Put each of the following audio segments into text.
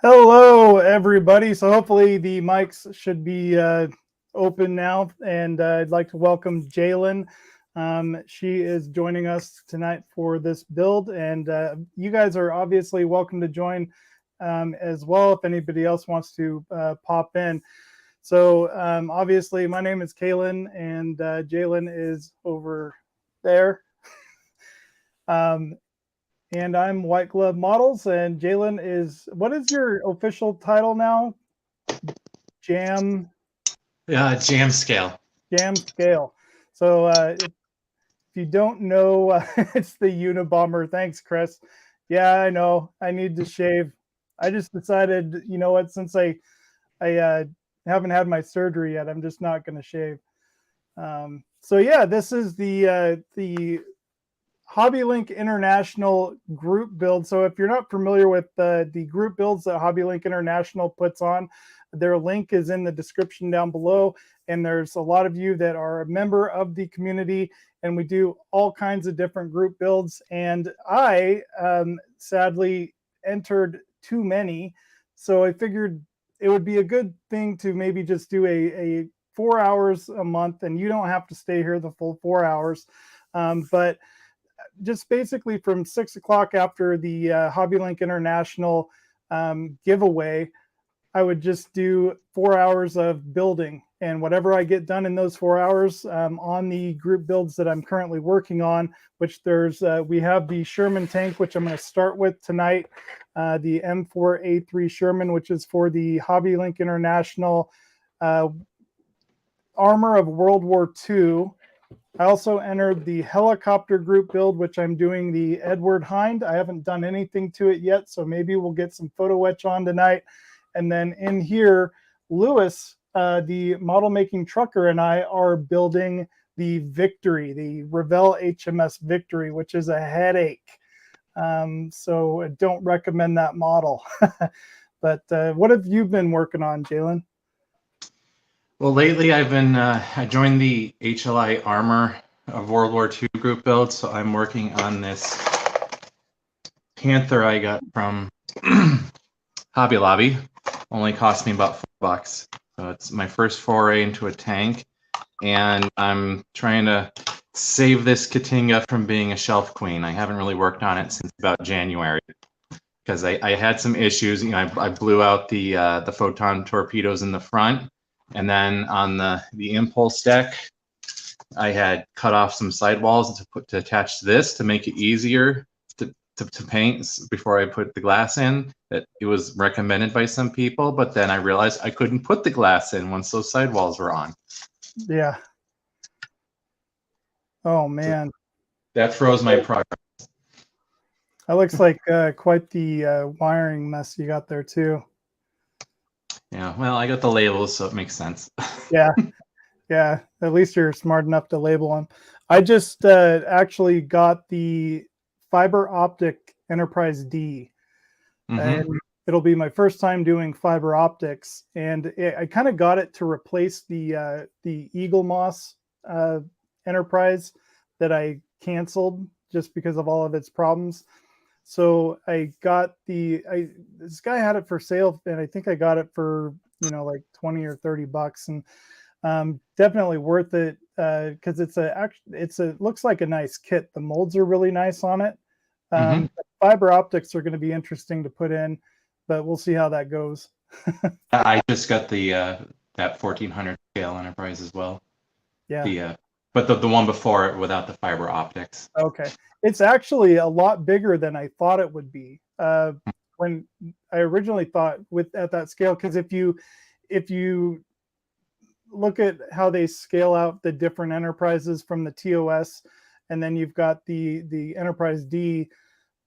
Hello, everybody. So hopefully the mics should be open now. And I'd like to welcome Jalen. She is joining us tonight for this build. And you guys are obviously welcome to join as well if anybody else wants to pop in. So obviously my name is Kalan and Jalen is over there. And I'm White Glove Models, and Jalen is, what is your official title now? Jam Scale. Jam Scale. So if you don't know, it's the Unabomber. Thanks, Chris. Yeah, I know. I need to shave. I just decided, you know what, since I haven't had my surgery yet, I'm just not going to shave. So yeah, this is the HobbyLink International group build. So if you're not familiar with the group builds that HobbyLink International puts on, their link is in the description down below. And there's a lot of you that are a member of the community, and we do all kinds of different group builds. And I sadly entered too many. So I figured it would be a good thing to maybe just do a 4 hours a month, and you don't have to stay here the full 4 hours. But just basically from 6 o'clock after the HobbyLink International giveaway, I would just do 4 hours of building, and whatever I get done in those 4 hours on the group builds that I'm currently working on, which we have the Sherman tank, which I'm going to start with tonight, the M4A3 Sherman, which is for the HobbyLink International armor of World War II. I also entered the helicopter group build, which I'm doing the Edward Hind. I haven't done anything to it yet, so maybe we'll get some photo etch on tonight. And then in here, Lewis, the model making trucker, and I are building the Victory, the Revell HMS Victory, which is a headache. So I don't recommend that model. But what have you been working on, Jalen? Well, lately I joined the HLI Armor of World War II group build, so I'm working on this Panther I got from Hobby Lobby. Only cost me about $4. So it's my first foray into a tank, and I'm trying to save this Katinga from being a shelf queen. I haven't really worked on it since about January because I had some issues. I blew out the photon torpedoes in the front, and then on the impulse deck, I had cut off some sidewalls to attach to this to make it easier to paint before I put the glass in. That it was recommended by some people, but then I realized I couldn't put the glass in once those sidewalls were on. Yeah. Oh man. So that froze my progress. That looks like quite the wiring mess you got there too. Yeah, well, I got the labels, so it makes sense. Yeah. Yeah, at least you're smart enough to label them. I just actually got the fiber optic Enterprise D, and it'll be my first time doing fiber optics. And I kind of got it to replace the Eagle Moss Enterprise that I canceled just because of all of its problems. So I got this guy had it for sale, and I think I got it for like 20 or 30 bucks, and definitely worth it because it looks like a nice kit. The molds are really nice on it. Fiber optics are going to be interesting to put in, but we'll see how that goes. I just got the that 1400 scale Enterprise as well. Yeah. But the one before it without the fiber optics. Okay. It's actually a lot bigger than I thought it would be. When I originally thought at that scale, because if you look at how they scale out the different enterprises from the TOS, and then you've got the Enterprise D,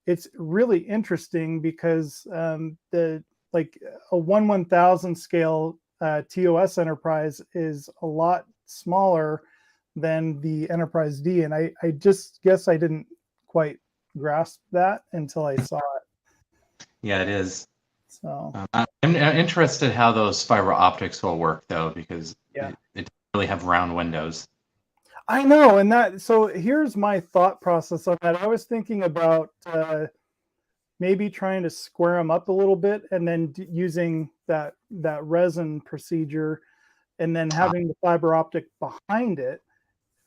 it's really interesting because a 1/1000 scale TOS Enterprise is a lot smaller than the Enterprise D, and I just guess I didn't quite grasp that until I saw it. Yeah, it is. So I'm interested how those fiber optics will work though, because it doesn't really have round windows. I know, and so here's my thought process on that. I was thinking about maybe trying to square them up a little bit, and then using that resin procedure, and then having the fiber optic behind it.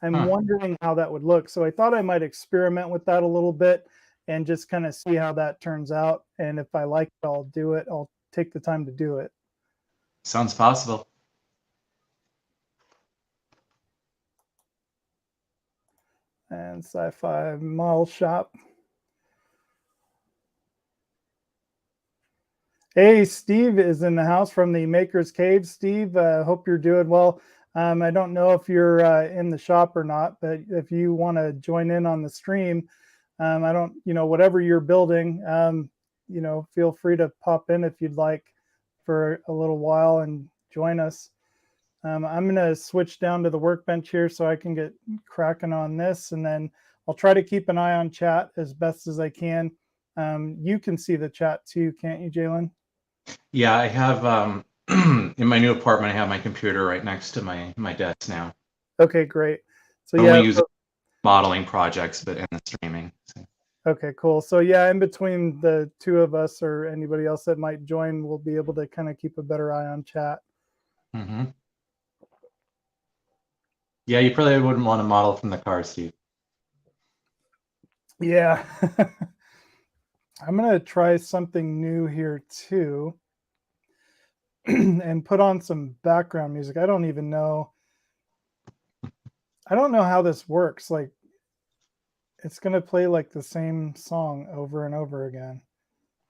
I'm wondering how that would look. So I thought I might experiment with that a little bit and just kind of see how that turns out. And if I like it, I'll do it. I'll take the time to do it. Sounds possible. And Sci-Fi Model Shop. Hey, Steve is in the house from the Maker's Cave. Steve, hope you're doing well. I don't know if you're in the shop or not, but if you want to join in on the stream, I don't, whatever you're building, feel free to pop in if you'd like for a little while and join us. I'm going to switch down to the workbench here so I can get cracking on this, and then I'll try to keep an eye on chat as best as I can. You can see the chat too, can't you, Jalen? Yeah, I have in my new apartment, I have my computer right next to my desk now. Okay, great. So I only use it for modeling projects, but in the streaming. So. Okay, cool. So yeah, in between the two of us or anybody else that might join, we'll be able to kind of keep a better eye on chat. Yeah, you probably wouldn't want to model from the car, Steve. Yeah. I'm going to try something new here too. and put on some background music. I don't know how this works. Like, it's going to play like the same song over and over again.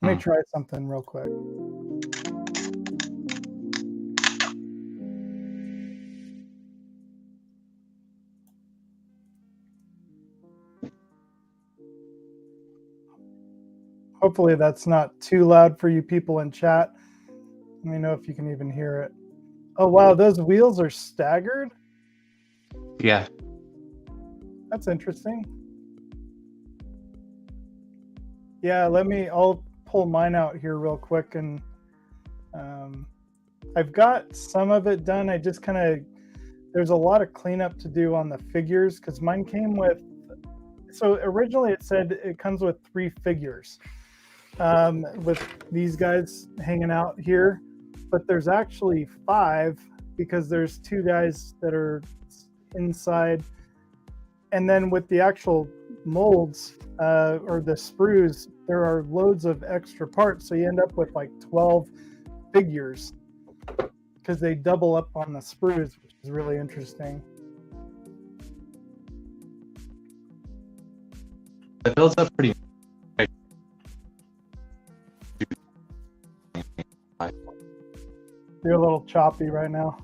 Let me try something real quick. Hopefully that's not too loud for you people in chat. Let me know if you can even hear it. Oh, wow, those wheels are staggered? Yeah. That's interesting. Yeah, I'll pull mine out here real quick, and I've got some of it done. I just there's a lot of cleanup to do on the figures, because mine came with, so originally it said it comes with 3 figures, with these guys hanging out here, but there's actually 5, because there's 2 guys that are inside, and then with the actual molds or the sprues, there are loads of extra parts, so you end up with like 12 figures because they double up on the sprues, which is really interesting. It builds up pretty. You're a little choppy right now.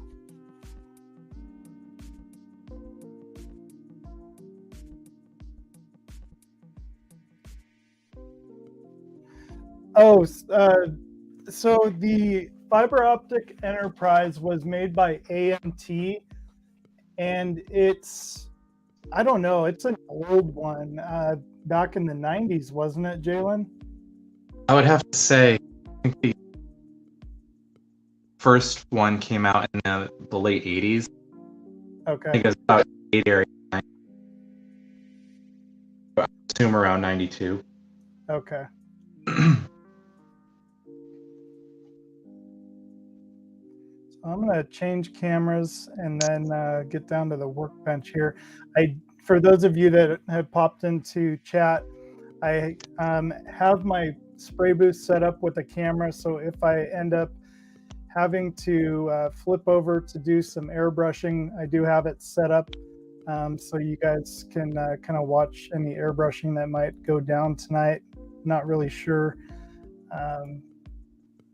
Oh, so the fiber optic Enterprise was made by AMT, and I don't know, it's an old one, back in the 90s, wasn't it, Jalen? I would have to say, I think the first one came out in the late 80s. Okay. I think it was about 8 area. I assume around 92. Okay. I'm going to change cameras and then get down to the workbench here. For those of you that have popped into chat, I have my spray booth set up with a camera, so if I end up having to flip over to do some airbrushing, I do have it set up so you guys can kind of watch any airbrushing that might go down tonight. Not really sure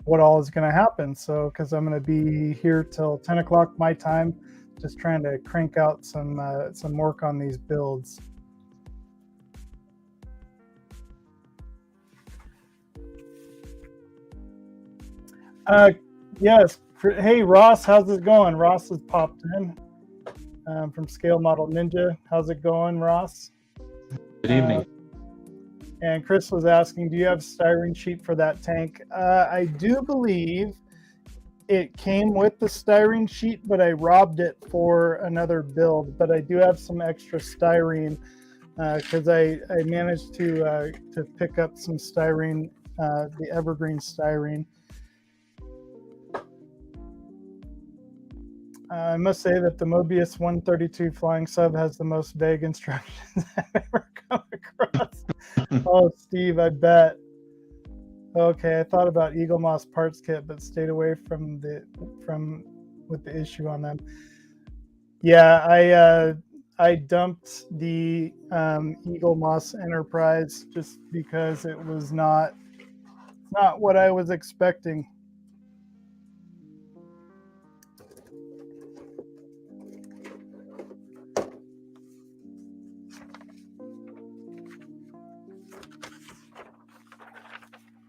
what all is going to happen, so because I'm going to be here till 10 o'clock my time, just trying to crank out some work on these builds. Yes. Hey Ross, how's it going? Ross has popped in from Scale Model Ninja. How's it going, Ross? Good evening. And Chris was asking, do you have a styrene sheet for that tank? I do believe it came with the styrene sheet, but I robbed it for another build. But I do have some extra styrene because I managed to pick up some styrene, the evergreen styrene. I must say that the Mobius 132 flying sub has the most vague instructions I've ever come across. Oh, Steve, I bet. Okay, I thought about Eagle Moss parts kit, but stayed away with the issue on them. Yeah, I dumped the Eagle Moss Enterprise just because it was not what I was expecting.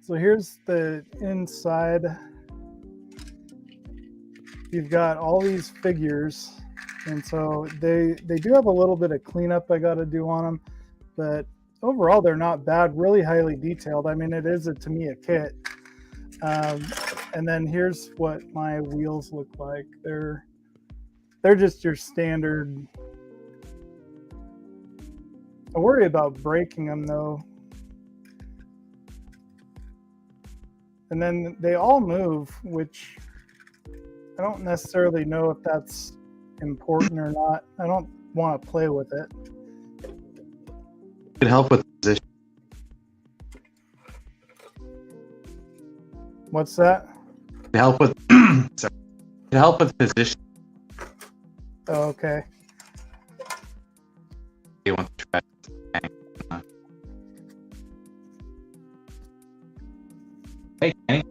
So here's the inside. You've got all these figures, and so they do have a little bit of cleanup I got to do on them, but overall they're not bad. Really highly detailed. I mean, it is to me a kit. And then here's what my wheels look like. They're just your standard. I worry about breaking them though. And then they all move, which I don't necessarily know if that's important or not. I don't want to play with it. It could help with position. What's that? to help with sorry, to help with position. Oh, okay. You want to try. Hey, Kenny.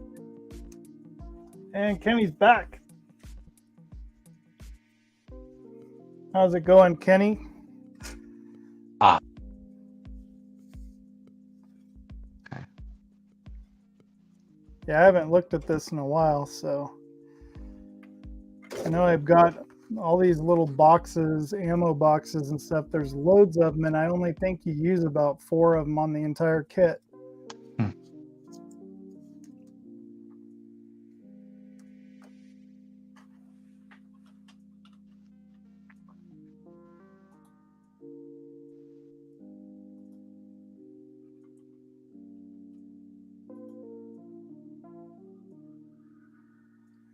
And Kenny's back. How's it going, Kenny? Ah. Okay. Yeah, I haven't looked at this in a while, so I know I've got all these little boxes, ammo boxes and stuff. There's loads of them, and I only think you use about 4 of them on the entire kit.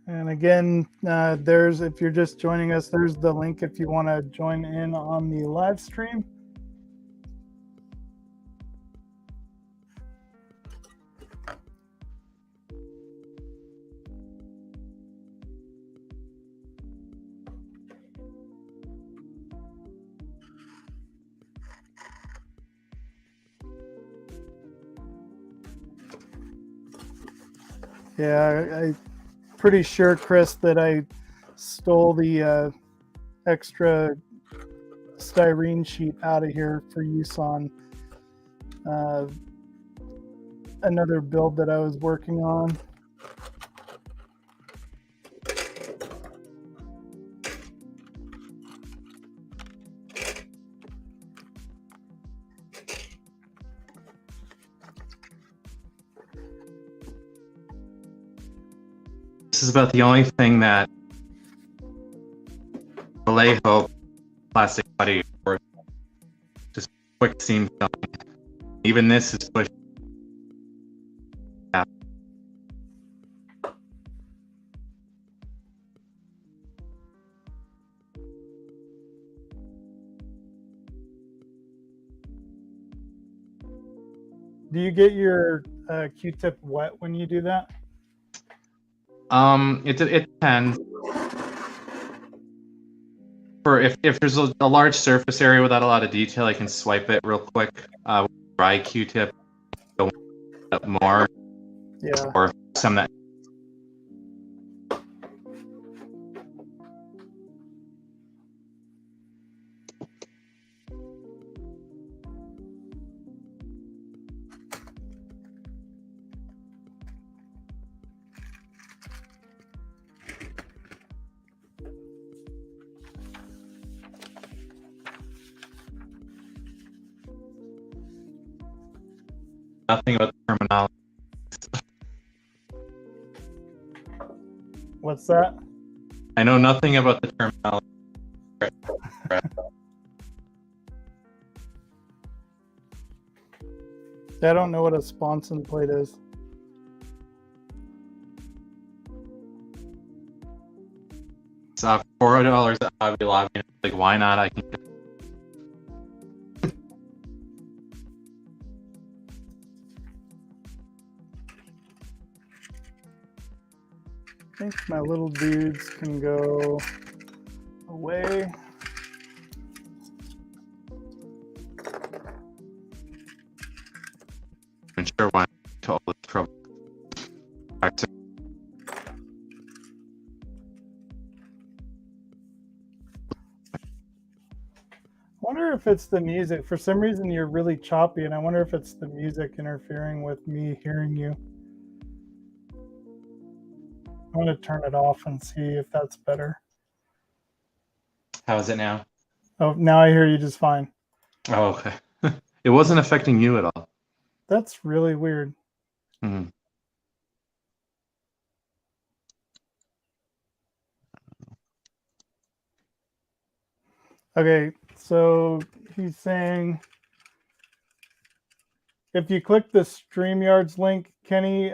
And again, there's, if you're just joining us, there's the link if you want to join in on the live stream. Yeah, I'm pretty sure, Chris, that I stole the extra styrene sheet out of here for use on another build that I was working on. This is about the only thing that Vallejo plastic body or just quick seam filling. Even this is pushed. Yeah. Do you get your Q-tip wet when you do that? It depends. For if there's a large surface area without a lot of detail, I can swipe it real quick. With dry Q-tip, go up more. Yeah. Or some that. Nothing about the terminology. What's that? I know nothing about the terminology. I don't know what a sponson plate is. It's $4 at Hobby Lobby. Like, why not? I can. I think my little dudes can go away. I'm sure why to all this trouble. I wonder if it's the music. For some reason, you're really choppy, and I wonder if it's the music interfering with me hearing you. I'm going to turn it off and see if that's better. How is it now? Oh, now I hear you just fine. Oh, okay. It wasn't affecting you at all. That's really weird. Mm-hmm. Okay, so he's saying if you click the StreamYard's link, Kenny,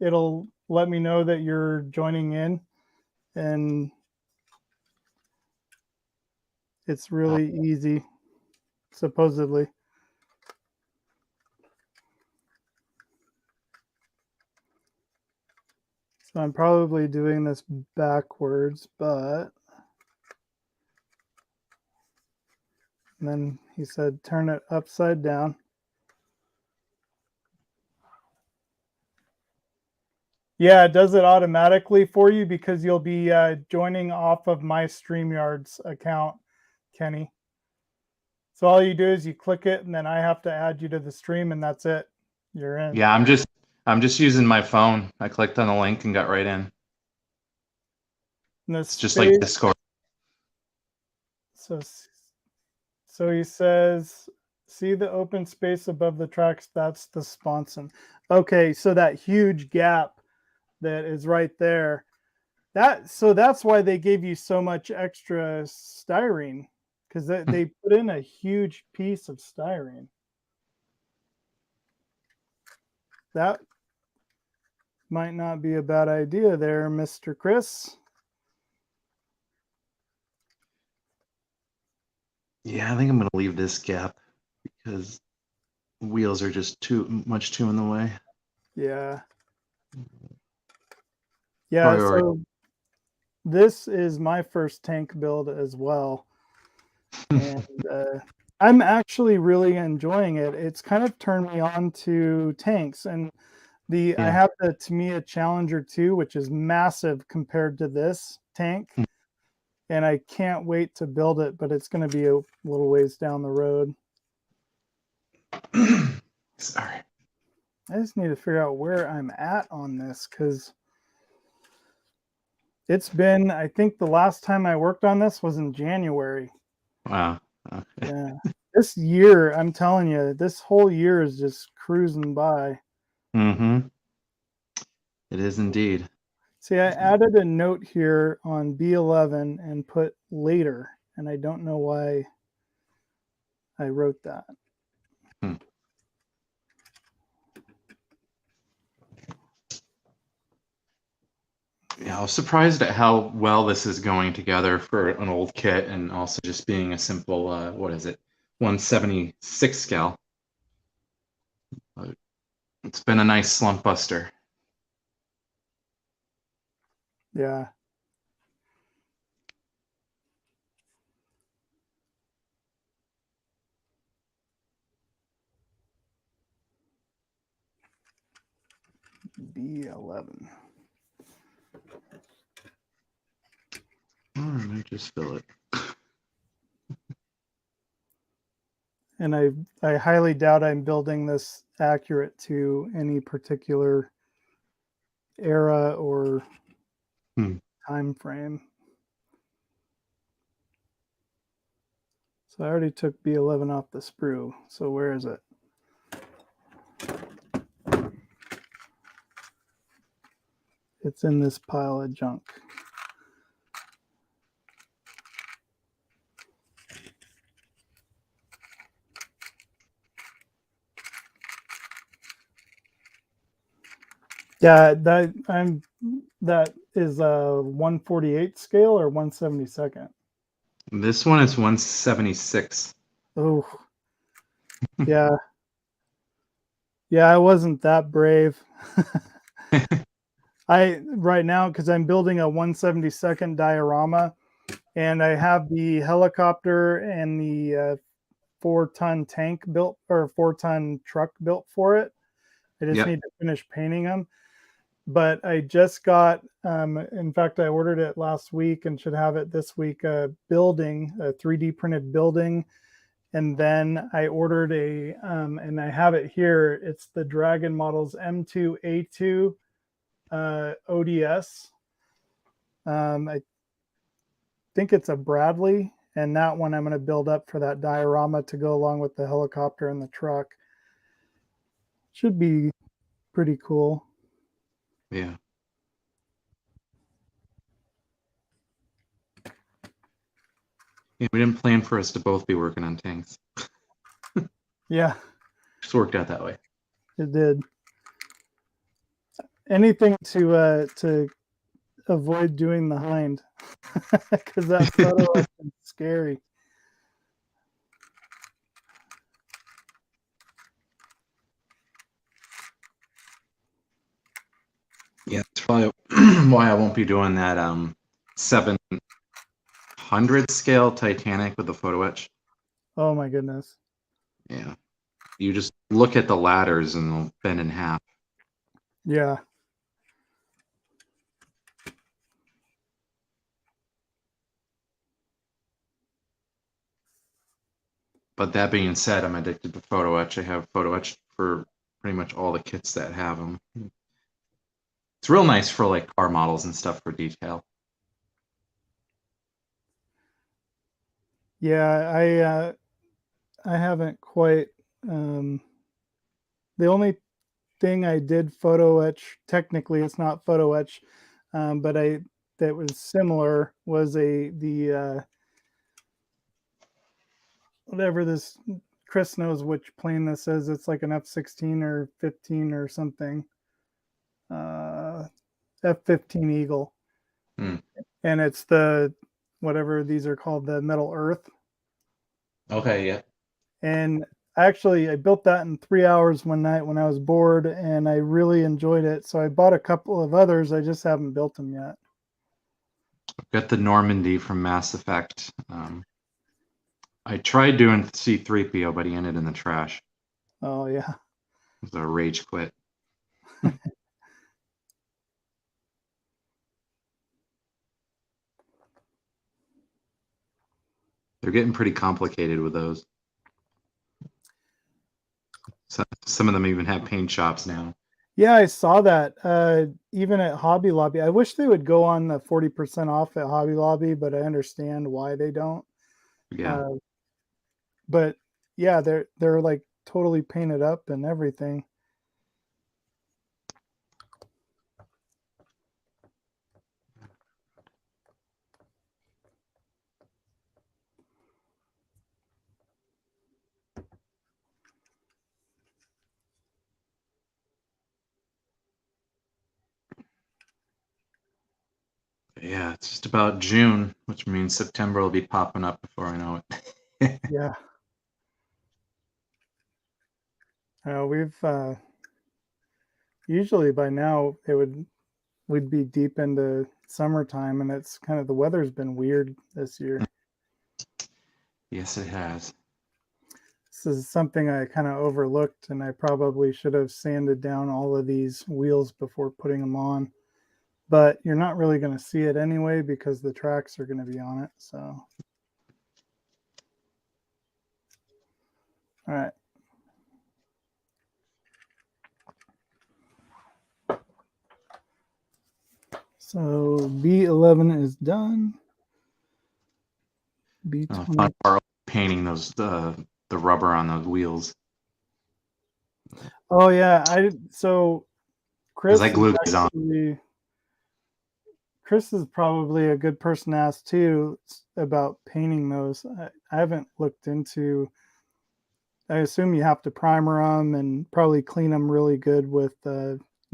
it'll let me know that you're joining in, and it's really easy, supposedly. So I'm probably doing this backwards, but. And then he said, turn it upside down. Yeah, it does it automatically for you because you'll be joining off of my StreamYard's account, Kenny. So all you do is you click it, and then I have to add you to the stream, and that's it. You're in. Yeah, I'm just using my phone. I clicked on the link and got right in. It's just like Discord. So he says, see the open space above the tracks? That's the sponson. Okay, so that huge gap that is right there. So that's why they gave you so much extra styrene, because they put in a huge piece of styrene. That might not be a bad idea there, Mr. Chris. Yeah, I think I'm going to leave this gap because wheels are just too in the way. Yeah. Yeah, so this is my first tank build as well. And I'm actually really enjoying it. It's kind of turned me on to tanks. And I have the Tamiya Challenger 2, which is massive compared to this tank. And I can't wait to build it, but it's going to be a little ways down the road. Sorry. I just need to figure out where I'm at on this, because it's been, I think the last time I worked on this was in January. Wow. Okay. Yeah. This year, I'm telling you, this whole year is just cruising by. Mm-hmm. It is indeed. See, I added a note here on B11 and put later, and I don't know why I wrote that. Yeah, I was surprised at how well this is going together for an old kit, and also just being a simple, 176 scale. It's been a nice slump buster. Yeah. B11. All right, just fill it. And I highly doubt I'm building this accurate to any particular era or time frame. So I already took B11 off the sprue. So where is it? It's in this pile of junk. Yeah, that is a 148 scale or 172nd. This one is 176. Oh, yeah. Yeah, I wasn't that brave. Right now, because I'm building a 172nd diorama, and I have the helicopter and the 4-ton tank built, or 4-ton truck built for it. I just need to finish painting them. But I just got, in fact, I ordered it last week and should have it this week, a 3D printed building. And then I ordered and I have it here, it's the Dragon Models M2A2 ODS. I think it's a Bradley, and that one I'm going to build up for that diorama to go along with the helicopter and the truck. Should be pretty cool. Yeah. Yeah, we didn't plan for us to both be working on tanks. Yeah. Just worked out that way. It did. Anything to avoid doing the hind, because that photo is scary. Yeah, it's probably why I won't be doing that 700 scale Titanic with the photo etch. Oh my goodness. Yeah. You just look at the ladders and they'll bend in half. Yeah. But that being said, I'm addicted to photo etch. I have photo etch for pretty much all the kits that have them. It's real nice for like car models and stuff for detail. Yeah, I haven't quite the only thing I did photo etch, technically it's not photo etch, but I that was similar was the whatever this Chris knows which plane this is. It's like an F-16 or 15 or something. F-15 Eagle. Hmm. And it's the whatever these are called, the Metal Earth. Okay, yeah. And actually, I built that in 3 hours one night when I was bored, and I really enjoyed it. So I bought a couple of others. I just haven't built them yet. I've got the Normandy from Mass Effect. I tried doing C-3PO, but he ended in the trash. Oh yeah, It was a rage quit. They're getting pretty complicated with those. So, some of them even have paint shops now. yeah, I saw that. Even at Hobby Lobby, I wish they would go on the 40% off at Hobby Lobby, but I understand why they don't. Yeah. But yeah, they're like totally painted up and everything. Yeah, it's just about June, which means September will be popping up before I know it. Yeah. We've usually by now we'd be deep into summertime, and it's kind of the weather's been weird this year. Yes, it has. This is something I kind of overlooked, and I probably should have sanded down all of these wheels before putting them on. But you're not really going to see it anyway because the tracks are going to be on it. So, all right. So B11 is done. B20. Fun part painting those the rubber on those wheels. Oh yeah, so Because Chris I is glued these on. actually Chris is probably a good person to ask too about painting those. I haven't looked into. I assume you have to primer them and probably clean them really good with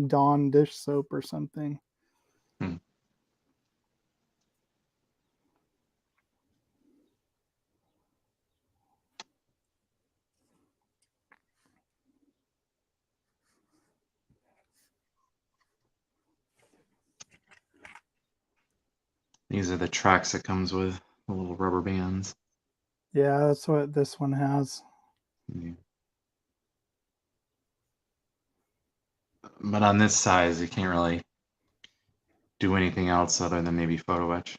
Dawn dish soap or something. Hmm. These are the tracks it comes with, the little rubber bands. Yeah, that's what this one has. Yeah. But on this size, you can't really do anything else other than maybe photo etch.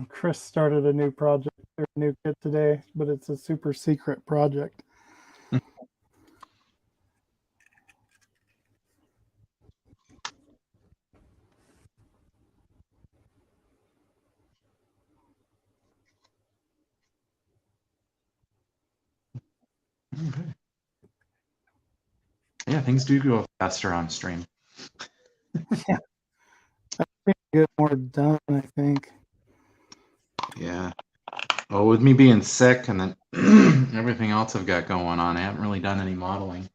Chris started a new project or a new kit today, but it's a super secret project. Okay. Yeah, things do go faster on stream. Yeah, I think get more done, I think. Yeah. Well, with me being sick and then everything else I've got going on, I haven't really done any modeling.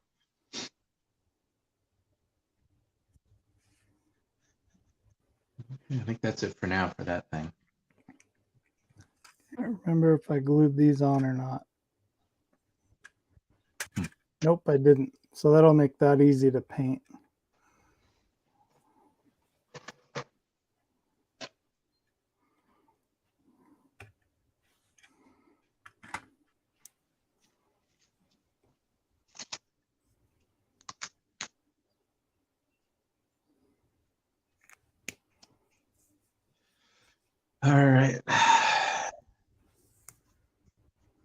Yeah, I think that's it for now for that thing. I don't remember if I glued these on or not. Nope, I didn't. So that'll make that easy to paint. All right.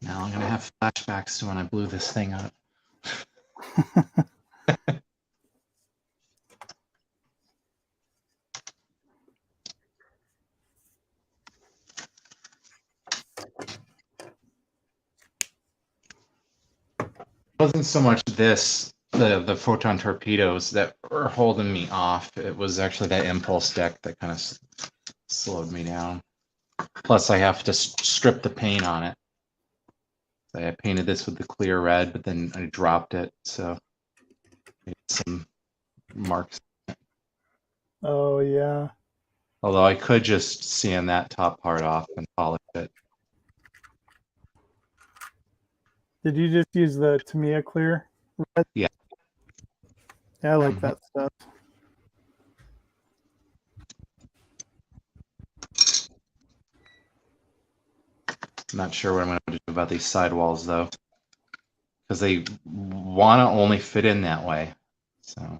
Now I'm going to have flashbacks to when I blew this thing up. It wasn't so much the photon torpedoes that were holding me off. It was actually that impulse deck that kind of slowed me down. Plus, I have to strip the paint on it. So I painted this with the clear red, but then I dropped it, so I made some marks. Oh, yeah. Although I could just sand that top part off and polish it. Did you just use the Tamiya clear red? Yeah. Yeah, I like that stuff. I'm not sure what I'm going to do about these sidewalls, though, because they want to only fit in that way. So.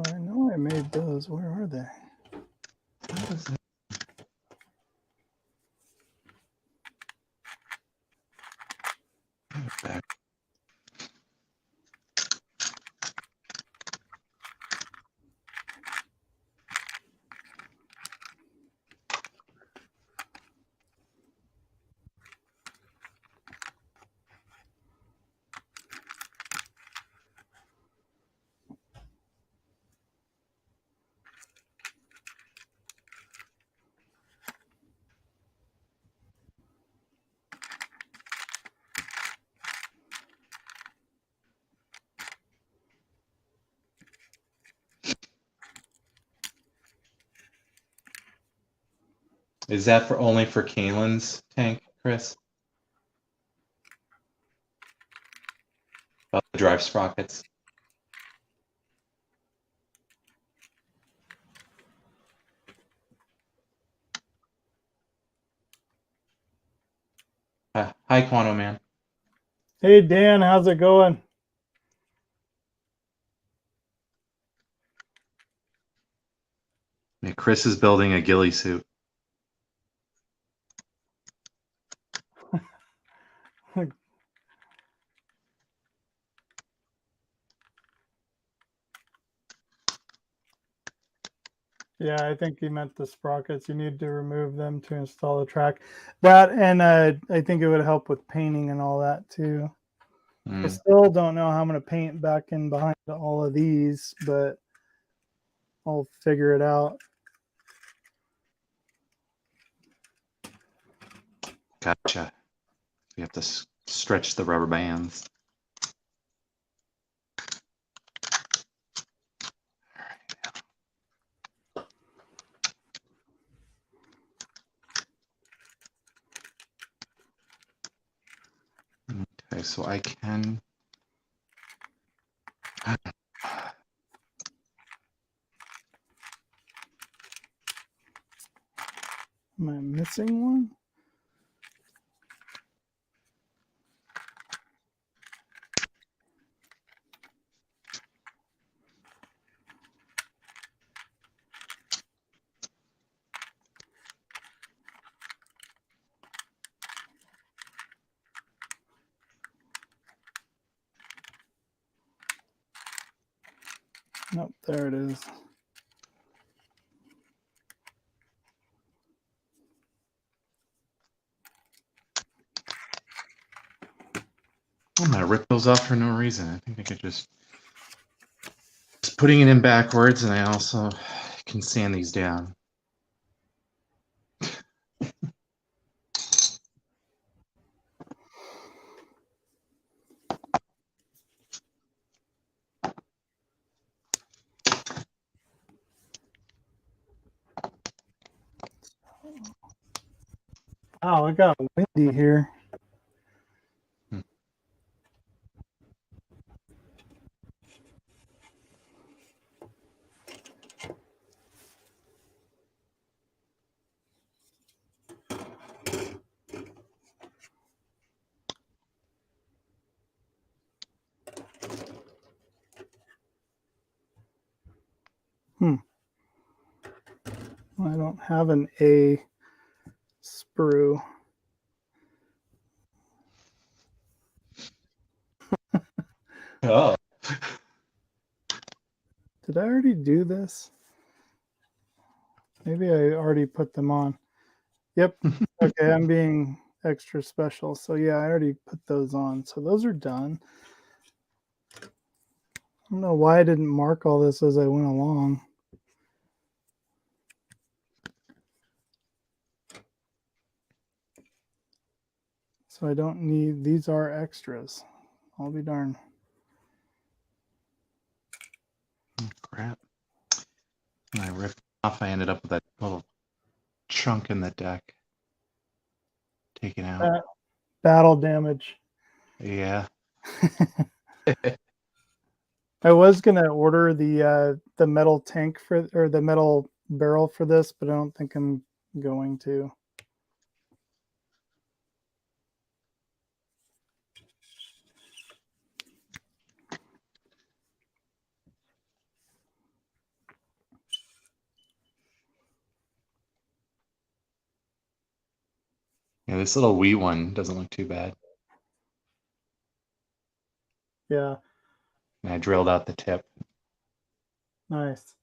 I know I made those. Where are they? Back. Is that only for Kalen's tank, Chris? About the drive sprockets? Hi, Quano Man. Hey, Dan, how's it going? Yeah, Chris is building a ghillie suit. Yeah, I think he meant the sprockets. You need to remove them to install the track. That, and I think it would help with painting and all that too. I still don't know how I'm going to paint back in behind all of these, but I'll figure it out. Gotcha. You have to stretch the rubber bands. Okay, so I can. Am I missing one? Nope, there it is. I'm gonna rip those off for no reason. I think I could just putting it in backwards, and I also can sand these down. Wow, it got windy here. I don't have an A sprue. Oh. Did I already do this? Maybe I already put them on. Yep. Okay, I'm being extra special. So yeah, I already put those on. So those are done. I don't know why I didn't mark all this as I went along. So I don't need, these are extras. I'll be darned. Crap. When I ripped off, I ended up with that little chunk in the deck taken out. Battle damage. Yeah. I was gonna order the metal tank for, or the metal barrel for this, but I don't think I'm going to. Yeah, this little wee one doesn't look too bad. Yeah, And I drilled out the tip. nice.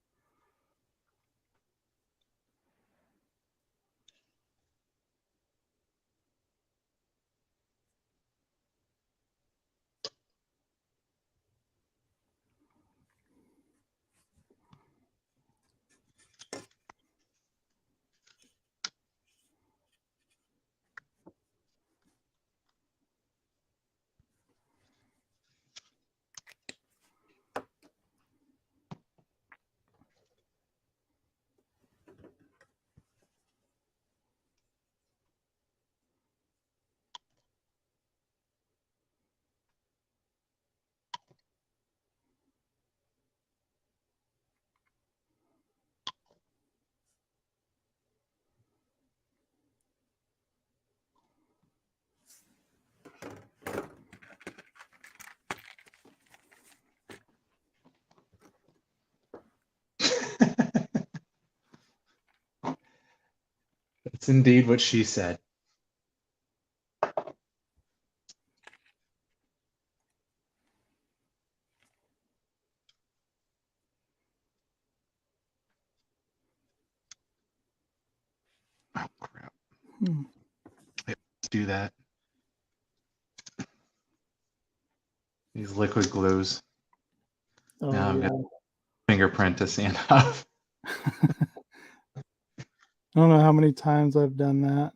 That's indeed what she said. Oh, crap. Let's do that. These liquid glues. Oh Now I've yeah. got a fingerprint to sand off. I don't know how many times I've done that.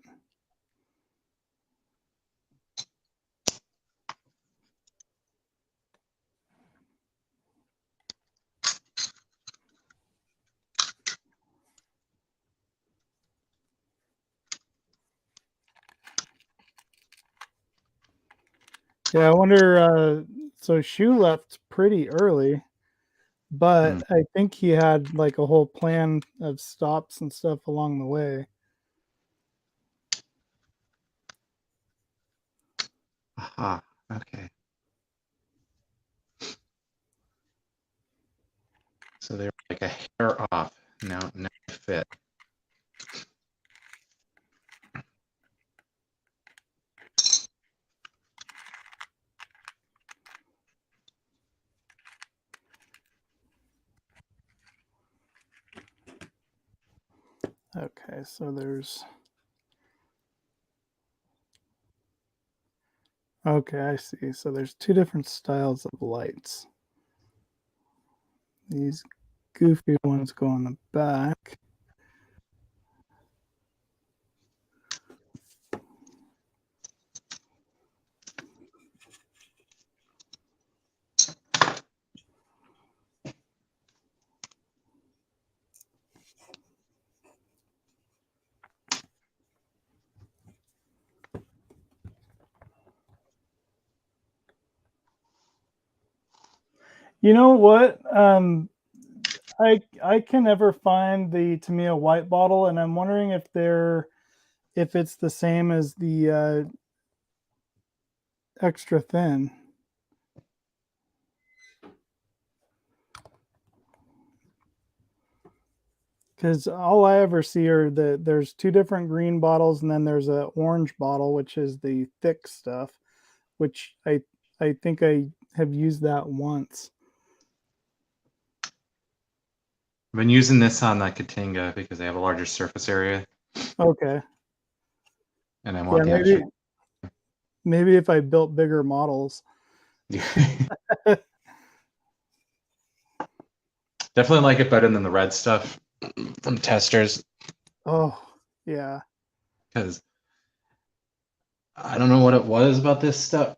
Yeah, I wonder. So Shu left pretty early, but I think he had like a whole plan of stops and stuff along the way. Aha. Okay. So they're like a hair off. Now they fit. Okay, so there's. Okay, I see. So there's two different styles of lights. These goofy ones go on the back. You know what? I can never find the Tamiya white bottle, and I'm wondering if it's the same as the extra thin. Because all I ever see are there's two different green bottles, and then there's a orange bottle, which is the thick stuff, which I think I have used that once. I've been using this on the Katinga because they have a larger surface area, Okay. and I Yeah, want the extra. maybe if I built bigger models. Definitely like it better than the red stuff from testers, Oh, yeah. because I don't know what it was about this stuff.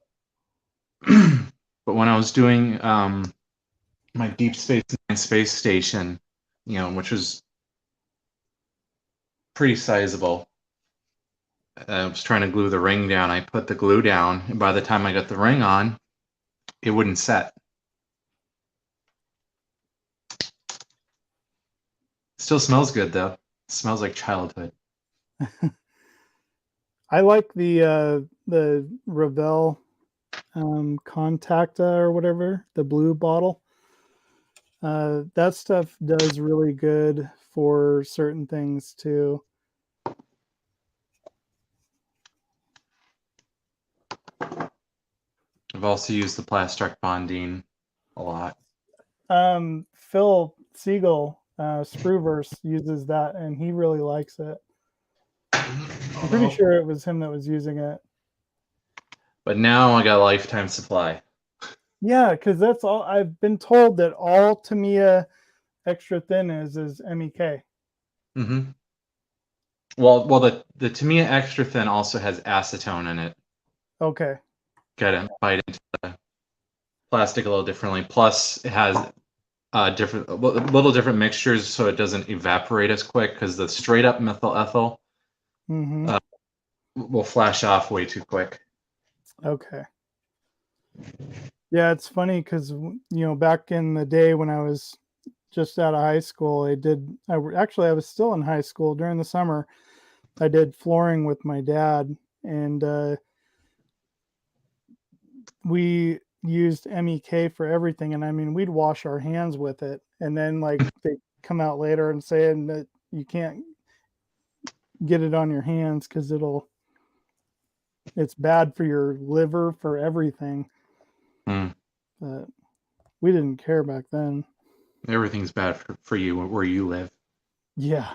But when I was doing my Deep Space Nine space station, which was pretty sizable, I was trying to glue the ring down. I put the glue down, and by the time I got the ring on, it wouldn't set. Still smells good though. It smells like childhood. I like the Revell Contacta or whatever, the blue bottle. That stuff does really good for certain things too. I've also used the Plastrec Bondine a lot. Phil Siegel, Spruverse, uses that, and he really likes it. I'm pretty sure it was him that was using it. But now I got a lifetime supply. Yeah, because that's all I've been told, that all Tamiya extra thin is MEK. Mm-hmm. Well, the Tamiya extra thin also has acetone in it. Okay. Got to bite into the plastic a little differently. Plus, it has little different mixtures, so it doesn't evaporate as quick. Because the straight up methyl ethyl will flash off way too quick. Okay. Yeah, it's funny because back in the day when I was just out of high school, I was still in high school during the summer. I did flooring with my dad, and we used MEK for everything. And I mean, we'd wash our hands with it, and then like they come out later and saying that you can't get it on your hands because it's bad for your liver, for everything. But we didn't care back then. Everything's bad for you where you live. Yeah.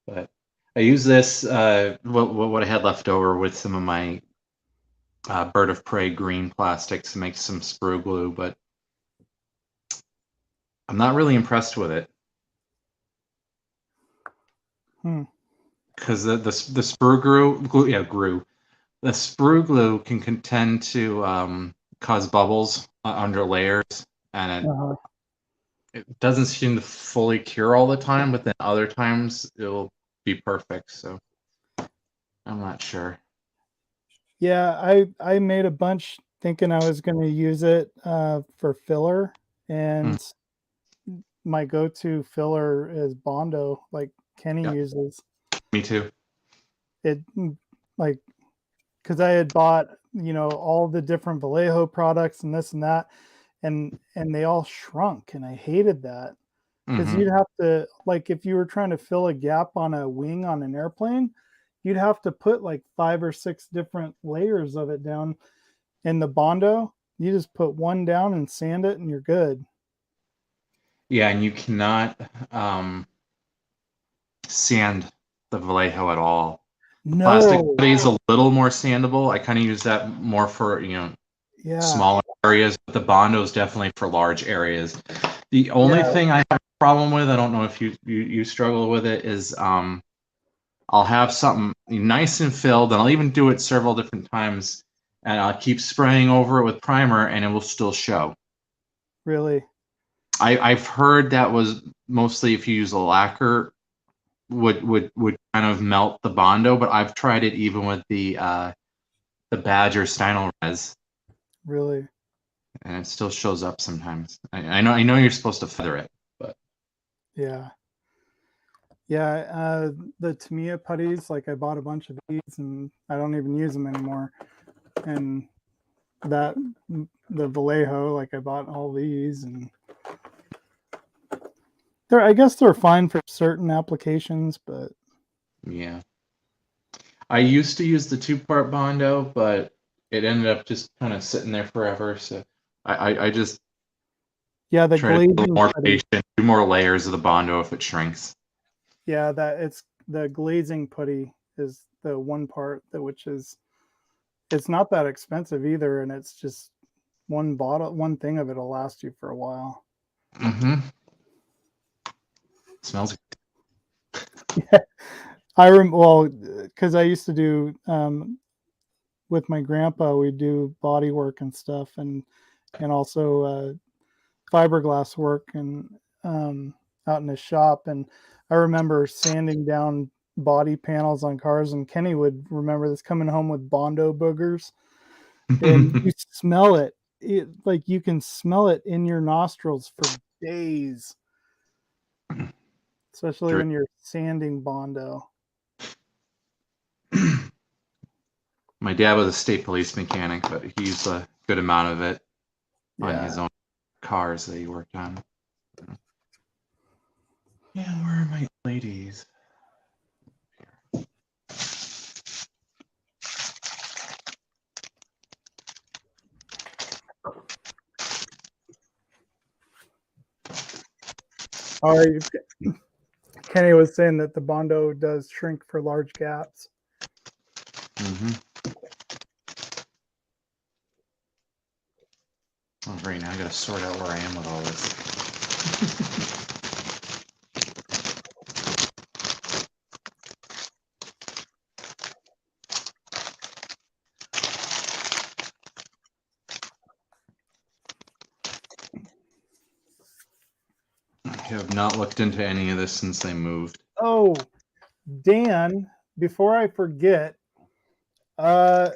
But I use this, what I had left over with some of my Bird of Prey green plastics to make some sprue glue, but I'm not really impressed with it. Because the sprue glue, the sprue glue can tend to cause bubbles under layers, and it doesn't seem to fully cure all the time, but then other times it'll be perfect. So I'm not sure. Yeah, I made a bunch thinking I was going to use it for filler, and my go-to filler is Bondo, like Kenny uses. Me too. It like because I had bought all the different Vallejo products and this and that, and they all shrunk, and I hated that because you'd have to, like, if you were trying to fill a gap on a wing on an airplane, you'd have to put like 5 or 6 different layers of it down. In the Bondo, you just put one down and sand it, and you're good. Yeah, and you cannot sand the Vallejo at all. No. Plastic is a little more sandable. I kind of use that more for smaller areas, but the Bondo is definitely for large areas. The only thing I have a problem with, I don't know if you struggle with it, is I'll have something nice and filled, and I'll even do it several different times, and I'll keep spraying over it with primer, and it will still show. Really? I've heard that was mostly if you use a lacquer would kind of melt the Bondo, but I've tried it even with the Badger Stynylrez. Really? and it still shows up sometimes. I know you're supposed to feather it, but Yeah. Yeah, the Tamiya putties, like I bought a bunch of these and I don't even use them anymore. And that the Vallejo, like I bought all these, and I guess they're fine for certain applications, but yeah. I used to use the 2-part Bondo, but it ended up just kind of sitting there forever. So I just yeah, the try to be a little glazing more putty. patient, do more layers of the Bondo if it shrinks. Yeah, that it's the glazing putty is the one part that which is it's not that expensive either, and it's just one thing of it'll last you for a while. Mm-hmm. Smells Yeah, well, because I used to do with my grandpa, we do body work and stuff, and also fiberglass work and out in his shop. And I remember sanding down body panels on cars, and Kenny would remember this, coming home with Bondo boogers, and you smell it. Like you can smell it in your nostrils for days, especially True. when you're sanding Bondo. My dad was a state police mechanic, but he used a good amount of it on his Yeah. own cars that he worked on. Yeah, where are my ladies? All right. Kenny was saying that the Bondo does shrink for large gaps. Mm-hmm. Oh, great. Now I got to sort out where I am with all this. I have not looked into any of this since they moved. Oh, Dan, before I forget, the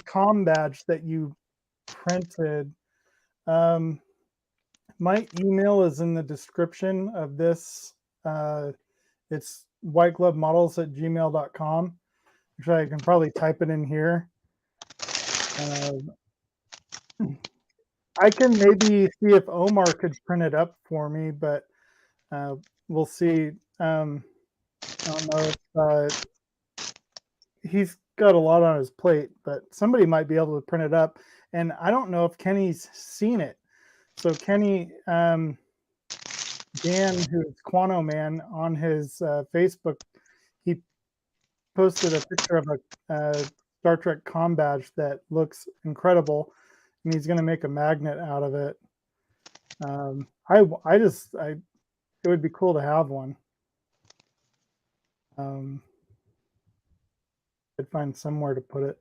comm badge that you printed, um, my email is in the description of this. It's whiteglovemodels@gmail.com. Actually, I can probably type it in here. I can maybe see if Omar could print it up for me, but we'll see. I don't know if he's got a lot on his plate, but somebody might be able to print it up. And I don't know if Kenny's seen it. So Kenny, Dan, who's Quano Man, on his Facebook, he posted a picture of a Star Trek comm badge that looks incredible, and he's going to make a magnet out of it. It would be cool to have one. I'd find somewhere to put it.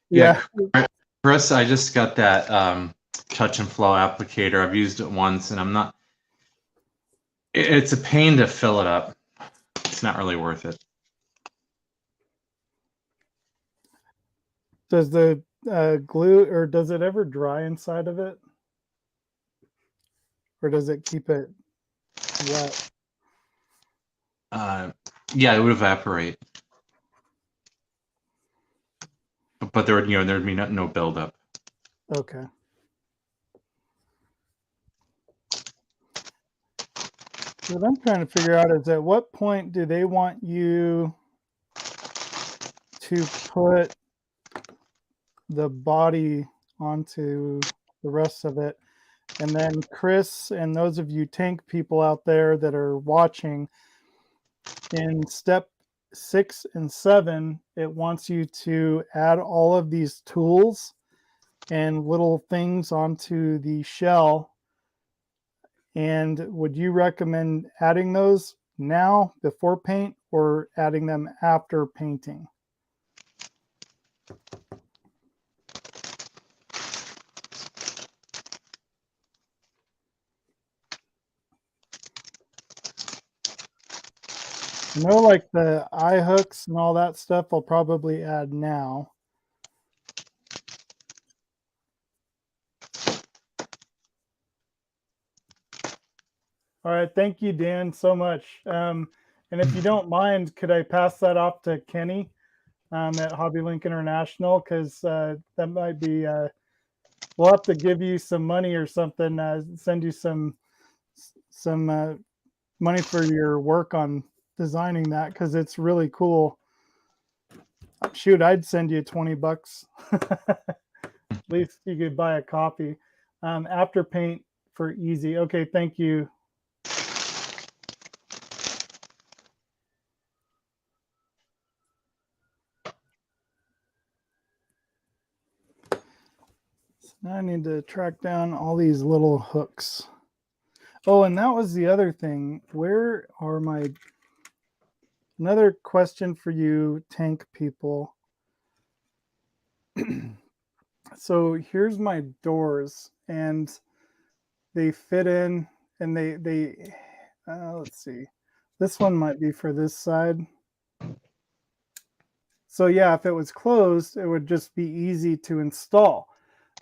Yeah, Chris, I just got that touch and flow applicator. I've used it once, and I'm not. It's a pain to fill it up. It's not really worth it. Does the glue, or does it ever dry inside of it? Or does it keep it wet? Yeah, it would evaporate, but there'd be no buildup. Okay. What I'm trying to figure out is, at what point do they want you to put the body onto the rest of it? And then Chris, and those of you tank people out there that are watching, in step 6 and 7, it wants you to add all of these tools and little things onto the shell. And would you recommend adding those now before paint, or adding them after painting? You know, like the eye hooks and all that stuff, I'll probably add now. All right, thank you, Dan, so much. And if you don't mind, could I pass that off to Kenny at HobbyLink International? Because that might be, we'll have to give you some money or something, send you some money for your work on designing that, because it's really cool. Shoot, I'd send you $20. At least you could buy a copy. Afterpaint for easy. Okay, thank you. So now I need to track down all these little hooks. Oh, and that was the other thing. Where are my... Another question for you, tank people. So here's my doors, and they fit in, and they let's see. This one might be for this side. So yeah, if it was closed, it would just be easy to install.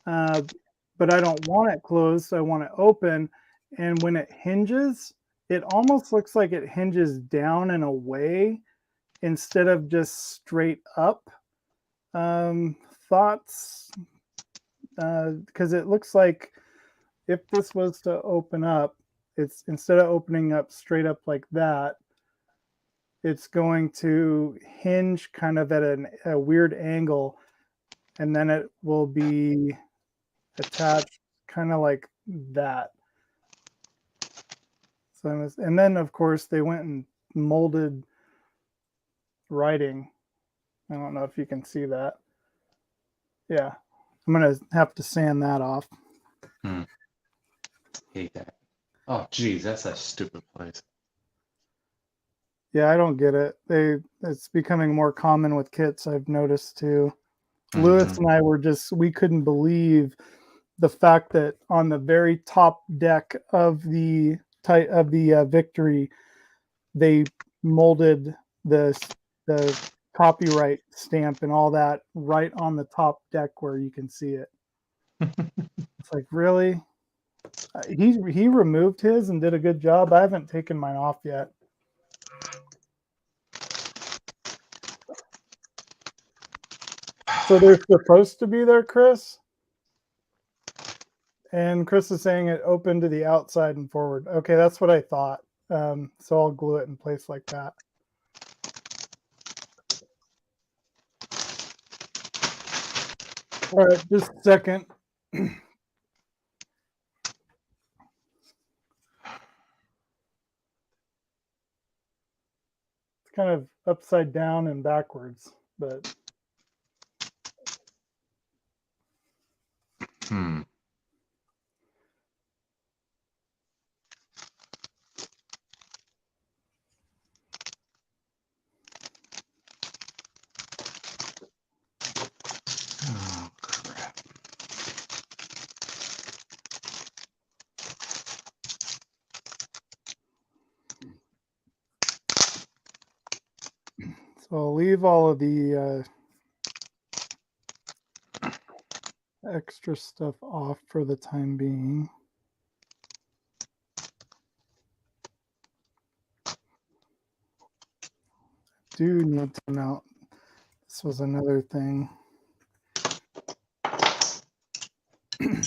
But I don't want it closed. I want it open. And when it hinges, it almost looks like it hinges down and away instead of just straight up. Thoughts? Because it looks like if this was to open up, it's instead of opening up straight up like that, it's going to hinge kind of at a weird angle, and then it will be attached kind of like that. So, and then of course they went and molded writing. I don't know if you can see that. Yeah, I'm gonna have to sand that off. Hate that. Oh, geez, that's a stupid place. Yeah, I don't get it. It's becoming more common with kits, I've noticed too. Lewis and I we couldn't believe the fact that on the very top deck of the Victory, they molded the copyright stamp and all that right on the top deck where you can see it. It's like, really? He removed his and did a good job. I haven't taken mine off yet. So they're supposed to be there, Chris? And Chris is saying it open to the outside and forward. Okay, that's what I thought. So I'll glue it in place like that. All right, just a second. It's kind of upside down and backwards, but... Oh, crap. So I'll leave all of the extra stuff off for the time being. Do need to mount. This was another thing. I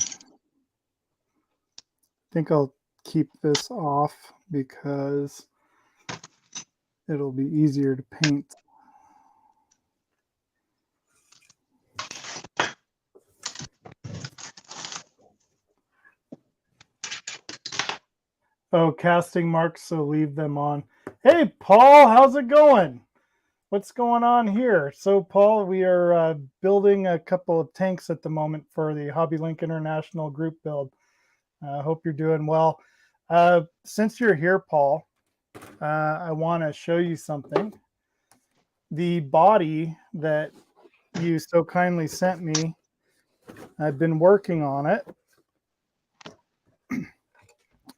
think I'll keep this off because it'll be easier to paint. Oh, casting marks, so leave them on. Hey, Paul, how's it going? What's going on here? So, Paul, we are building a couple of tanks at the moment for the HobbyLink International group build. I hope you're doing well. Since you're here, Paul, I want to show you something. The body that you so kindly sent me, I've been working on it.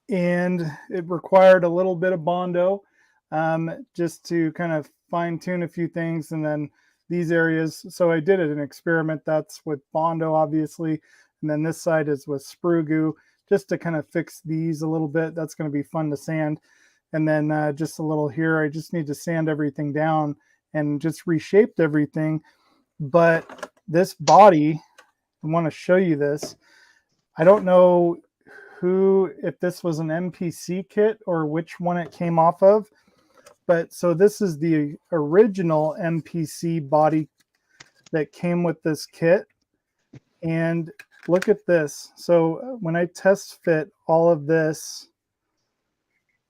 And it required a little bit of Bondo. just to kind of fine tune a few things. And then these areas, so I did an experiment that's with Bondo, obviously. And then this side is with Sprue Goo, just to kind of fix these a little bit. That's going to be fun to sand. And then just a little here, I just need to sand everything down and just reshaped everything. But this body, I want to show you this. I don't know if this was an MPC kit or which one it came off of. But so this is the original MPC body that came with this kit. And look at this. So when I test fit all of this,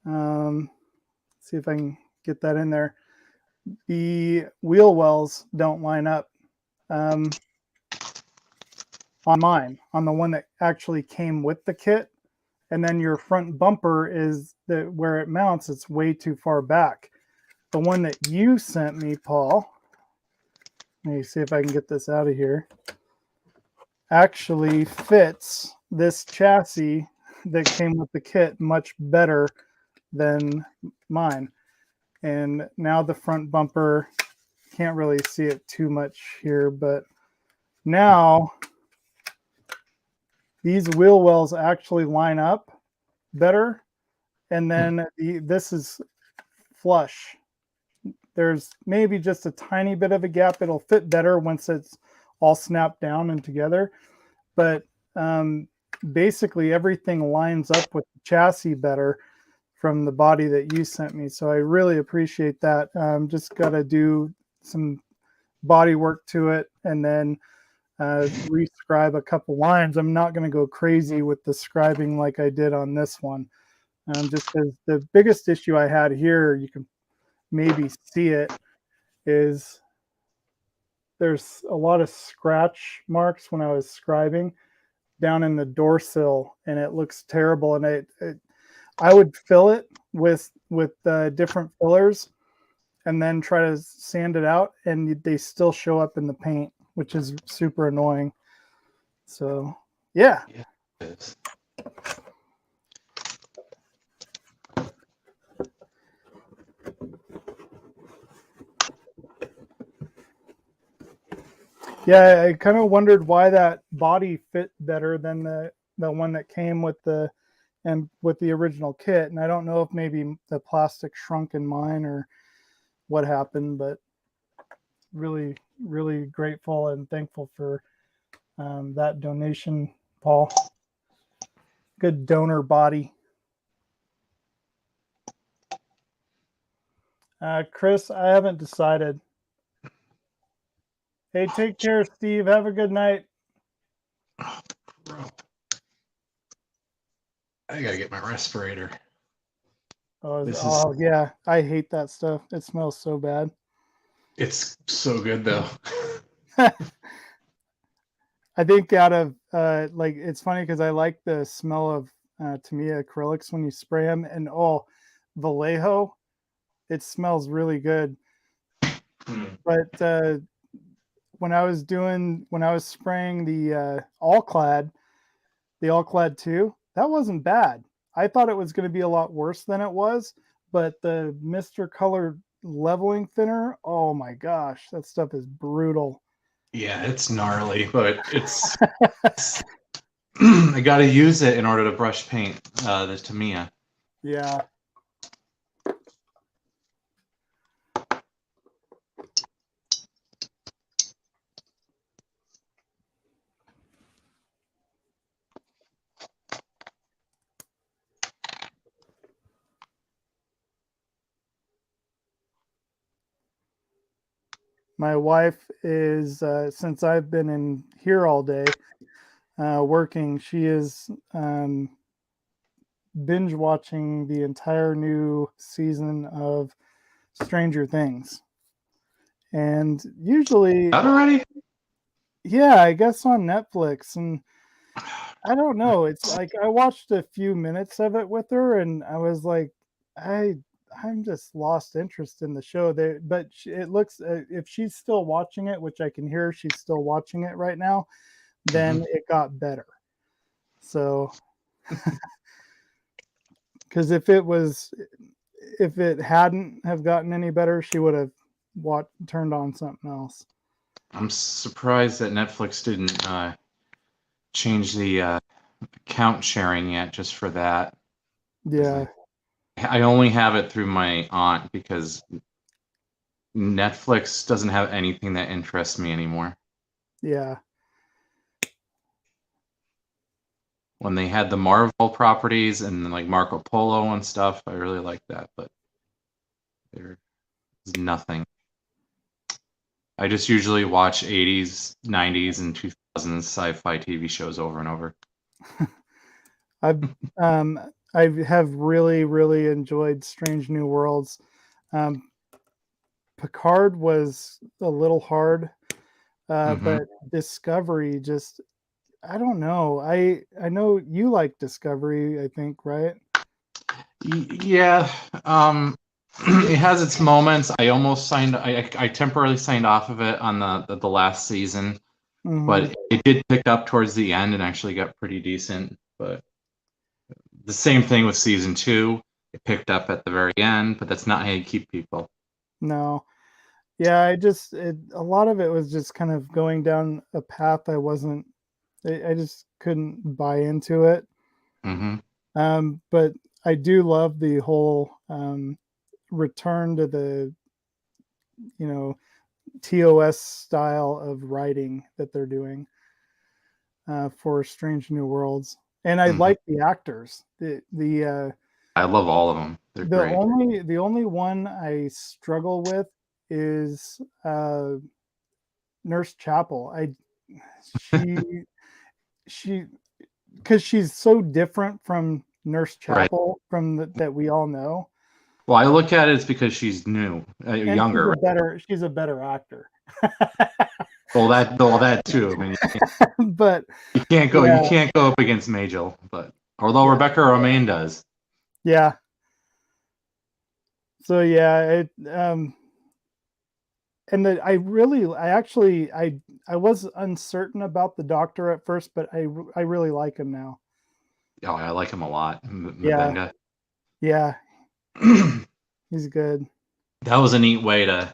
see if I can get that in there. The wheel wells don't line up on mine, on the one that actually came with the kit. And then your front bumper is where it mounts, it's way too far back. The one that you sent me, Paul, let me see if I can get this out of here, actually fits this chassis that came with the kit much better than mine. And now the front bumper, can't really see it too much here, but now these wheel wells actually line up better. And then this is flush. There's maybe just a tiny bit of a gap. It'll fit better once it's all snapped down and together. But basically everything lines up with the chassis better from the body that you sent me. So I really appreciate that. Just got to do some body work to it and then rescribe a couple lines. I'm not going to go crazy with the scribing like I did on this one. Just because the biggest issue I had here, you can maybe see it, is there's a lot of scratch marks when I was scribing down in the door sill, and it looks terrible. And I would fill it with different fillers and then try to sand it out, and they still show up in the paint, which is super annoying. So yeah. Yeah, it is. Yeah, I kind of wondered why that body fit better than the one that came with the original kit. And I don't know if maybe the plastic shrunk in mine or what happened, but really, really grateful and thankful for that donation, Paul. Good donor body. Chris, I haven't decided. Hey, take care, Steve. Have a good night. Oh, bro. I gotta get my respirator. Oh yeah, I hate that stuff. It smells so bad. It's so good though. I think out of like, it's funny because I like the smell of Tamiya acrylics when you spray them, and Vallejo, it smells really good. But when I was spraying the All Clad 2, that wasn't bad. I thought it was going to be a lot worse than it was, but the Mr. Color leveling thinner, oh my gosh, that stuff is brutal. Yeah, it's gnarly, but it's I got to use it in order to brush paint the Tamiya. Yeah. My wife is, since I've been in here all day working, she is binge watching the entire new season of Stranger Things. And usually, Out already? yeah, I guess on Netflix. And I don't know. It's like I watched a few minutes of it with her, and I was like, I'm just lost interest in the show. But it looks, if she's still watching it, which I can hear she's still watching it right now, then it got better. So, because if it was if it hadn't have gotten any better, she would have turned on something else. I'm surprised that Netflix didn't change the account sharing yet, just for that. Yeah. I only have it through my aunt because Netflix doesn't have anything that interests me anymore. Yeah. When they had the Marvel properties and like Marco Polo and stuff, I really liked that, but there's nothing. I just usually watch 80s, 90s, and 2000s sci-fi TV shows over and over. I have really enjoyed Strange New Worlds. Picard was a little hard, but Discovery just, I don't know. I know you like Discovery, I think, right? Yeah, it has its moments. I almost signed. I temporarily signed off of it on the last season, but it did pick up towards the end and actually got pretty decent. But the same thing with season 2. It picked up at the very end, but that's not how you keep people. No. Yeah, a lot of it was just kind of going down a path I just couldn't buy into it. But I do love the whole return to the, TOS style of writing that they're doing for Strange New Worlds. And I like the actors. I love all of them. They're great. The only one I struggle with is Nurse Chapel. She because she's so different from Nurse Chapel that we all know. Well, I look at it as because she's new, And younger. she's a better actor. Well, that too. I mean, but you can't go up against Majel, but although Rebecca Romaine does. Yeah. So yeah, and I was uncertain about the Doctor at first, but I really like him now. Oh, I like him a lot. Yeah. Yeah. He's good. That was a neat way to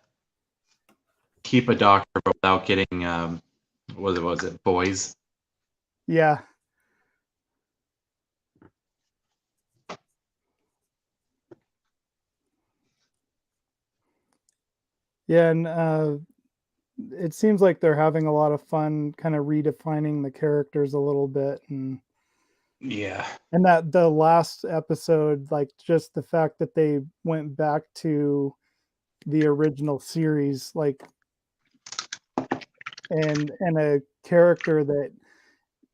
keep a Doctor without getting was it boys? Yeah. Yeah, and it seems like they're having a lot of fun kind of redefining the characters a little bit, and that the last episode, like just the fact that they went back to the original series, like, and a character that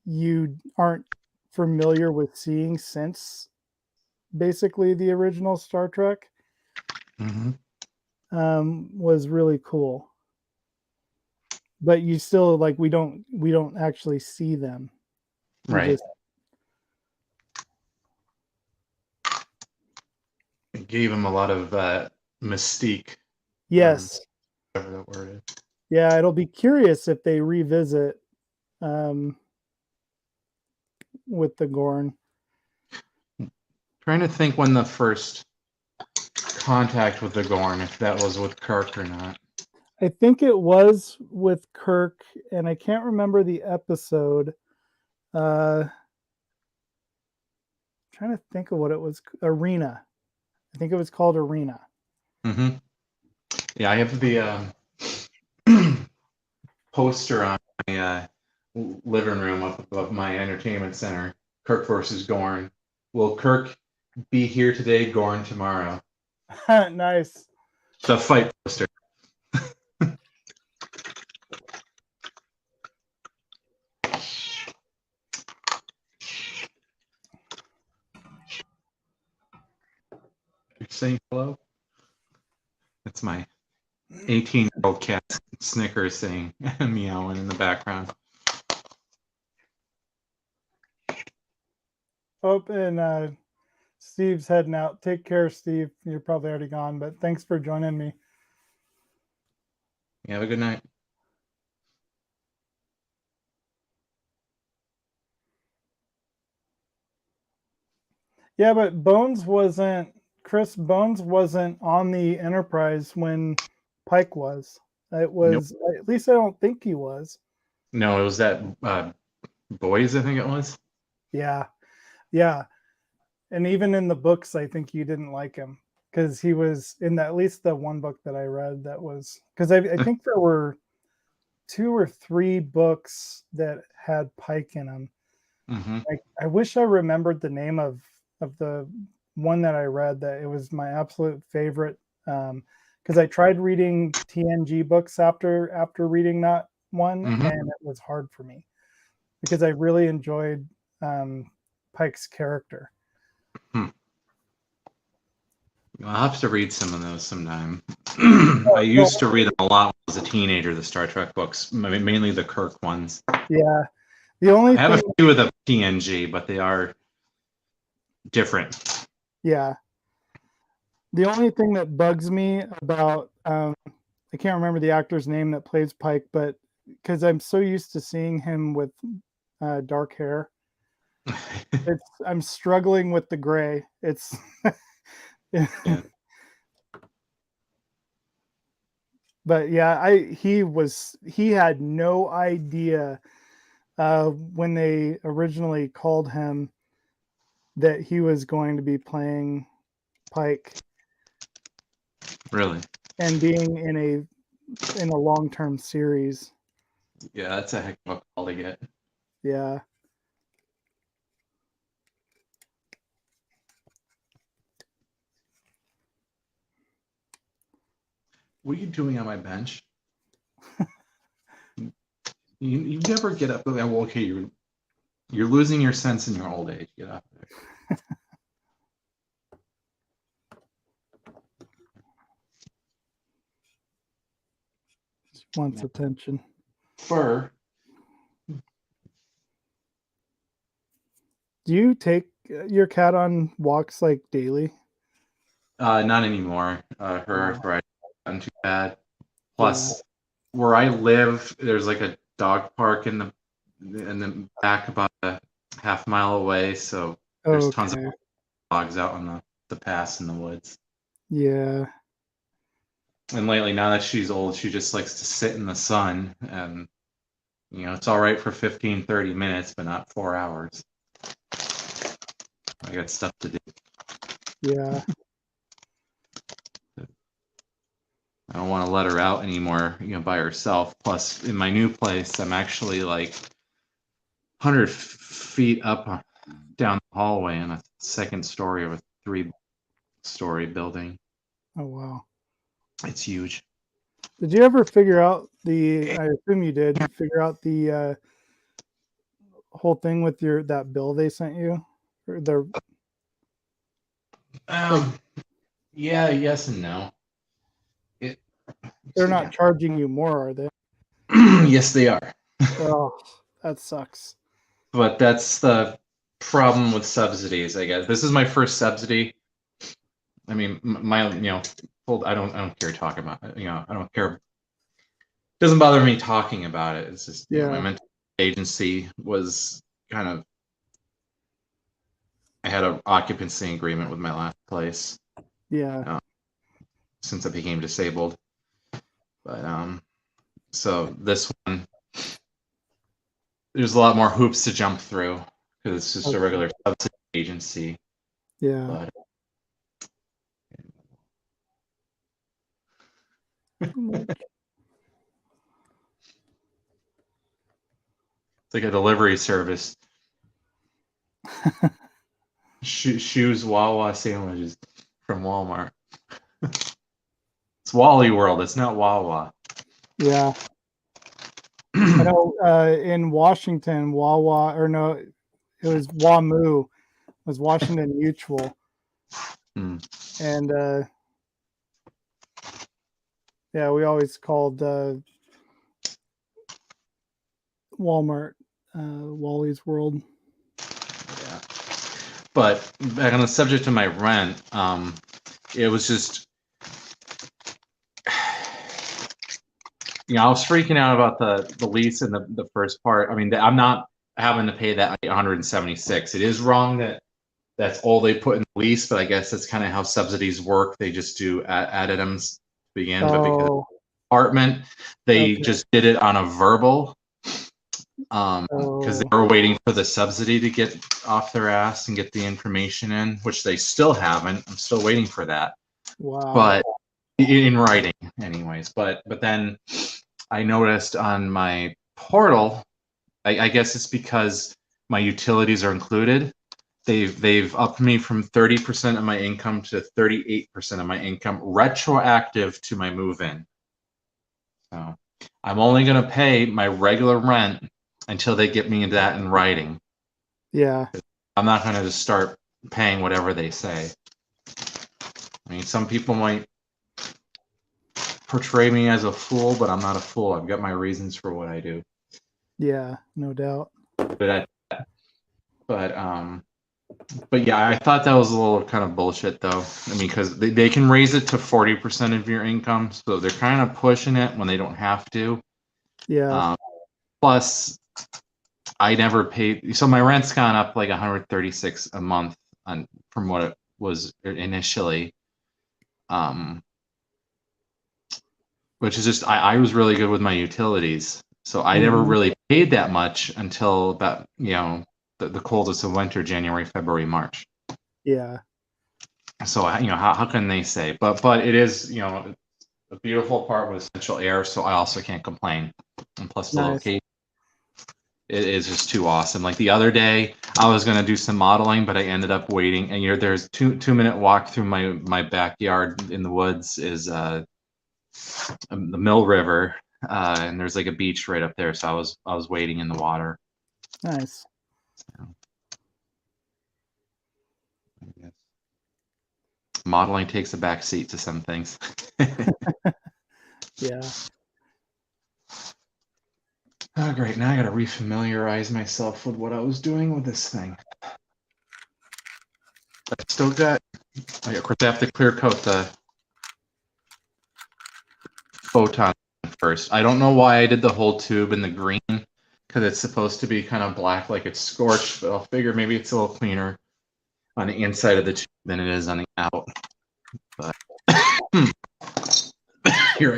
you aren't familiar with seeing since basically the original Star Trek, was really cool. But you still, like, we don't actually see them. Right. It gave him a lot of mystique. Yes. Whatever that word is. Yeah, it'll be curious if they revisit with the Gorn. Trying to think when the first contact with the Gorn, if that was with Kirk or not. I think it was with Kirk, and I can't remember the episode. Trying to think of what it was. Arena. I think it was called Arena. Yeah, I have the poster on my living room up above my entertainment center. Kirk versus Gorn. Will Kirk be here today? Gorn tomorrow. Nice. The fight poster. You're saying hello? That's my 18-year-old cat Snickers saying meowing in the background. Oh, and Steve's heading out. Take care, Steve. You're probably already gone, but thanks for joining me. You have a good night. Yeah, but Bones wasn't Chris, Bones wasn't on the Enterprise when Pike was. It was, at least I don't think he was. No, it was that Boys, I think it was. Yeah. Yeah. And even in the books, I think you didn't like him because he was in at least the one book that I read that was, because I think there were 2 or 3 books that had Pike in them. Mm-hmm. I wish I remembered the name of the one that I read, that it was my absolute favorite. Because I tried reading TNG books after reading that one, Mm-hmm. and it was hard for me because I really enjoyed Pike's character. I'll have to read some of those sometime. I used to read them a lot when I was a teenager, the Star Trek books, mainly the Kirk ones. Yeah. The only I have thing, a few of the TNG, but they are different. yeah. The only thing that bugs me about, I can't remember the actor's name that plays Pike, but because I'm so used to seeing him with dark hair, I'm struggling with the gray. It's, Yeah. But yeah, he had no idea when they originally called him that he was going to be playing Pike. Really? And being in a long-term series. Yeah, that's a heck of a call to get. Yeah. What are you doing on my bench? you never get up. Well, okay, you're losing your sense in your old age. Get up there. Wants attention. Fur. Do you take your cat on walks like daily? Not anymore. Her arthritis isn't too bad. Plus, Yeah. where I live, there's like a dog park in the back about a half-mile away, so there's tons of dogs out on the paths in the woods. Yeah. And lately, now that she's old, she just likes to sit in the sun, and it's all right for 15, 30 minutes, but not 4 hours. I got stuff to do. Yeah. I don't want to let her out anymore, by herself. Plus, in my new place, I'm actually like 100 feet up down the hallway in a second story of a 3-story building. Oh, wow. It's huge. Did you ever figure out I assume you did, figure out the whole thing with that bill they sent you? Or yeah, yes and no. They're not charging you more, are they? Yes, they are. Oh, that sucks. But that's the problem with subsidies, I guess. This is my first subsidy. I mean, I don't care talking about it. I don't care. It doesn't bother me talking about it. It's just, my mental agency was kind of, I had an occupancy agreement with my last place. Yeah. Since I became disabled. But so this one, there's a lot more hoops to jump through because it's just a regular subsidy agency. Yeah. It's like a delivery service. Shoes, Wawa sandwiches from Walmart. It's Wally World. It's not Wawa. Yeah. I know in Washington, Wawa, or no, it was WAMU, was Washington Mutual. And yeah, we always called Walmart Wally's World. Yeah. But back on the subject of my rent, it was just, I was freaking out about the lease in the first part. I mean, I'm not having to pay that $176. It is wrong that that's all they put in the lease, but I guess that's kind of how subsidies work. They just do addendums to begin, but because Oh, apartment, they okay. just did it on a verbal, because they were waiting for the subsidy to get off their ass and get the information in, which they still haven't. I'm still waiting for that, Wow. but in writing anyways. But then I noticed on my portal, I guess it's because my utilities are included. They've upped me from 30% of my income to 38% of my income, retroactive to my move-in. So I'm only going to pay my regular rent until they get me that in writing. Yeah. I'm not going to just start paying whatever they say. I mean, some people might portray me as a fool, but I'm not a fool. I've got my reasons for what I do. Yeah, no doubt. But yeah, I thought that was a little kind of bullshit, though. I mean, because they can raise it to 40% of your income, so they're kind of pushing it when they don't have to. Yeah. Plus, I never paid, so my rent's gone up like 136 a month from what it was initially. Which is just I was really good with my utilities, so I never really paid that much until about the coldest of winter, January, February, March. Yeah. So how can they say? But it is a beautiful part with central air, so I also can't complain. And plus the location, it is just too awesome. Like the other day, I was gonna do some modeling, but I ended up waiting. And there's 2 minute walk through my backyard in the woods is the Mill River, and there's like a beach right up there. So I was waiting in the water. Nice. So, modeling takes a back seat to some things. Yeah. Oh, great. Now I got to refamiliarize myself with what I was doing with this thing. I still got, of course, I have to clear coat the photon first. I don't know why I did the whole tube in the green, because it's supposed to be kind of black like it's scorched, but I'll figure maybe it's a little cleaner on the inside of the tube than it is on the out. But here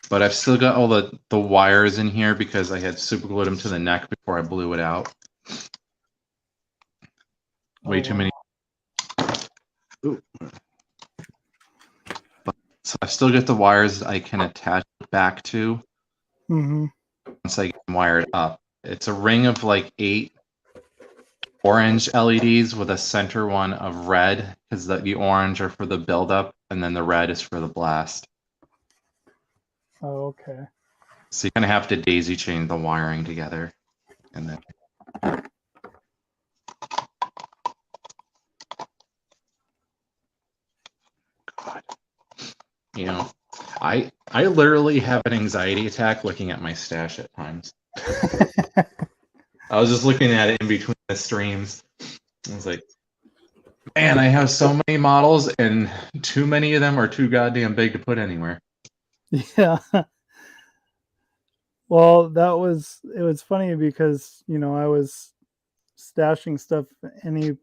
but I've still got all the wires in here because I had super glued them to the neck before I blew it out. Way too many. Ooh. So I still get the wires I can attach it back to once I can wire it up. It's a ring of like 8 orange LEDs with a center one of red, because the orange are for the buildup and then the red is for the blast. Oh, okay. So you kind of have to daisy chain the wiring together, and then. God. I literally have an anxiety attack looking at my stash at times. I was just looking at it in between the streams. I was like, man, I have so many models and too many of them are too goddamn big to put anywhere. Yeah. Well, it was funny because, I was stashing stuff any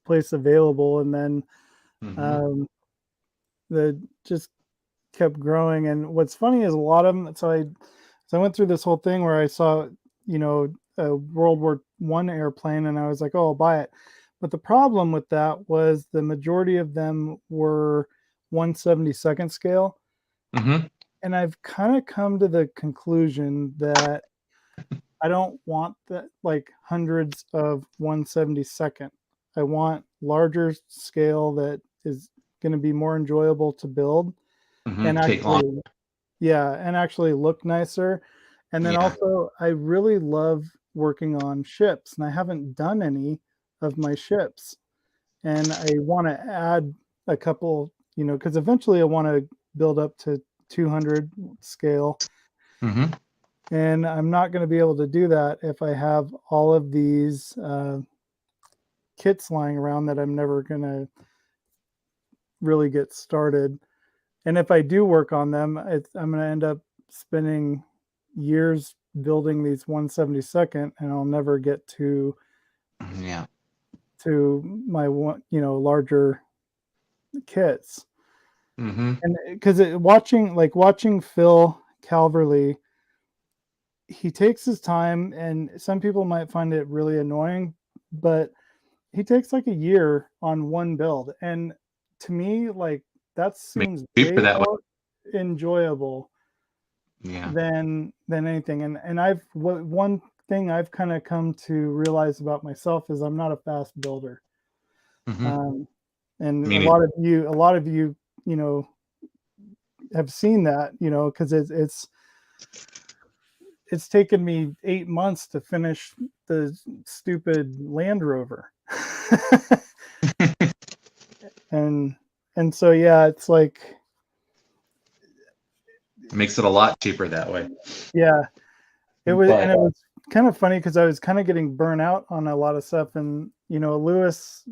place available, and then the just kept growing. And what's funny is a lot of them, so I went through this whole thing where I saw, a World War I airplane, and I was like, oh, I'll buy it. But the problem with that was the majority of them were 1/72 scale. And I've kind of come to the conclusion that I don't want that, like hundreds of 1/72. I want larger scale that is going to be more enjoyable to build and actually, and actually look nicer. And then also, I really love working on ships, and I haven't done any of my ships. And I want to add a couple, because eventually I want to build up to 200 scale. And I'm not going to be able to do that if I have all of these kits lying around that I'm never going to really get started. And if I do work on them, I'm going to end up spending years building these 1/72, and I'll never get to my larger kits. And because watching Phil Calverley, he takes his time, and some people might find it really annoying, but he takes like a year on one build, and to me, like, that seems way more enjoyable than anything. And one thing I've kind of come to realize about myself is I'm not a fast builder. And a lot of you have seen that, because it's taken me 8 months to finish the stupid Land Rover. and so, yeah, it's like, it makes it a lot cheaper that way. Yeah, it was kind of funny because I was kind of getting burnt out on a lot of stuff, and Lewis,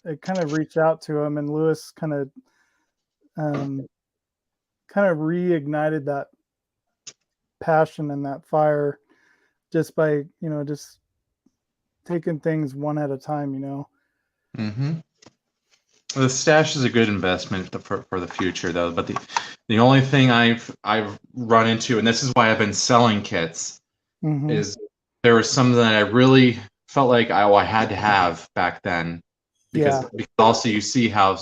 I kind of reached out to him, and Lewis kind of reignited that passion and that fire just by just taking things one at a time. The stash is a good investment for the future, though. But the only thing I've run into, and this is why I've been selling kits, is there were some that I really felt like I had to have back then, because also you see how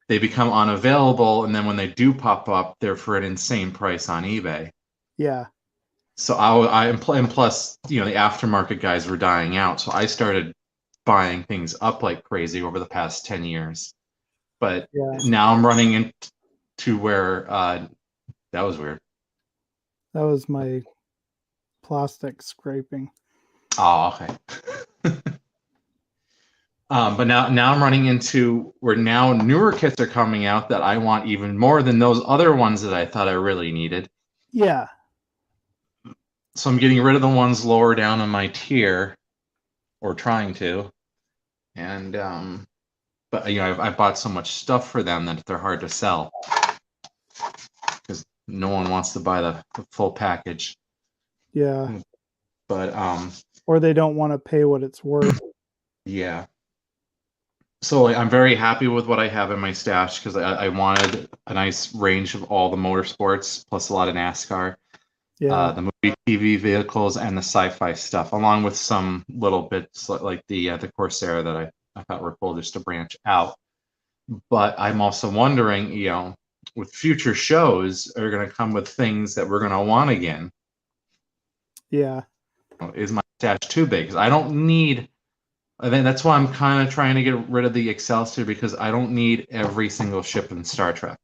they become unavailable, and then when they do pop up, they're for an insane price on eBay. Yeah. So and plus, the aftermarket guys were dying out, so I started buying things up like crazy over the past 10 years. But now I'm running into where that was weird. That was my plastic scraping. Oh, okay. But now I'm running into where now newer kits are coming out that I want even more than those other ones that I thought I really needed. Yeah. So I'm getting rid of the ones lower down in my tier, or trying to. And but I bought so much stuff for them that they're hard to sell, because no one wants to buy the full package. Yeah. But or they don't want to pay what it's worth. Yeah. So I'm very happy with what I have in my stash, because I wanted a nice range of all the motorsports, plus a lot of NASCAR, the movie TV vehicles, and the sci-fi stuff, along with some little bits like the Corsair that I thought were cool just to branch out. But I'm also wondering, with future shows are going to come with things that we're going to want again. Yeah. Is my stash too big? Because I don't need. I think that's why I'm kind of trying to get rid of the Excelsior, because I don't need every single ship in Star Trek.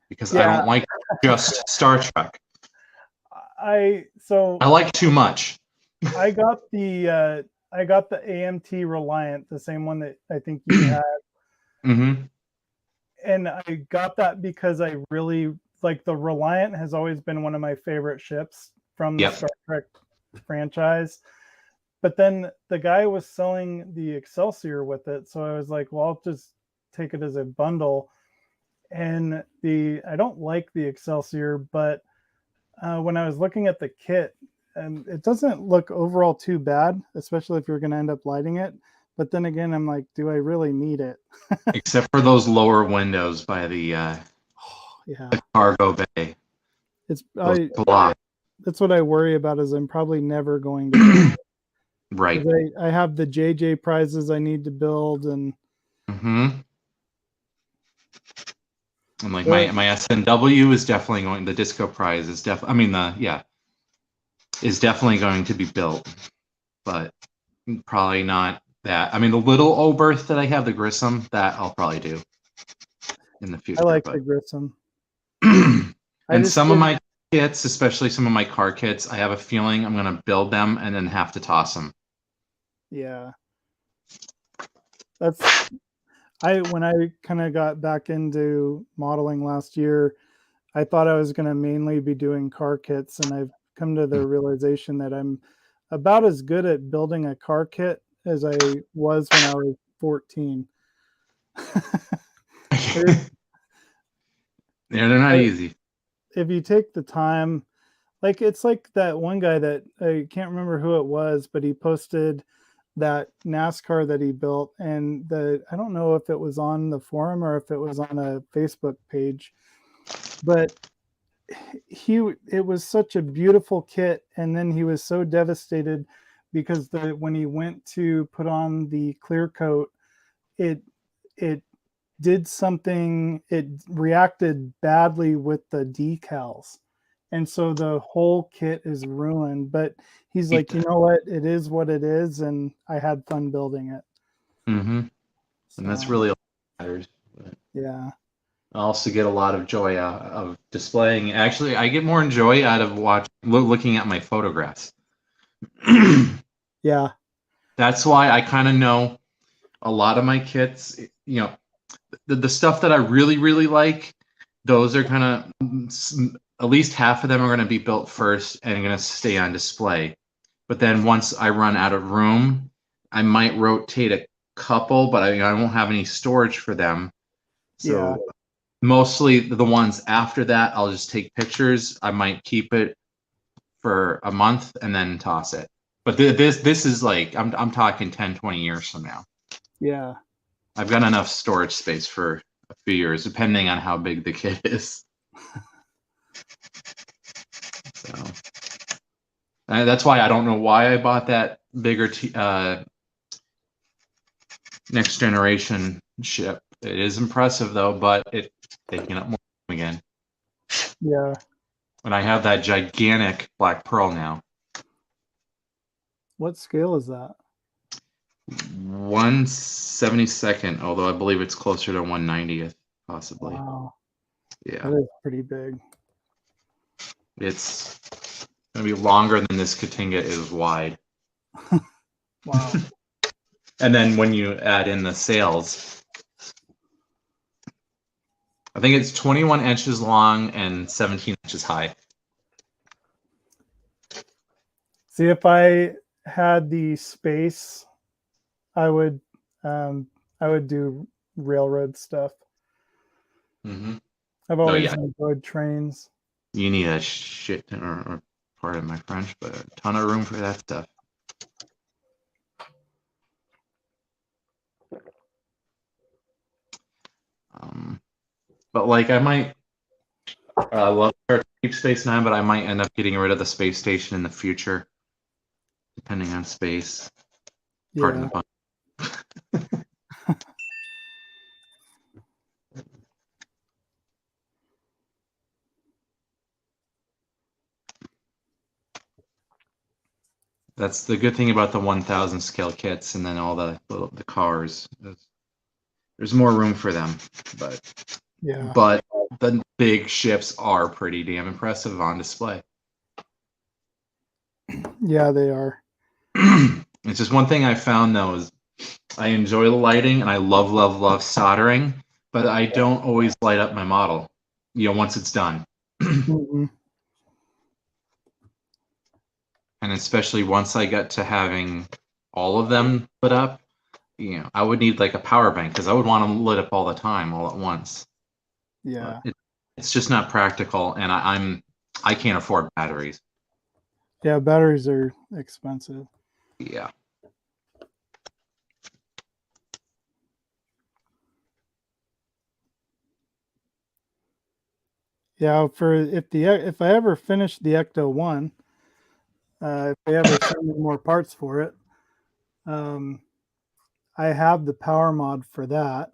Because I don't like just Star Trek. I like too much. I got the AMT Reliant, the same one that I think you had. And I got that because I really like the Reliant. Has always been one of my favorite ships from the Star Trek franchise. But then the guy was selling the Excelsior with it, so I was like, well, I'll just take it as a bundle. And I don't like the Excelsior, but when I was looking at the kit, it doesn't look overall too bad, especially if you're going to end up lighting it. But then again, I'm like, do I really need it? Except for those lower windows by the cargo bay. That's what I worry about, is I'm probably never going to. Right. I have the JJ prizes I need to build, and and like my SNW is definitely going. The Disco prize is is definitely going to be built, but probably not that. I mean, the little Oberth that I have, the Grissom, that I'll probably do in the future. I like the Grissom. And some of my kits, especially some of my car kits, I have a feeling I'm going to build them and then have to toss them. Yeah. When I kind of got back into modeling last year, I thought I was going to mainly be doing car kits, and I've come to the realization that I'm about as good at building a car kit as I was when I was 14. They're not easy. If you take the time, Like it's like that one guy that I can't remember who it was, but he posted that NASCAR that he built, and I don't know if it was on the forum or if it was on a Facebook page, but it was such a beautiful kit, and then he was so devastated because when he went to put on the clear coat, it it did something, it reacted badly with the decals, and so the whole kit is ruined. But he's like, you know what, it is what it is, and I had fun building it. Mm-hmm. And that's So really all that matters. yeah. I also get a lot of joy out of displaying. Actually, I get more joy out of looking at my photographs. Yeah. That's why I kind of know a lot of my kits. You know, the stuff that I really, really like, those are kind of, at least half of them are going to be built first and going to stay on display. But then once I run out of room, I might rotate a couple, but I won't have any storage for them. Yeah. So mostly the ones after that, I'll just take pictures. I might keep it for a month and then toss it. But this is like, I'm talking 10, 20 years from now. Yeah. I've got enough storage space for a few years, depending on how big the kit is. So that's why I don't know why I bought that bigger next generation ship. It is impressive though, but it's taking up more room again. Yeah. And I have that gigantic black pearl now. What scale is that? 1/72nd, although I believe it's closer to 1/90th, possibly. Wow. Yeah. That is pretty big. It's going to be longer than this Katinga is wide. Wow. And then when you add in the sails, I think it's 21 inches long and 17 inches high. See, if I had the space, I would do railroad stuff. Mm-hmm. I've Oh, always yeah. enjoyed trains. You need a shit, or pardon my French, but a ton of room for that stuff. But like I might love Deep Space Nine, but I might end up getting rid of the space station in the future, depending on space. Pardon Yeah. the pun. That's the good thing about the 1000 scale kits, and then all the cars. There's more room for them, Yeah. but the big ships are pretty damn impressive on display. Yeah, they are. It's just one thing I found though is I enjoy the lighting and I love soldering, but I don't always light up my model, once it's done. Mm-hmm. And especially once I get to having all of them lit up, I would need like a power bank because I would want them lit up all the time, all at once. Yeah. But it's just not practical, and I can't afford batteries. Yeah, batteries are expensive. Yeah. Yeah, if I ever finish the Ecto 1, if they ever send me more parts for it, I have the power mod for that.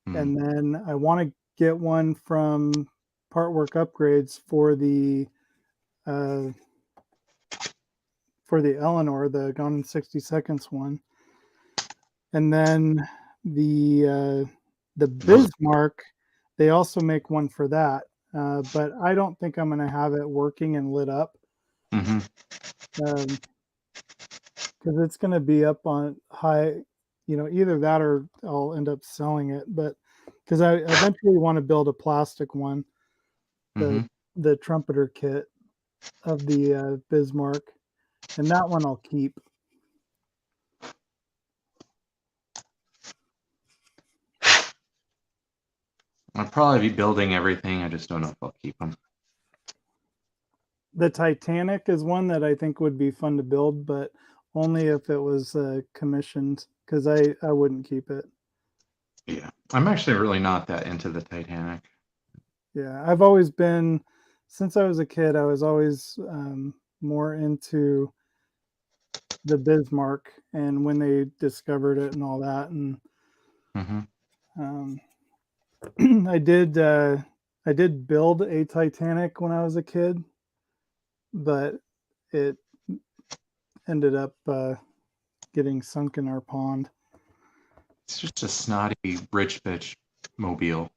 And then I want to get one from Partwork Upgrades uh, for the Eleanor, the Gone in 60 Seconds one. And then the Bismarck, they also make one for that. But I don't think I'm going to have it working and lit up. Mm-hmm. Because it's going to be up on high, either that or I'll end up selling it. But because I eventually want to build a plastic one, the the trumpeter kit of the Bismarck, and that one I'll keep. I'll probably be building everything. I just don't know if I'll keep them. The Titanic is one that I think would be fun to build, but only if it was commissioned, because I wouldn't keep it. Yeah, I'm actually really not that into the Titanic. Yeah, I've always been, since I was a kid, I was always more into the Bismarck and when they discovered it and all that. And Mm-hmm. I did build a Titanic when I was a kid, but it ended up getting sunk in our pond. It's just a snotty rich bitch mobile.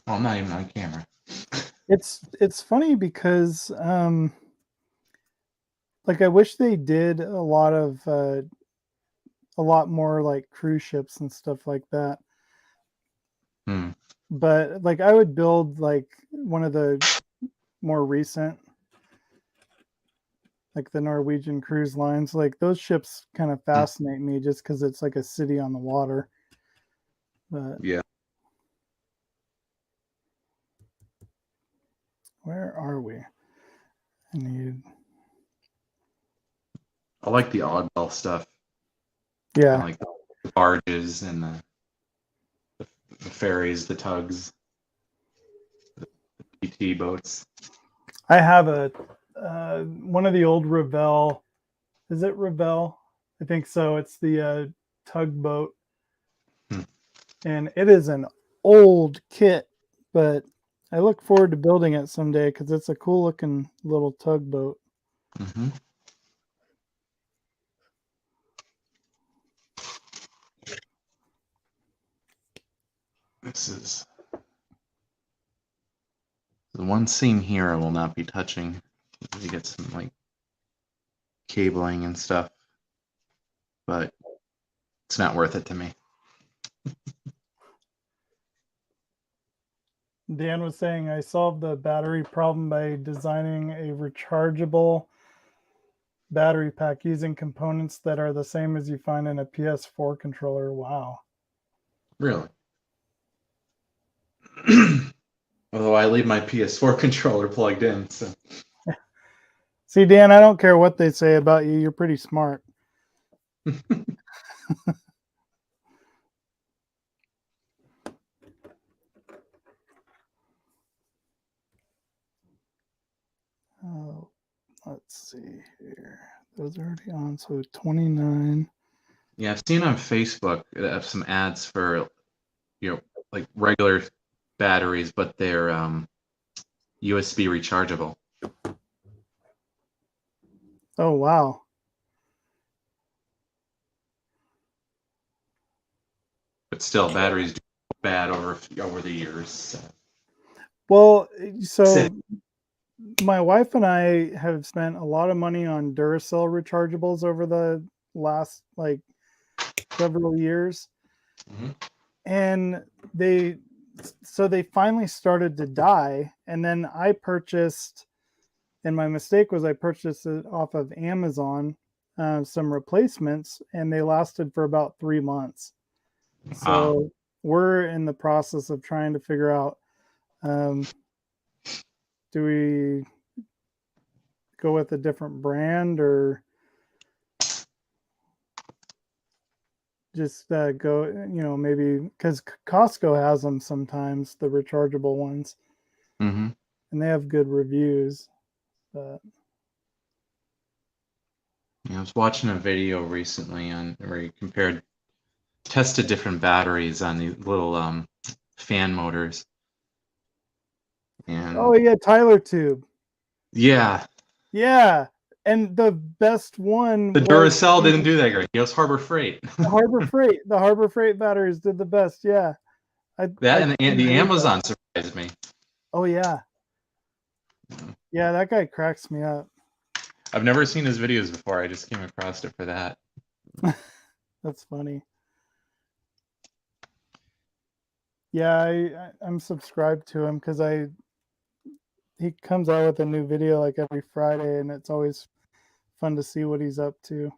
Well, I'm not even on camera. It's funny because like I wish they did a lot more like cruise ships and stuff like that. But like I would build like one of the more recent, like the Norwegian cruise lines. Like those ships kind of fascinate me just because it's like a city on the water. But yeah. Where are we? I like the oddball stuff. Yeah. I like the barges and the ferries, the tugs, the PT boats. I have a one of the old Revell. Is it Revell? I think so. It's the tugboat. And it is an old kit, but I look forward to building it someday because it's a cool looking little tugboat. Mm-hmm. This is the one seam here I will not be touching. You get some like cabling and stuff, but it's not worth it to me. Dan was saying I solved the battery problem by designing a rechargeable battery pack using components that are the same as you find in a PS4 controller. Wow. Really? Although I leave my PS4 controller plugged in, so. See, Dan, I don't care what they say about you. You're pretty smart. Oh, let's see here. Those are already on. So 29. Yeah, I've seen on Facebook some ads for, like regular batteries, but they're USB rechargeable. Oh, wow. But still, batteries do bad over the years. So. Well, so my wife and I have spent a lot of money on Duracell rechargeables over the last like several years. Mm-hmm. And they finally started to die. And then I purchased, and my mistake was I purchased it off of Amazon, some replacements, and they lasted for about 3 months. So we're in the process of trying to figure out, do we go with a different brand or just go, maybe because Costco has them sometimes, the rechargeable ones, and they have good reviews. But I was watching a video recently where he tested different batteries on these little fan motors. And oh yeah, Tyler Tube. Yeah. And the best one, the Duracell didn't do that great. It was Harbor Freight. The Harbor Freight batteries did the best. Yeah. And the Amazon surprised me. Oh yeah. Yeah, that guy cracks me up. I've never seen his videos before. I just came across it for that. That's funny. Yeah, I'm subscribed to him because he comes out with a new video like every Friday, and it's always fun to see what he's up to.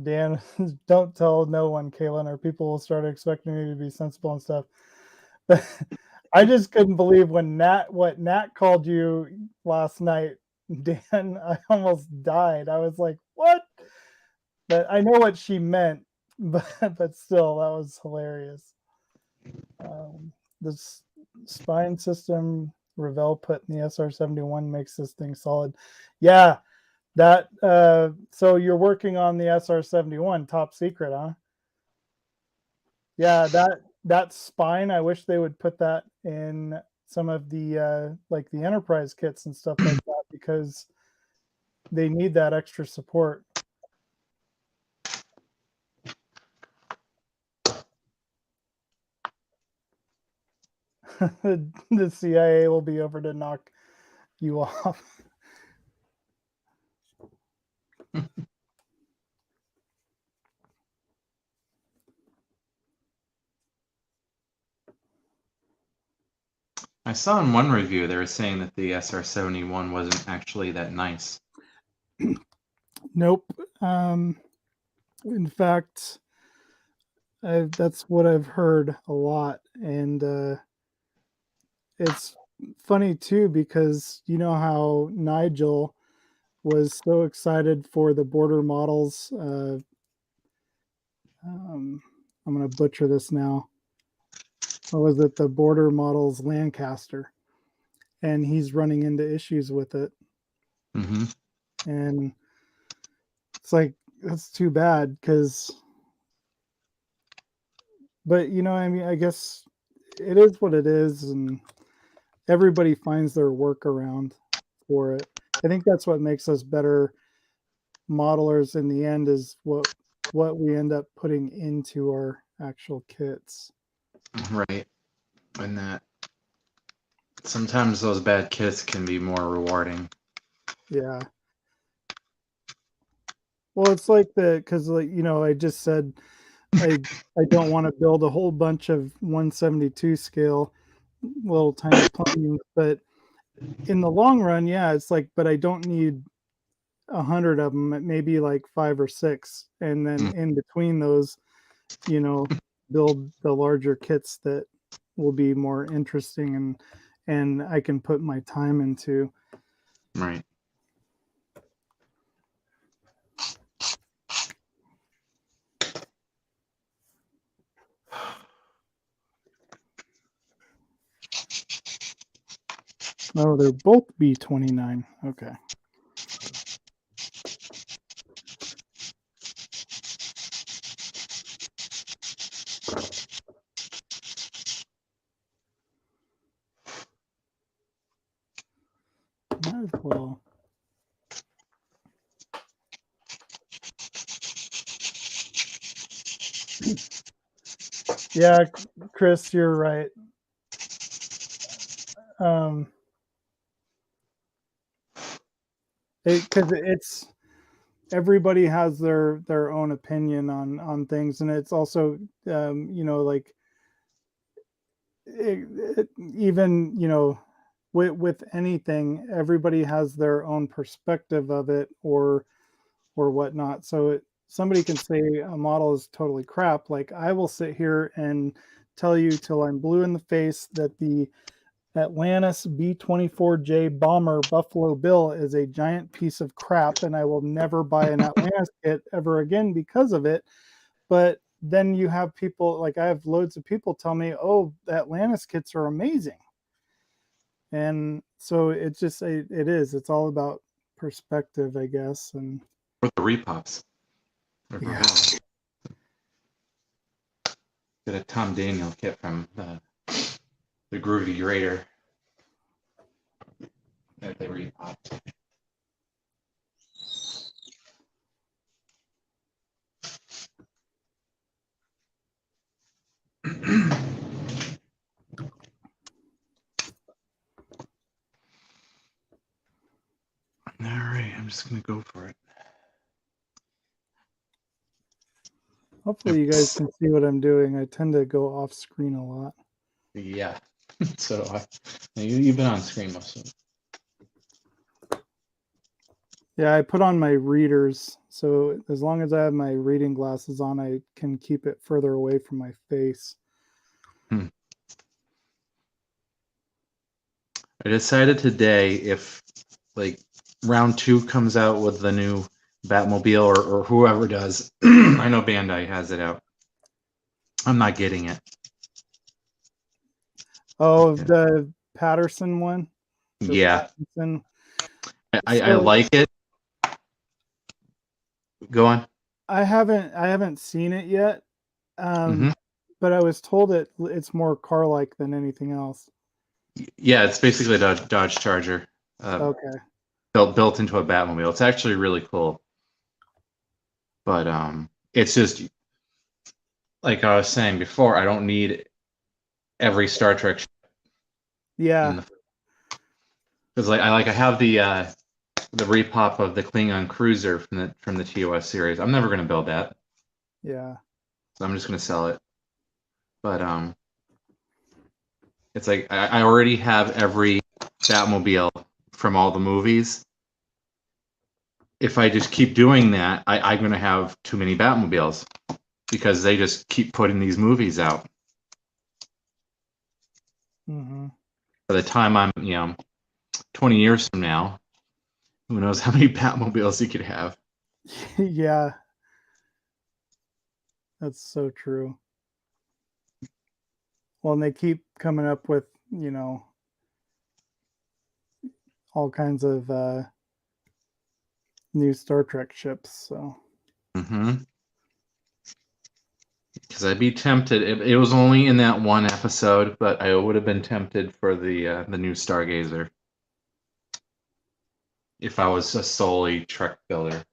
Dan, don't tell no one, Kalan, or people will start expecting you to be sensible and stuff. But I just couldn't believe when what Nat called you last night, Dan. I almost died. I was like, what? But I know what she meant, but still, that was hilarious. This spine system Revell put in the SR-71 makes this thing solid. Yeah, that. So you're working on the SR-71, top secret, huh? Yeah, that spine. I wish they would put that in some of the like the enterprise kits and stuff like that, because they need that extra support. The CIA will be over to knock you off. I saw in one review they were saying that the SR-71 wasn't actually that nice. Nope. In fact, that's what I've heard a lot, and it's funny too, because you know how Nigel was so excited for the border models. I'm going to butcher this now. What was it? The border models Lancaster, and he's running into issues with it. Mm-hmm. And it's like, that's too bad, but you know, I mean, I guess it is what it is, and everybody finds their workaround for it. I think that's what makes us better modelers in the end, is what we end up putting into our actual kits. Right. And that sometimes those bad kits can be more rewarding. Yeah. Well, it's like because like, you know, I just said I don't want to build a whole bunch of 172 scale little tiny planes, but in the long run, yeah, it's like, but I don't need 100 of them, maybe like 5 or 6, and then in between those, you know, build the larger kits that will be more interesting and I can put my time into. Right. Oh, they're both B29. Okay. Might as well. Yeah, Chris, you're right. Because it's everybody has their own opinion on things, and it's also you know, like even, you know, with anything, everybody has their own perspective of it, or whatnot. So somebody can say a model is totally crap. Like, I will sit here and tell you till I'm blue in the face that the Atlantis B-24J bomber Buffalo Bill is a giant piece of crap, and I will never buy an Atlantis kit ever again because of it. But then you have people, like I have loads of people tell me, oh, the Atlantis kits are amazing. And so it's just, it's all about perspective, I guess. And Or the repops. yeah. Get a Tom Daniel kit from the Groovy Raider that they repopped. All right, I'm just gonna go for it. Hopefully you guys can see what I'm doing. I tend to go off screen a lot. Yeah, so you've been on screen most of it. Yeah, I put on my readers, so as long as I have my reading glasses on, I can keep it further away from my face. I decided today if like round 2 comes out with the new Batmobile or whoever does, I know Bandai has it out. I'm not getting it. Oh, Yeah. the Patterson one. Or Yeah, Pattinson. I So like it. Go on. I haven't seen it yet. Hmm. But I was told it's more car-like than anything else. Yeah, it's basically a Dodge Charger Okay. built into a Batmobile. It's actually really cool. But it's just like I was saying before, I don't need every Star Trek in Yeah. the because I have the repop of the Klingon cruiser from the TOS series. I'm never gonna build that, Yeah. so I'm just gonna sell it. But it's like I already have every Batmobile from all the movies. If I just keep doing that, I'm gonna have too many Batmobiles because they just keep putting these movies out. Hmm. By the time I'm 20 years from now, who knows how many Batmobiles you could have. Yeah, that's so true. Well, and they keep coming up with, all kinds of new Star Trek ships. So Mm-hmm. Because I'd be tempted. It was only in that one episode, but I would have been tempted for the new Stargazer if I was a solely Trek builder.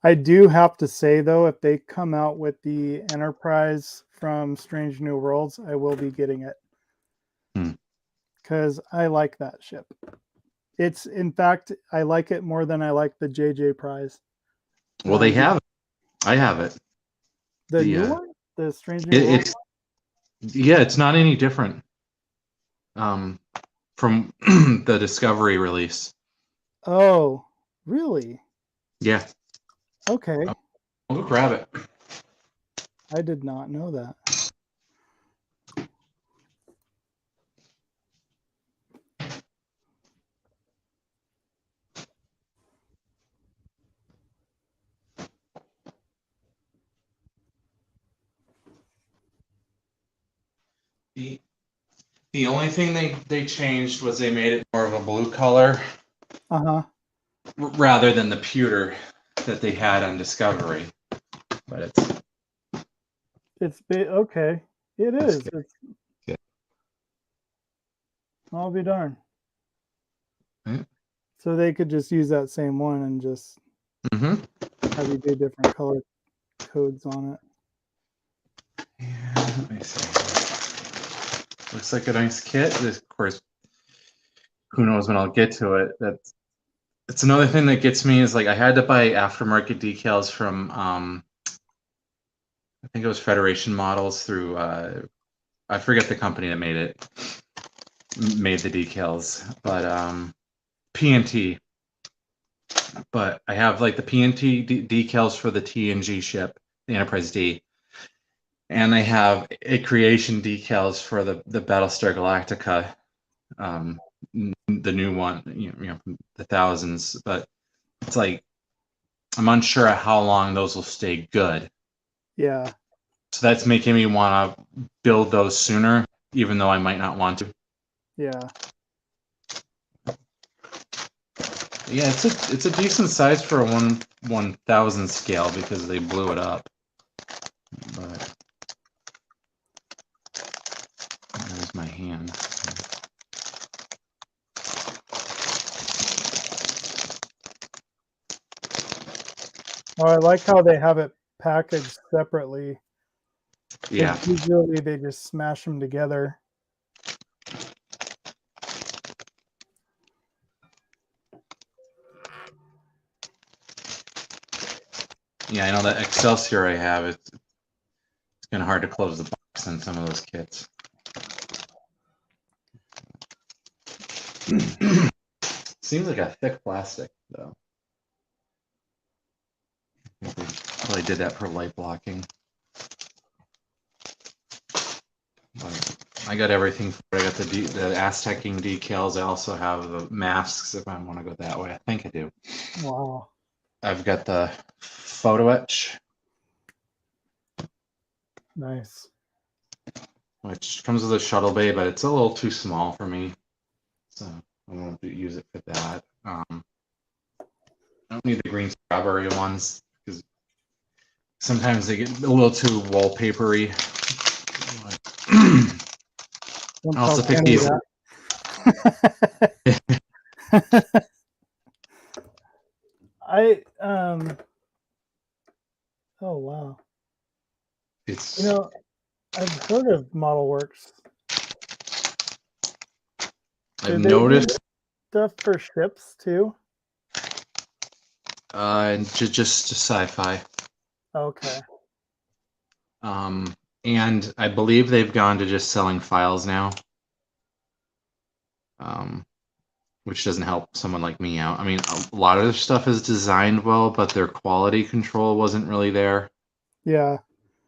I do have to say though, if they come out with the Enterprise from Strange New Worlds, I will be getting it Hmm. because I like that ship. It's in fact I like it more than I like the JJ Prize. Well, they have it. I have it. The The new one, the Strange New it, Worlds. it's yeah, it's not any different from the Discovery release. Oh, really? Yeah, Okay, I'll go grab it. I did not know that. The only thing they changed was they made it more of a blue color Uh huh. rather than the pewter that they had on Discovery. But Okay. It it's is. good. It's Good. I'll be darned. Yeah. So they could just use that same one and just Mm-hmm. have you do different color codes on it. Yeah, let me see. Looks like a nice kit. Of course, who knows when I'll get to it. It's another thing that gets me is like I had to buy aftermarket decals from I think it was Federation Models through I forget the company that made the decals, but PNT. But I have like the PNT decals for the TNG ship, the Enterprise D, and I have a creation decals for the Battlestar Galactica, the new one, from the thousands. But it's like I'm unsure how long those will stay good. Yeah. So that's making me want to build those sooner, even though I might not want to. Yeah. Yeah, it's a decent size for a 1/1000 scale because they blew it up. But there's my hand. Oh, I like how they have it packaged separately. Yeah. Usually they just smash them together. Yeah, I know that Excelsior I have, it's kind of hard to close the box on some of those kits. Seems like a thick plastic, though. until I did that for light blocking. But I got everything for it. I got the Aztecing decals. I also have the masks if I want to go that way. I think I do. Wow. I've got the photo etch, Nice. which comes with a shuttle bay, but it's a little too small for me, so I won't use it for that. I don't need the green strawberry ones because sometimes they get a little too wallpapery. Don't I also tell picked Kenny these. that. Oh wow. It's I've heard of Model Works. I've Do they do noticed stuff for ships too? just sci-fi. Okay. And I believe they've gone to just selling files now. Which doesn't help someone like me out. I mean, a lot of their stuff is designed well, but their quality control wasn't really there. Yeah.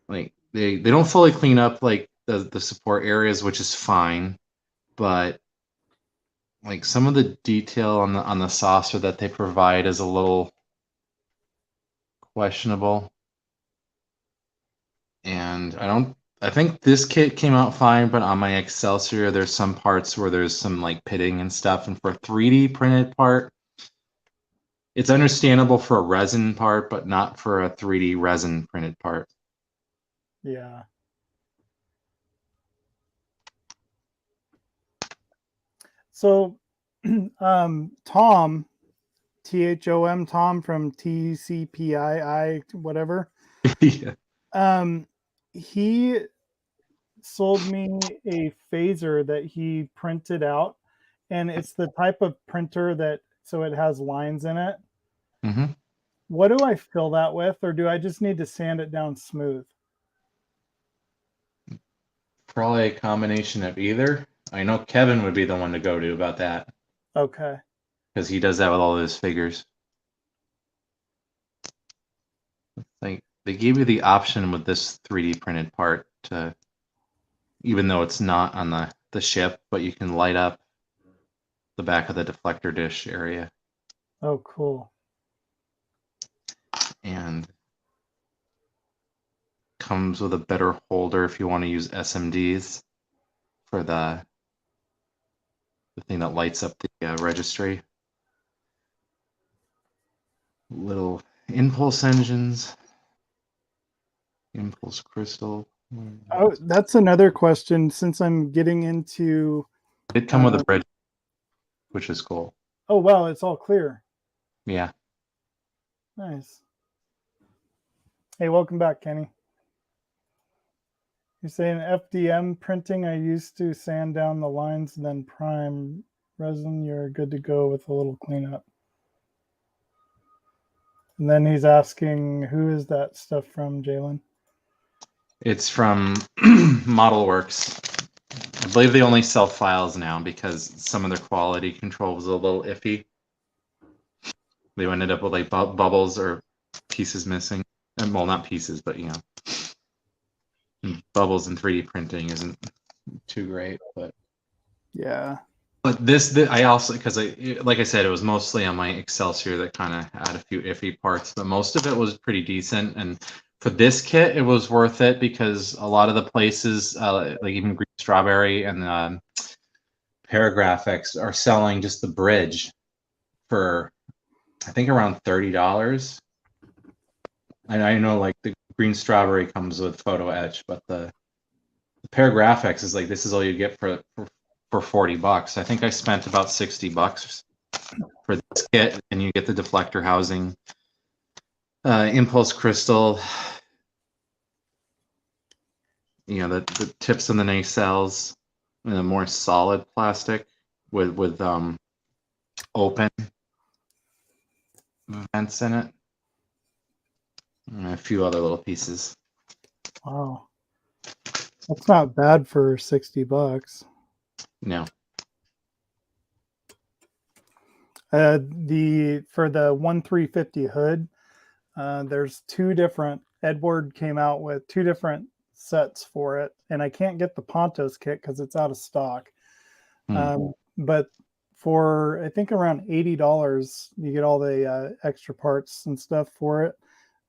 Like they don't fully clean up like the support areas, which is fine, but like some of the detail on the saucer that they provide is a little questionable. And I think this kit came out fine, but on my Excelsior, there's some parts where there's some like pitting and stuff. And for a 3D printed part, it's understandable for a resin part, but not for a 3D resin printed part. Yeah. So, Tom, THOM, Tom from TCPII, whatever. Yeah. He sold me a phaser that he printed out, and it's the type of printer that so it has lines in it. Mm-hmm. What do I fill that with, or do I just need to sand it down smooth? Probably a combination of either. I know Kevin would be the one to go to about that Okay. because he does that with all his figures. Like they gave you the option with this 3D printed part to, even though it's not on the ship, but you can light up the back of the deflector dish area. Oh, cool. And comes with a better holder if you want to use SMDs for the thing that lights up the registry. Little impulse engines, impulse crystal. Oh, that's another question. Since I'm getting into, It come with a bridge, which is cool. oh wow, it's all clear. Yeah. Nice. Hey, welcome back, Kenny. You're saying FDM printing, I used to sand down the lines and then prime resin. You're good to go with a little cleanup. And then he's asking, who is that stuff from, Jalen? It's from ModelWorks. I believe they only sell files now because some of their quality control was a little iffy. They ended up with like bubbles or pieces missing. Well, not pieces, but you know, bubbles in 3D printing isn't too great. But Yeah. But this I also, because like I said, it was mostly on my Excelsior that kind of had a few iffy parts, but most of it was pretty decent. And for this kit, it was worth it because a lot of the places, like even Green Strawberry and Paragraphics, are selling just the bridge for, I think, around $30. And I know like the Green Strawberry comes with photo etch, but the Paragraphics is like, this is all you get for $40. I think I spent about $60 for this kit, and you get the deflector housing, impulse crystal, you know, the tips on the nacelles, and a more solid plastic with open vents in it, and a few other little pieces. Wow. That's not bad for $60. No. For the 1350 hood, There's two different. Edward came out with two different sets for it, and I can't get the Pontos kit because it's out of stock. But for I think around $80, you get all the extra parts and stuff for it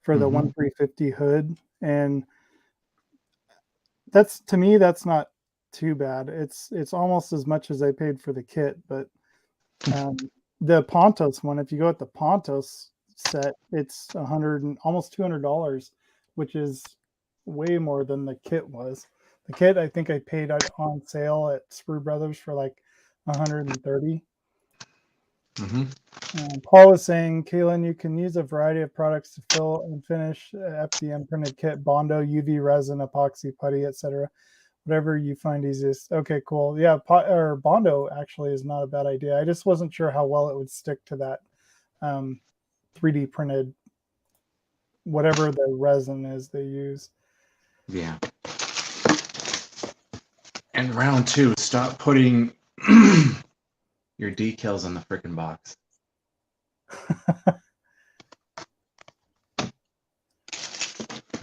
for the 1350 hood, and that's, to me, that's not too bad. It's almost as much as I paid for the kit, but the Pontos one, if you go with the Pontos set, it's almost $200, which is way more than the kit was. The kit, I think I paid on sale at Sprue Brothers for like 130. Paul was saying, Kalan, you can use a variety of products to fill and finish FDM printed kit, Bondo, UV resin, epoxy, putty, etc. Whatever you find easiest. Okay, cool. Yeah, or Bondo actually is not a bad idea. I just wasn't sure how well it would stick to that 3D printed, whatever the resin is they use. Yeah. And round 2, stop putting your decals in the frickin' box.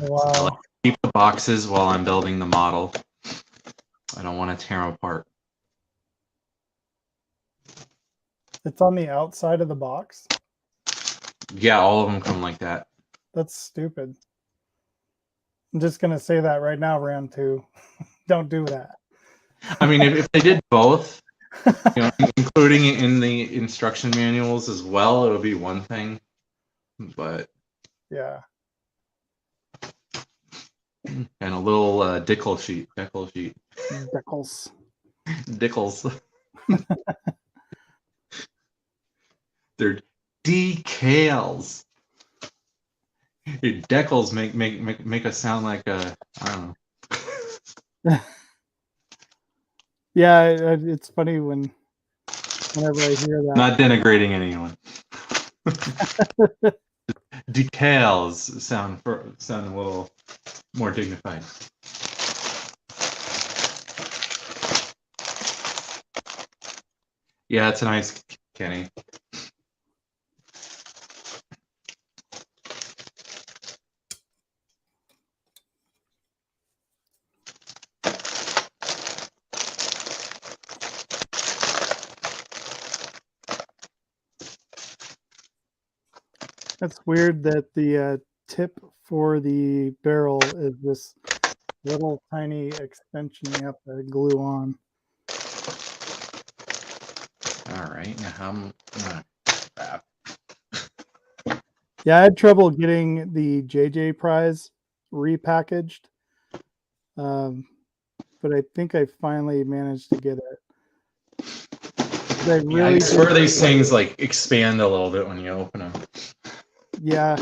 Wow. I like to keep the boxes while I'm building the model. I don't want to tear them apart. It's on the outside of the box? Yeah, all of them come like that. That's stupid. I'm just going to say that right now, round 2. Don't do that. I mean, if they did both, you know, including it in the instruction manuals as well, it would be one thing. But yeah. And a little Dickle sheet. Dickles. Dickles. They're decals. Your decals make us sound like I don't know. Yeah, it's funny whenever I hear that. Not denigrating anyone. Decals sound a little more dignified. Yeah, it's nice, Kenny. That's weird that the tip for the barrel is this little tiny extension you have to glue on. All right, now crap. Yeah, I had trouble getting the JJ prize repackaged, but I think I finally managed to get it. I swear these things like expand a little bit when you open them. Yeah.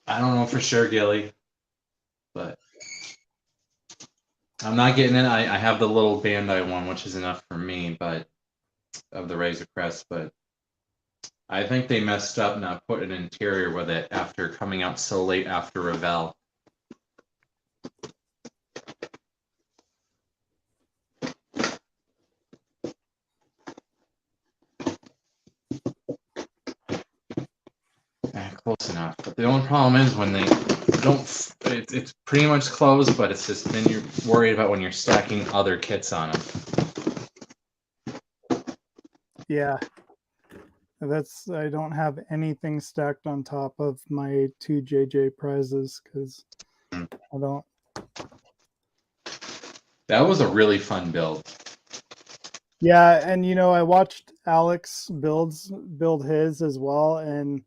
I don't know for sure, Gilly, but I'm not getting it. I have the little Bandai one, which is enough for me, but of the Razor Crest, but I think they messed up not putting an interior with it after coming out so late after Revell. Close enough, but the only problem is when they don't. It's pretty much closed, but it's just then you're worried about when you're stacking other kits on them. Yeah. I don't have anything stacked on top of my 2 JJ prizes because I don't. That was a really fun build. Yeah, and I watched Alex build his as well, and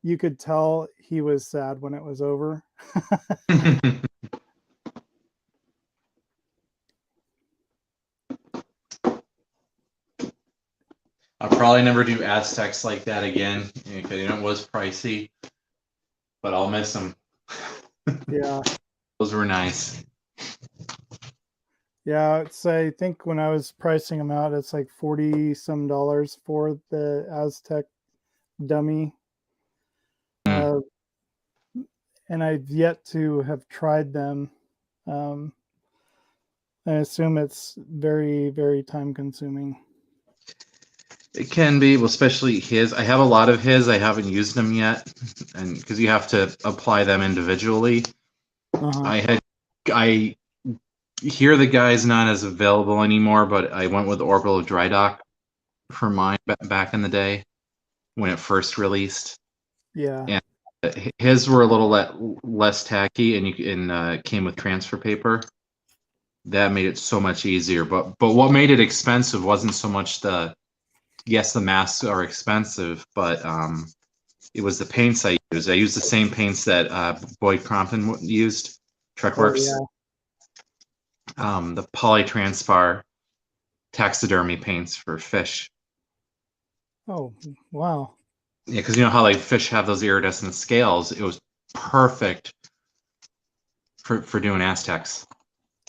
you could tell he was sad when it was over. I'll probably never do Aztecs like that again because it was pricey, but I'll miss them. Yeah. Those were nice. Yeah, I think when I was pricing them out, it's like $40 some for the Aztec dummy. And I've yet to have tried them Um, I assume it's very, very time consuming. It can be, well, especially his. I have a lot of his. I haven't used them yet, and because you have to apply them individually. Uh-huh. I hear the guy's not as available anymore, but I went with Orbital Dry Dock for mine back in the day when it first released. Yeah. And his were a little less tacky, and came with transfer paper. That made it so much easier. But what made it expensive wasn't so much yes, the masks are expensive, but it was the paints I used. I used the same paints that Boyd Crompton used, Oh, Trekworks. yeah. The polytranspar taxidermy paints for fish. Oh, wow. Yeah, because you know how like fish have those iridescent scales. It was perfect for doing Aztecs,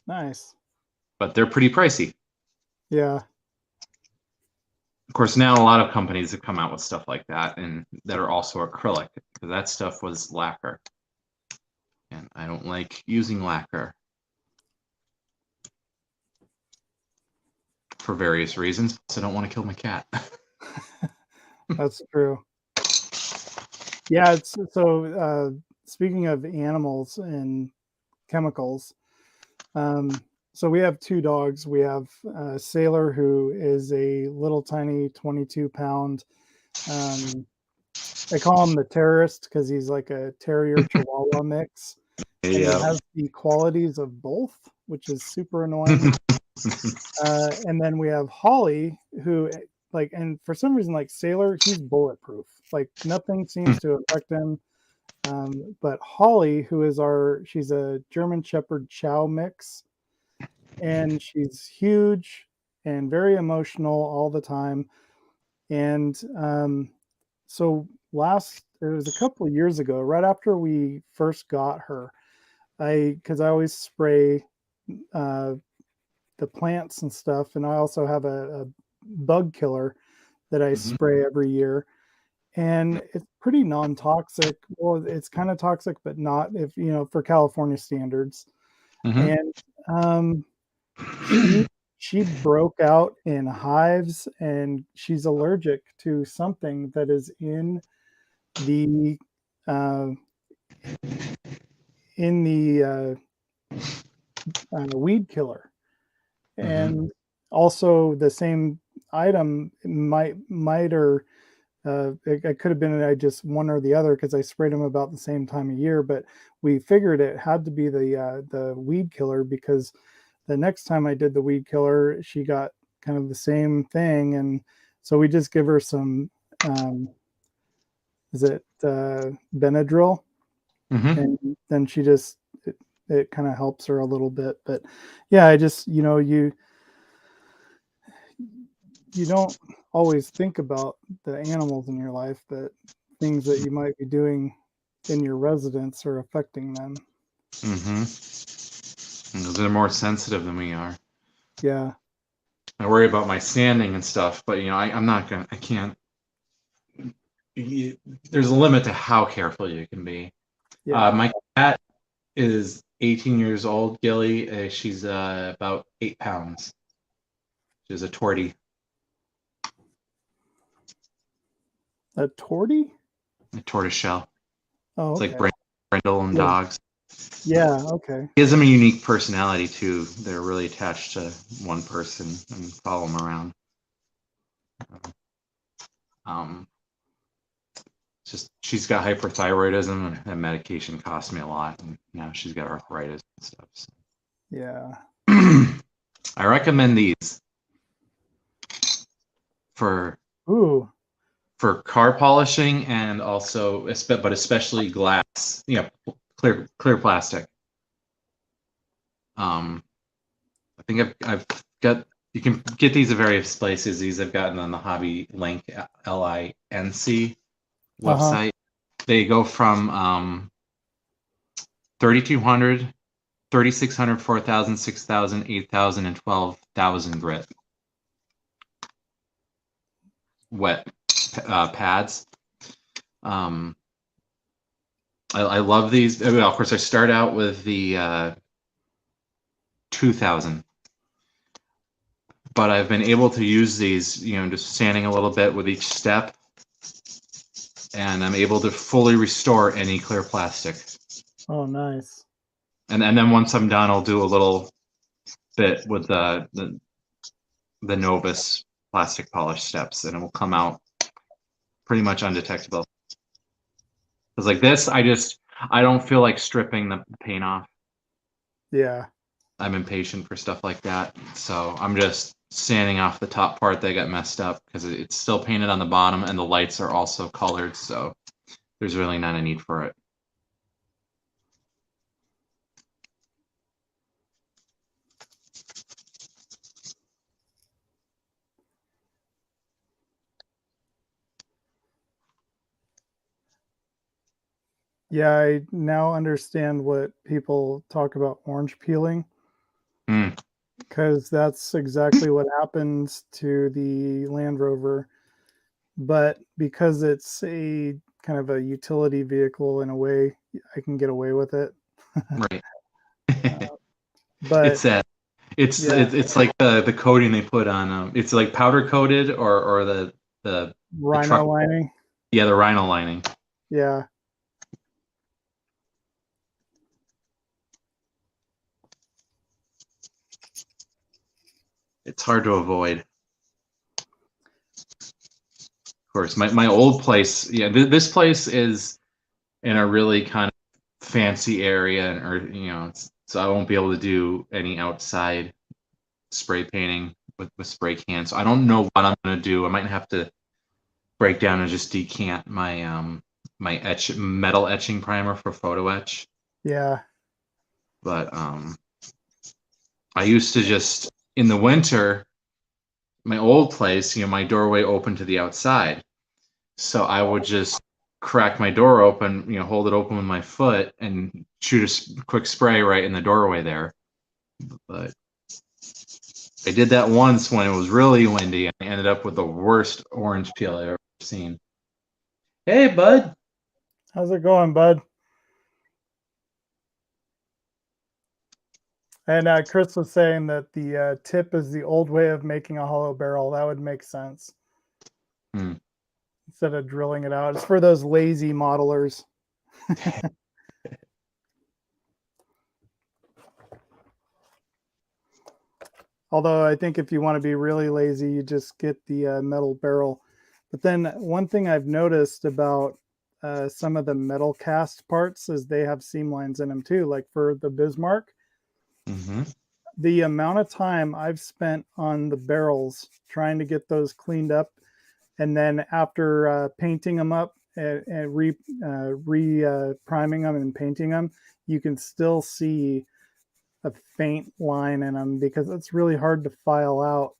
Nice. but they're pretty pricey. Yeah. Of course, now a lot of companies have come out with stuff like that, and that are also acrylic. Because that stuff was lacquer, and I don't like using lacquer for various reasons. So I don't want to kill my cat. That's true. Yeah, it's so speaking of animals and chemicals, so we have two dogs. We have Sailor, who is a little tiny 22-pound. I call him the terrorist because he's like a terrier chihuahua mix, and he Yeah. has the qualities of both, which is super annoying. And then we have Holly, who like, and for some reason, like Sailor, he's bulletproof. Like nothing seems to affect him. But Holly, who is she's a German Shepherd Chow mix, and she's huge and very emotional all the time. And so it was a couple of years ago, right after we first got her, because I always spray uh, the plants and stuff, and I also have a bug killer that I Mhm. spray every year, and it's pretty non-toxic. Well, it's kind of toxic, but not if for California standards. Mhm. And she she broke out in hives, and she's allergic to something that is the uh, in the weed killer. Mhm. And also the same item might or it could have been I just one or the other because I sprayed them about the same time of year, but we figured it had to be the weed killer because the next time I did the weed killer, she got kind of the same thing, and so we just give her some is it Benadryl, Mhm. and then it kind of helps her a little bit. But yeah, I just you don't always think about the animals in your life, that things that you might be doing in your residence are affecting them. Mhm. They're more sensitive than we are. Yeah. I worry about my sanding and stuff, but I'm not gonna. I can't. There's a limit to how careful you can be. Yeah. My cat is 18 years old, Gilly. She's about 8 pounds. She's a tortie, A tortie? a tortoiseshell. Oh, It's like okay. Brindle and Yeah. dogs. Yeah. Okay. Gives them a unique personality too. They're really attached to one person and follow them around. Um, it's just she's got hyperthyroidism, and that medication cost me a lot, and now she's got arthritis and stuff. So. Yeah. I recommend these for Ooh. car polishing and also, but especially glass. Clear plastic. I think I've got. You can get these at various places. These I've gotten on the Hobby Link LINC Uh-huh. website. They go from 3,200, 3,600, 4,000, 6,000, 8,000, and 12,000 grit wet pads. I love these. Well, of course, I start out with the 2,000. But I've been able to use these, just sanding a little bit with each step, and I'm able to fully restore any clear plastic. Oh, nice. And then once I'm done, I'll do a little bit with the Novus plastic polish steps, and it will come out pretty much undetectable. Because like this, I don't feel like stripping the paint off. Yeah. I'm impatient for stuff like that, so I'm just sanding off the top part that got messed up because it's still painted on the bottom, and the lights are also colored, so there's really not a need for it. Yeah, I now understand what people talk about orange peeling, because that's exactly what happens to the Land Rover. But because it's a kind of a utility vehicle in a way, I can get away with it. Right. But It's that. It's like the coating they put on. It's like powder coated or the rhino lining. Yeah, the rhino lining. Yeah. It's hard to avoid. Of course, my old place. Yeah, this place is in a really kind of fancy area, or so I won't be able to do any outside spray painting with spray cans. So I don't know what I'm going to do. I might have to break down and just decant my my metal etching primer for photo etch. Yeah. But I used to just in the winter, my old place, my doorway opened to the outside, so I would just crack my door open, hold it open with my foot and shoot a quick spray right in the doorway there. But I did that once when it was really windy, and I ended up with the worst orange peel I've ever seen. Hey, bud. How's it going, bud? And Chris was saying that the tip is the old way of making a hollow barrel. That would make sense. Instead of drilling it out. It's for those lazy modelers. Although I think if you want to be really lazy, you just get the metal barrel. But then one thing I've noticed about some of the metal cast parts is they have seam lines in them too, like for the Bismarck. Mm-hmm. The amount of time I've spent on the barrels trying to get those cleaned up, and then after painting them up and priming them and painting them, you can still see a faint line in them because it's really hard to file out.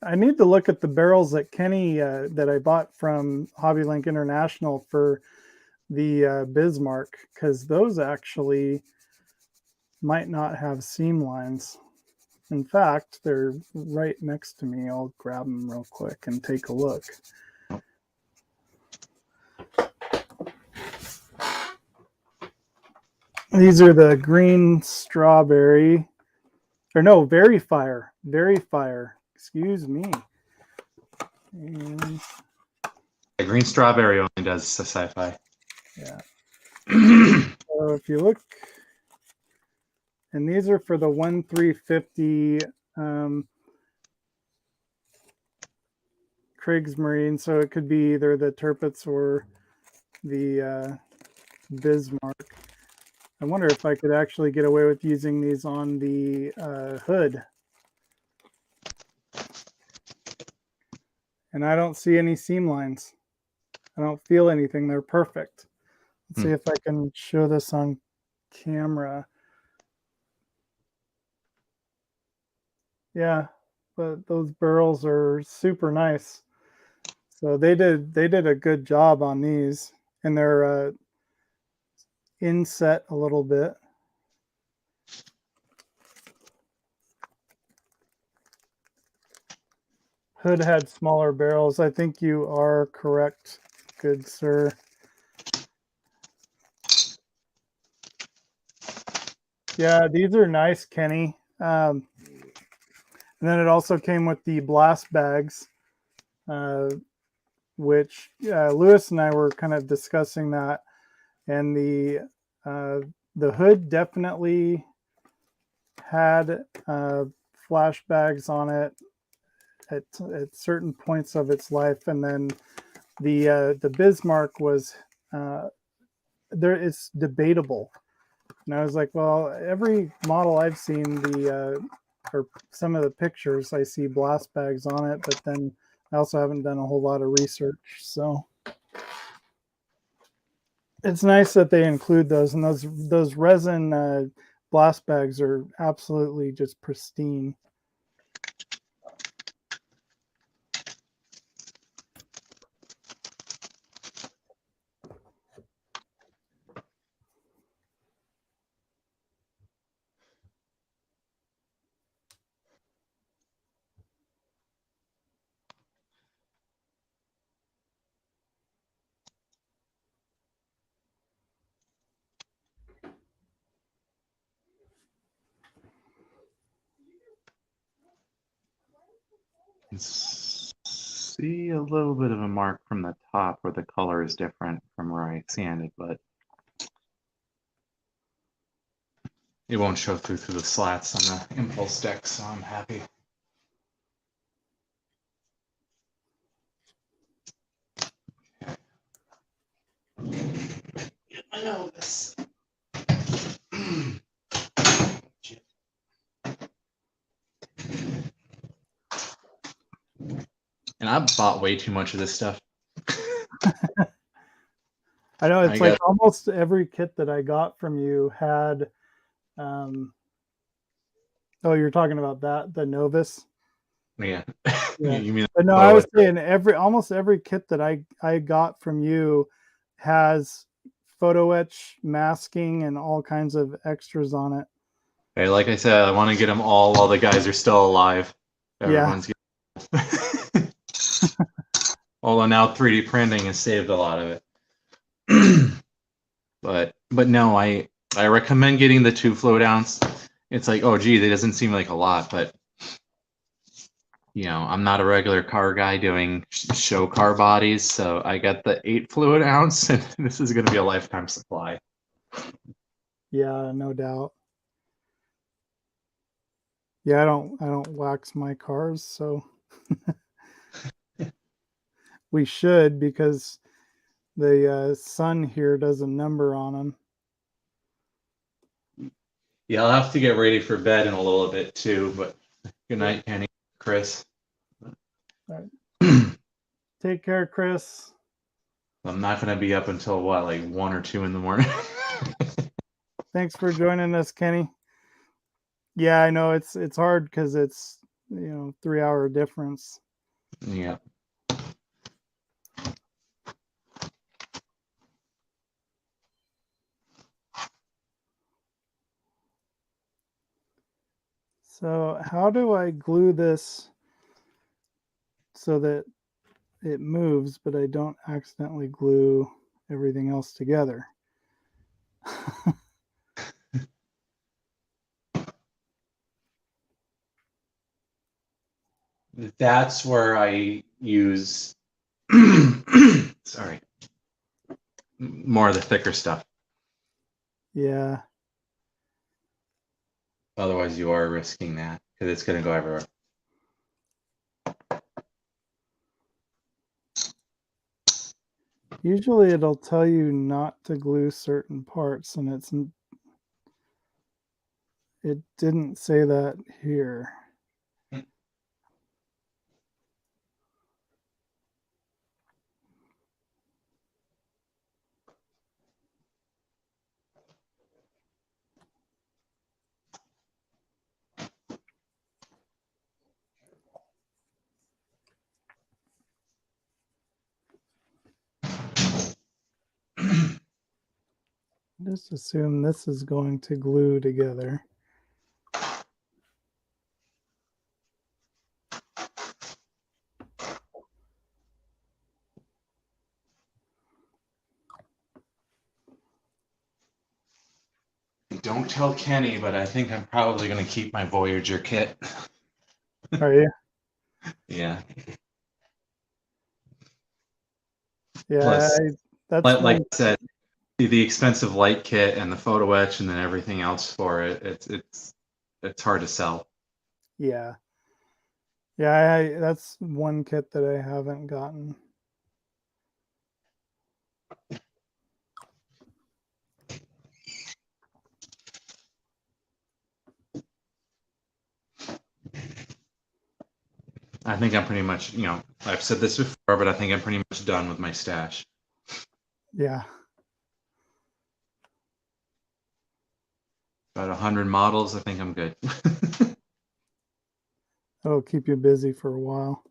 I need to look at the barrels that Kenny that I bought from HobbyLink International for the Bismarck, because those actually might not have seam lines. In fact, they're right next to me. I'll grab them real quick and take a look. These are the green strawberry, or no, very fire. Excuse me. And The green strawberry only does sci-fi. yeah. So if you look, and these are for the 1350 Kriegsmarine, so it could be either the Tirpitz or the Bismarck. I wonder if I could actually get away with using these on the hood. And I don't see any seam lines. I don't feel anything. They're perfect. Let's see if I can show this on camera. Yeah, but those barrels are super nice. So they did a good job on these, and they're inset a little bit. hood had smaller barrels. I think you are correct, good sir. Yeah, these are nice, Kenny. And then it also came with the blast bags, which Lewis and I were kind of discussing that. And the hood definitely had flash bags on it at certain points of its life, and then the Bismarck was there. It's debatable, and I was like, well, every model I've seen or some of the pictures I see blast bags on it, but then I also haven't done a whole lot of research, so it's nice that they include those, and those resin blast bags are absolutely just pristine. See a little bit of a mark from the top where the color is different from where I sanded, but it won't show through the slats on the impulse deck, so I'm happy. I know this. And I bought way too much of this stuff. I know it's like almost every kit that I got from you had. Oh, you're talking about the Novus. Yeah. Yeah. You mean? But no, I was saying almost every kit that I got from you has photo etch, masking, and all kinds of extras on it. Hey, like I said, I want to get them all while the guys are still alive. Everyone's getting... Although now 3D printing has saved a lot of it. but no, I recommend getting the 2 float ounce. It's like, oh gee, that doesn't seem like a lot, but you know, I'm not a regular car guy doing show car bodies, so I got the 8 fluid ounce, and this is going to be a lifetime supply. Yeah, no doubt. Yeah, I don't wax my cars, so we should, because the sun here does a number on them. Yeah, I'll have to get ready for bed in a little bit too, but good night, Kenny, Chris. All right. Take care, Chris. I'm not going to be up until what, like 1 or 2 in the morning. Thanks for joining us, Kenny. Yeah, I know it's hard because it's 3-hour difference. Yeah. So how do I glue this so that it moves, but I don't accidentally glue everything else together? That's where I use sorry, more of the thicker stuff. Yeah. Otherwise, you are risking that because it's going to go everywhere. Usually it'll tell you not to glue certain parts, and it didn't say that here. Just assume this is going to glue together. Don't tell Kenny, but I think I'm probably going to keep my Voyager kit. Are you? Yeah. Yeah, Plus, that's like one. I said, the expensive light kit and the photo etch and then everything else for it, it's hard to sell. Yeah. Yeah, that's one kit that I haven't gotten. I think I'm pretty much, I've said this before, but I think I'm pretty much done with my stash. Yeah. About 100 models, I think I'm good. That'll keep you busy for a while.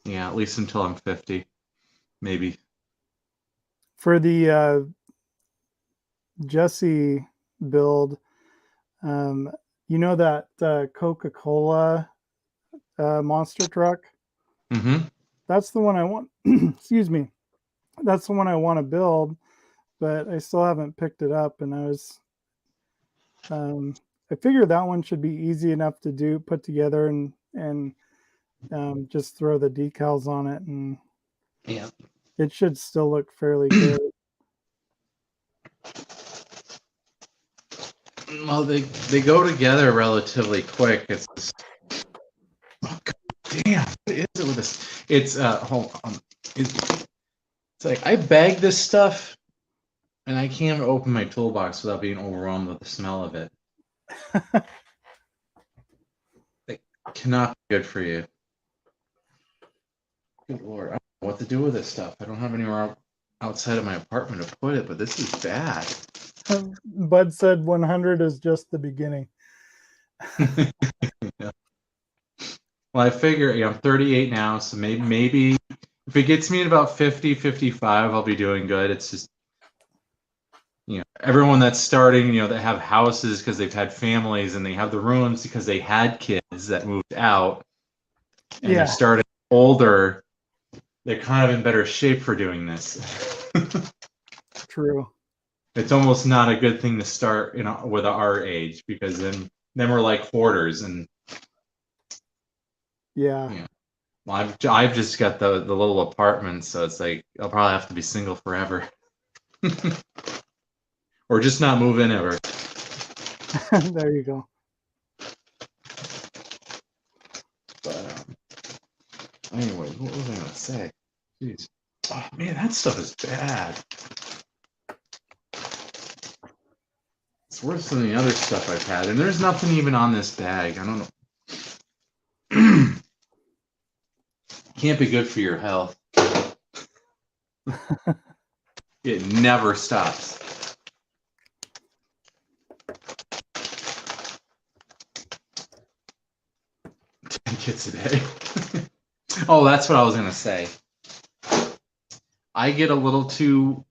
Yeah, at least until I'm 50, maybe. For the Jesse build, you know that Coca-Cola monster truck? Mm-hmm. That's the one I want. Excuse me. That's the one I want to build, but I still haven't picked it up. And I figured that one should be easy enough to put together, and just throw the decals on it, and Yeah. it should still look fairly good. Well, they go together relatively quick. It's just, oh, God damn, what is it with this? It's hold on. It's like I bag this stuff and I can't open my toolbox without being overwhelmed with the smell of it. It cannot be good for you. Good Lord, I don't know what to do with this stuff. I don't have anywhere outside of my apartment to put it, but this is bad. Bud said 100 is just the beginning. Yeah. Well, I figure, I'm 38 now, so maybe if it gets me at about 50, 55, I'll be doing good. It's just, everyone that's starting, that have houses because they've had families and they have the rooms because they had kids that moved out and they're starting older, they're kind of in better shape for doing this. True. It's almost not a good thing to start, with our age, because then we're like hoarders. And Yeah. well, I've just got the little apartment, so it's like I'll probably have to be single forever. Or just not move in ever. There you go. But anyway, what was I gonna say? Jeez. Oh man, that stuff is bad. It's worse than the other stuff I've had, and there's nothing even on this bag. I don't know. Can't be good for your health. It never stops. 10 kits a day. Oh, that's what I was gonna say. I get a little too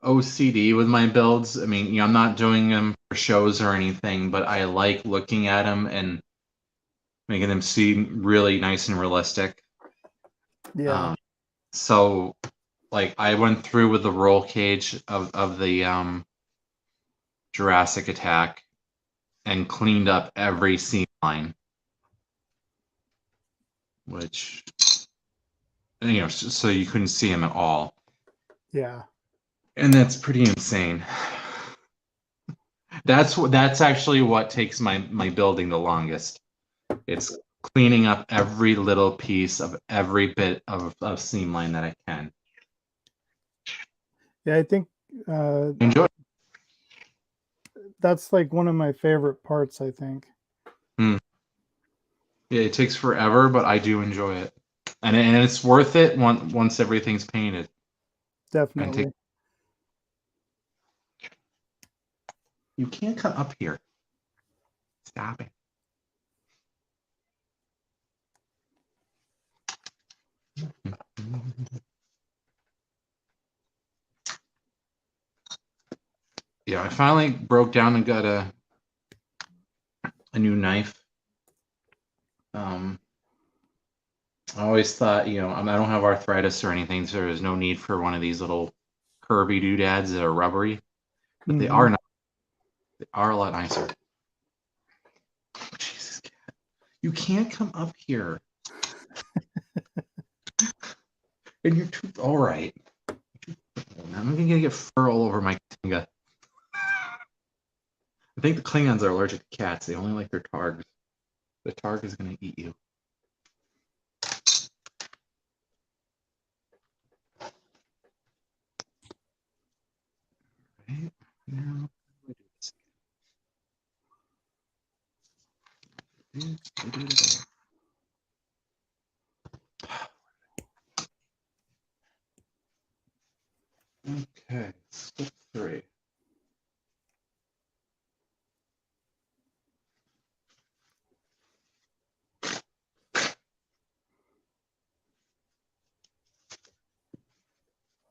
OCD with my builds. I mean, I'm not doing them for shows or anything, but I like looking at them and making them seem really nice and realistic. Yeah. So, like, I went through with the roll cage of the Jurassic Attack and cleaned up every seam line, which, so you couldn't see them at all. Yeah. And that's pretty insane. That's actually what takes my building the longest. It's cleaning up every little piece of every bit of seam line that I can. Yeah, I think Enjoy. that's like one of my favorite parts, I think. Yeah, it takes forever, but I do enjoy it, and it's worth it once everything's painted. Definitely. You can't come up here. Stop it. Yeah, I finally broke down and got a new knife. I always thought, I don't have arthritis or anything, so there's no need for one of these little curvy doodads that are rubbery, but they are not. They are a lot nicer. Oh, Jesus, cat. You can't come up here. And you're too. All right. I'm going to get fur all over my Tinga. I think the Klingons are allergic to cats. They only like their targs. The targ is going to eat you. Right now, we do this again. Okay, step 3.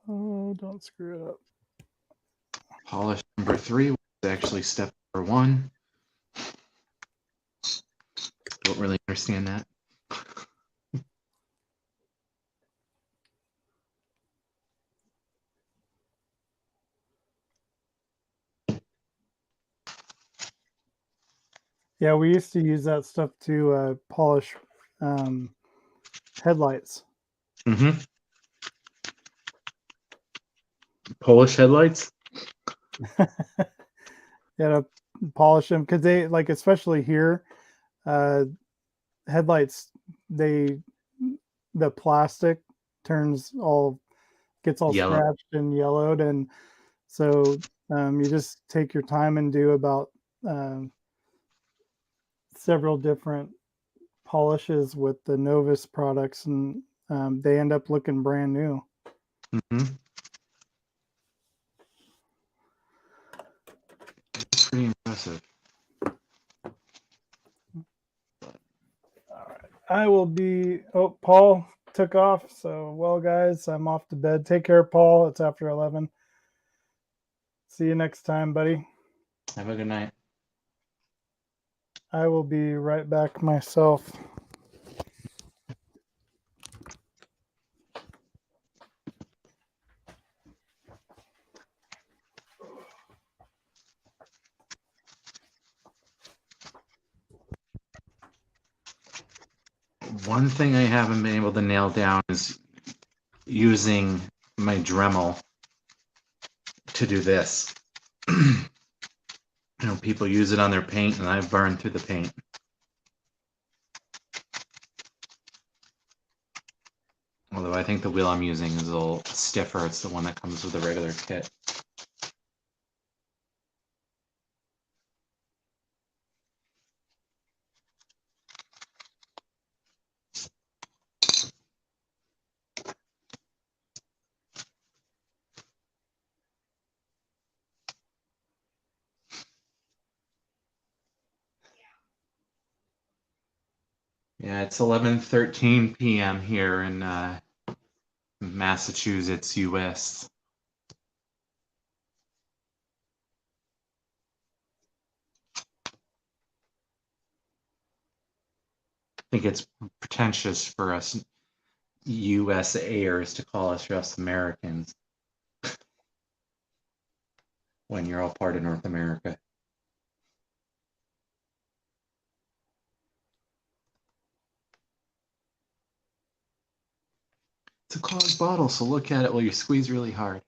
Oh, don't screw it up. Polish number 3 was actually step number 1. Don't really understand that. Yeah, we used to use that stuff to polish headlights. Mm-hmm. Polish headlights? Yeah, to polish them because they like, especially here, headlights, the plastic gets all Yellow. scratched and yellowed, and so you just take your time and do about several different polishes with the Novus products, and they end up looking brand new. Mm-hmm. Pretty impressive. All right. I will be. Oh, Paul took off. So, well, guys, I'm off to bed. Take care, Paul. It's after 11. See you next time, buddy. Have a good night. I will be right back myself. One thing I haven't been able to nail down is using my Dremel to do this. You know, people use it on their paint, and I've burned through the paint. Although I think the wheel I'm using is a little stiffer. It's the one that comes with the regular kit. Yeah, it's 11:13 p.m. here in Massachusetts, U.S. I think it's pretentious for us USAers to call us just Americans when you're all part of North America. It's a clogged bottle, so look at it while you squeeze really hard.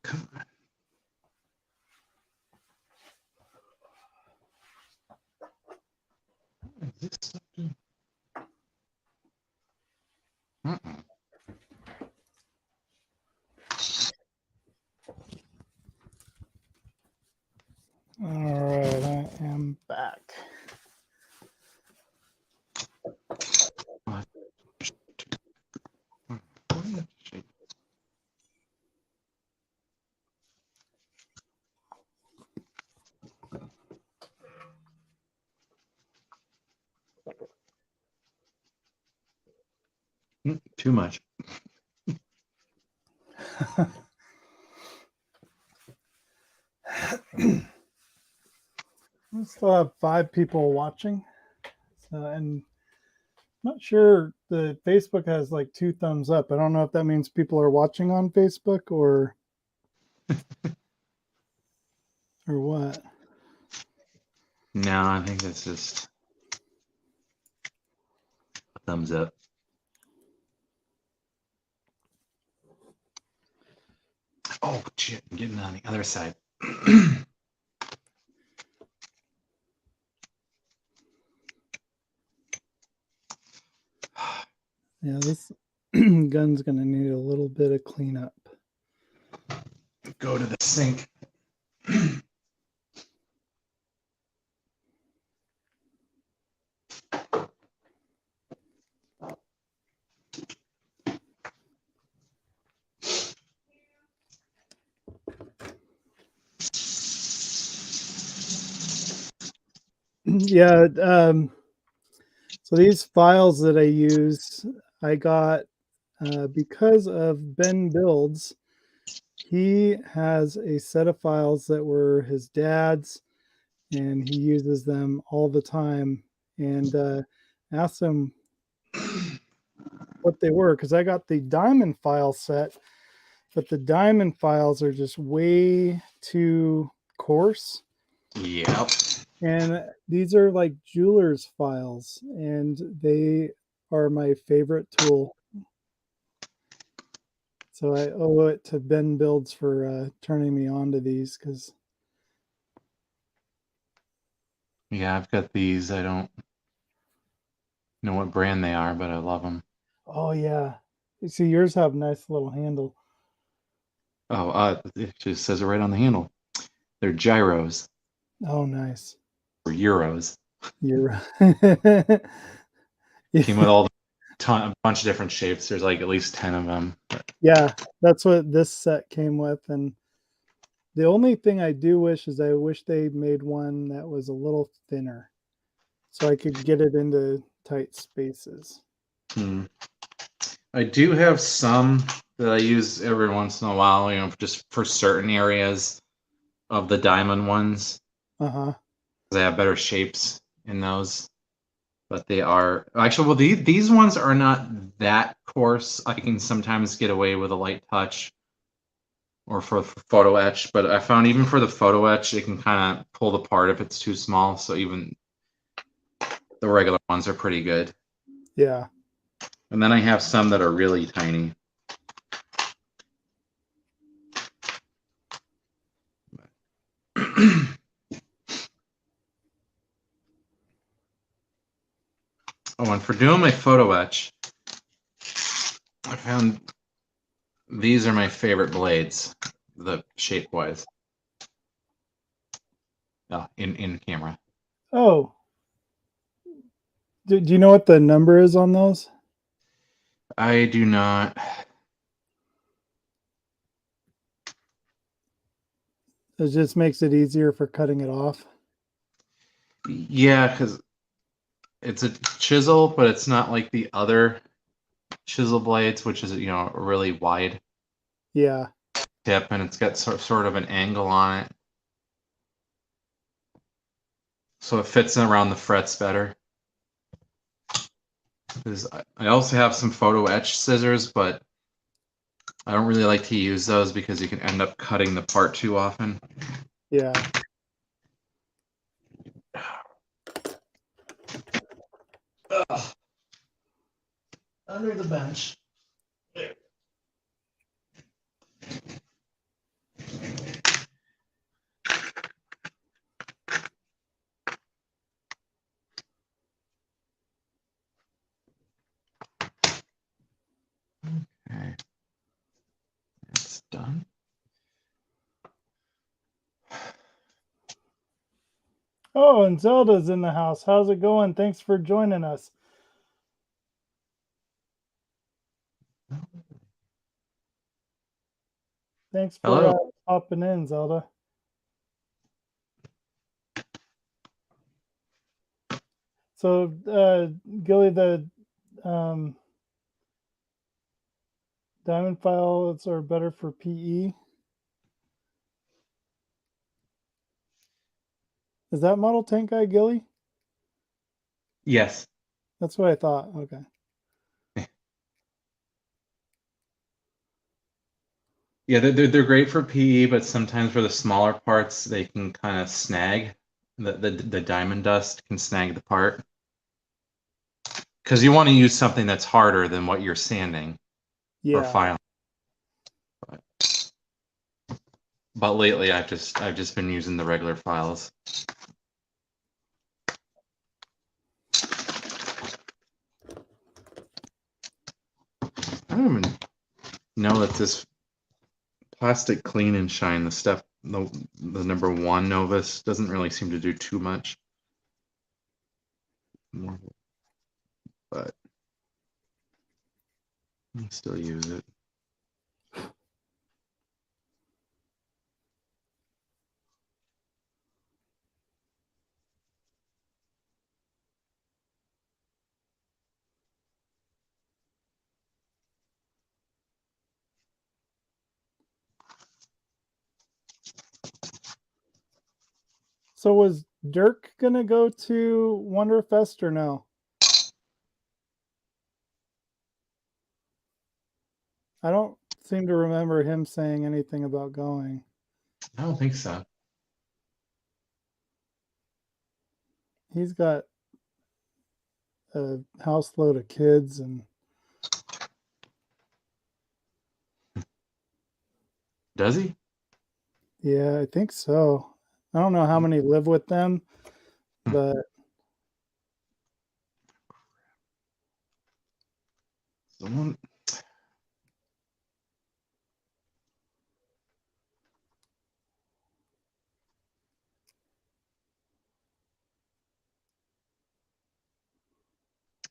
Come on. Is this something? All right, I am back. Too much. We still have 5 people watching. So, and I'm not sure the Facebook has like 2 thumbs up. I don't know if that means people are watching on Facebook or what. No, I think it's just a thumbs up. Oh, shit, I'm getting on the other side. Yeah, this gun's going to need a little bit of cleanup. Go to the sink. Yeah, so these files that I use, I got because of Ben Builds. He has a set of files that were his dad's, and he uses them all the time. And asked him what they were, because I got the diamond file set, but the diamond files are just way too coarse. Yep. And these are like jeweler's files, and they are my favorite tool. So I owe it to Ben Builds for turning me on to these, because Yeah, I've got these. I don't know what brand they are, but I love them. oh yeah, you see yours have a nice little handle. Oh, it just says it right on the handle. They're gyros Oh nice. or euros. You're Came with all a bunch of different shapes. There's like at least 10 of them. yeah, that's what this set came with. And the only thing I do wish is I wish they made one that was a little thinner, so I could get it into tight spaces. I do have some that I use every once in a while, just for certain areas of the diamond ones. Uh-huh. They have better shapes in those. But they are actually, well, these ones are not that coarse. I can sometimes get away with a light touch or for photo etch, but I found even for the photo etch, it can kind of pull apart if it's too small. So even the regular ones are pretty good. Yeah. And then I have some that are really tiny. Oh, and for doing my photo etch, I found these are my favorite blades, the shape-wise, in camera. Oh, do you know what the number is on those? I do not. It just makes it easier for cutting it off. Yeah, because it's a chisel, but it's not like the other chisel blades, which is a really wide Yeah. tip, and it's got sort of an angle on it, so it fits around the frets better. I also have some photo etch scissors, but I don't really like to use those because you can end up cutting the part too often. Yeah. Ugh. Under the bench. There. Okay. That's done. Oh, and Zelda's in the house. How's it going? Thanks for joining us. Thanks for Hello. hopping in, Zelda. So, Gilly, the um, diamond files are better for PE. Is that model tank guy, Gilly? Yes. That's what I thought. Okay. Yeah, they're great for PE, but sometimes for the smaller parts, they can kind of snag. The diamond dust can snag the part. Because you want to use something that's harder than what you're sanding or Yeah. filing. But lately, I've just been using the regular files. I don't even know that this plastic clean and shine, the stuff, the number 1 Novus doesn't really seem to do too much. But I still use it. So was Dirk gonna go to Wonderfest or no? I don't seem to remember him saying anything about going. I don't think so. He's got a house load of kids and Does he? yeah, I think so. I don't know how many live with them, but Someone.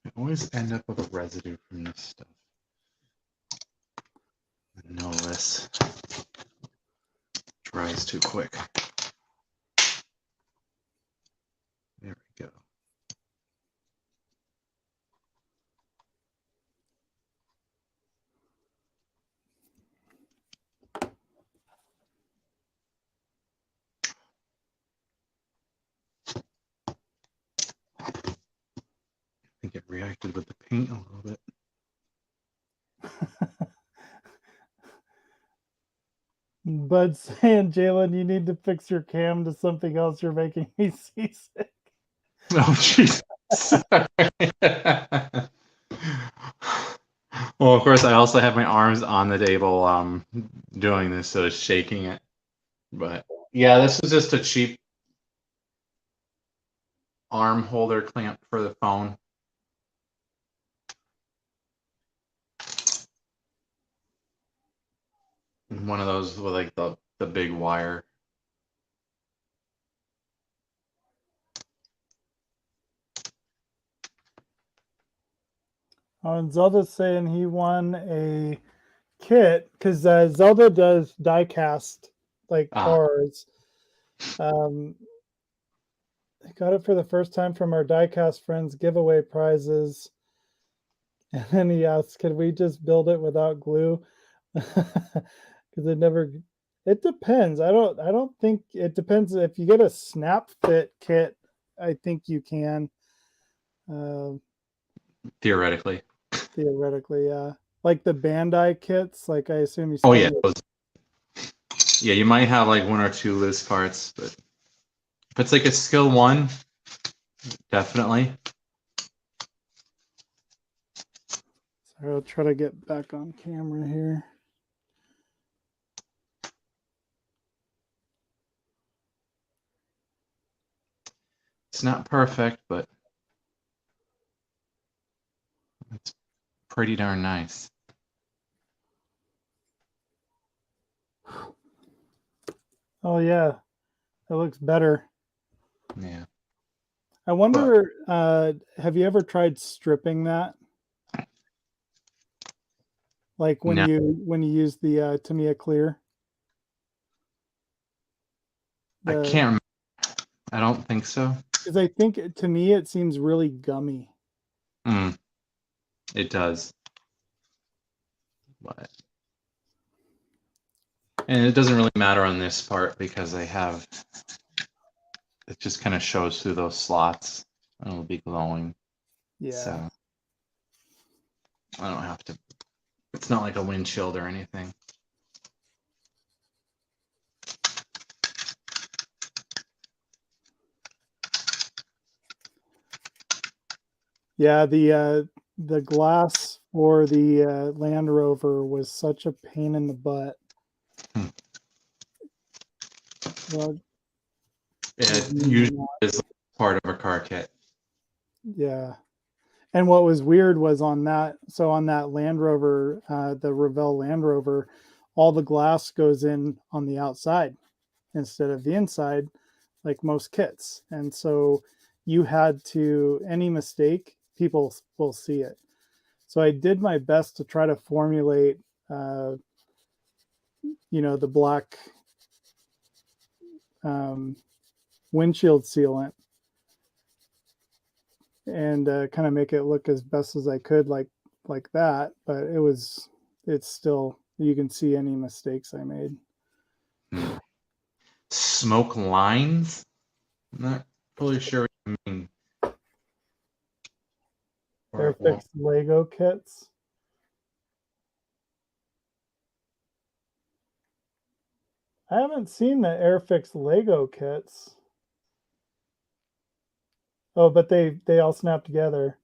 I always end up with a residue from this stuff. No less. Dries too quick. There we go. I think it reacted with the paint a little bit. Bud's saying, Jalen, you need to fix your cam to something else. You're making me seasick. Oh, jeez. Well, of course, I also have my arms on the table doing this, so it's shaking it. But yeah, this is just a cheap arm holder clamp for the phone. One of those with like the big wire. And Zelda's saying he won a kit because Zelda does die cast like cars. I got it for the first time from our diecast friends giveaway prizes. And then he asked, "Can we just build it without glue?" Because it depends. I don't think it depends. If you get a snap fit kit, I think you can. Theoretically. Theoretically, yeah. Like the Bandai kits, like I assume you Oh still yeah. need. Yeah, you might have like 1 or 2 loose parts, but if it's like a skill 1, definitely. Sorry, I'll try to get back on camera here. It's not perfect, but it's pretty darn nice. Oh yeah, it looks better. Yeah. I wonder, have you ever tried stripping that? Like when No, you use the Tamiya Clear? I The can't remember. I don't think so. Because I think to me it seems really gummy. Mm, it does. But, and it doesn't really matter on this part because I have, it just kind of shows through those slots and it'll be glowing. Yeah. So I don't have to, it's not like a windshield or anything. Yeah, the glass for the Land Rover was such a pain in the butt. Hmm. Well, It usually is part of a car kit. yeah. And what was weird was on that Land Rover, the Revell Land Rover, all the glass goes in on the outside instead of the inside, like most kits. And so you had to, any mistake, people will see it. So I did my best to try to formulate, uh, the black um, windshield sealant and kind of make it look as best as I could, like that. But it's still, you can see any mistakes I made. Hmm. Smoke lines? I'm not fully sure what you mean. Or, well, Airfix Lego kits. I haven't seen the Airfix Lego kits. Oh, but they all snap together.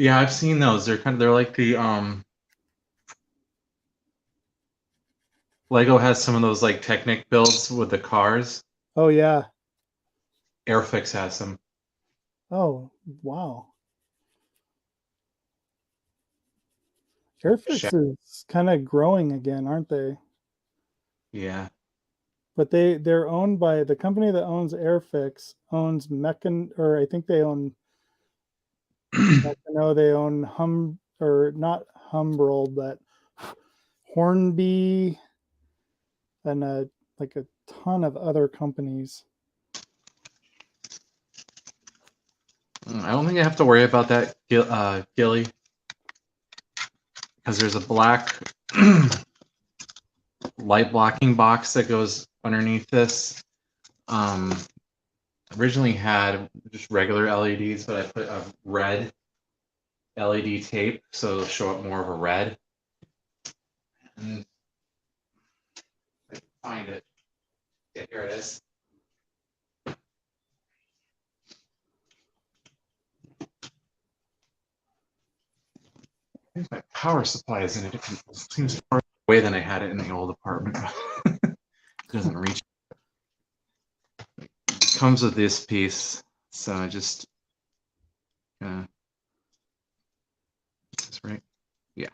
yeah, I've seen those. They're like the Lego has some of those like Technic builds with the cars. Oh yeah. Airfix has some. Oh wow. Check. Airfix is kind of growing again, aren't they? Yeah. But they're owned by the company that owns Airfix owns Mechan, or I think they own Mechano, they own or not Humbrol, but Hornby and like a ton of other companies. I don't think I have to worry about that, Gilly, because there's a black light blocking box that goes underneath this. Um, Originally had just regular LEDs, but I put a red LED tape so it'll show up more of a red. And I can find it. Yeah, here it is. I think my power supply is in a different, seems far away than I had it in the old apartment. It doesn't reach. It comes with this piece, so I just, that's right. Yeah.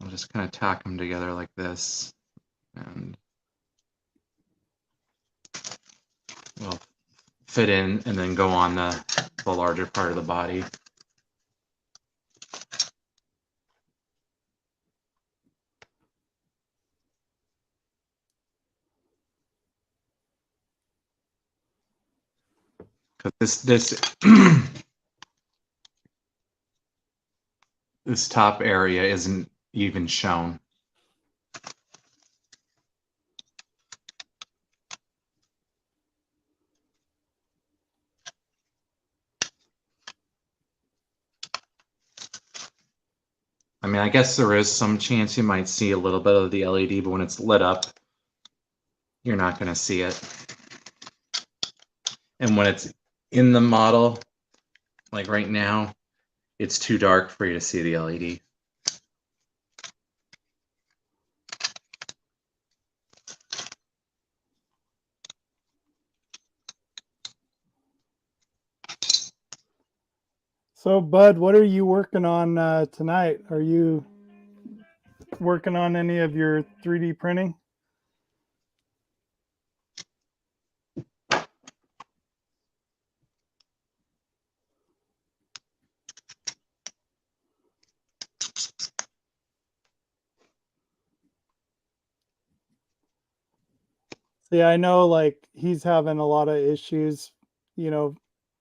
I'll just kind of tack them together like this, and we'll fit in and then go on the larger part of the body. Because this this top area isn't even shown. I mean, I guess there is some chance you might see a little bit of the LED, but when it's lit up, you're not going to see it. And when it's in the model, like right now, it's too dark for you to see the LED. So, Bud, what are you working on tonight? Are you working on any of your 3D printing? See, I know like he's having a lot of issues, you know,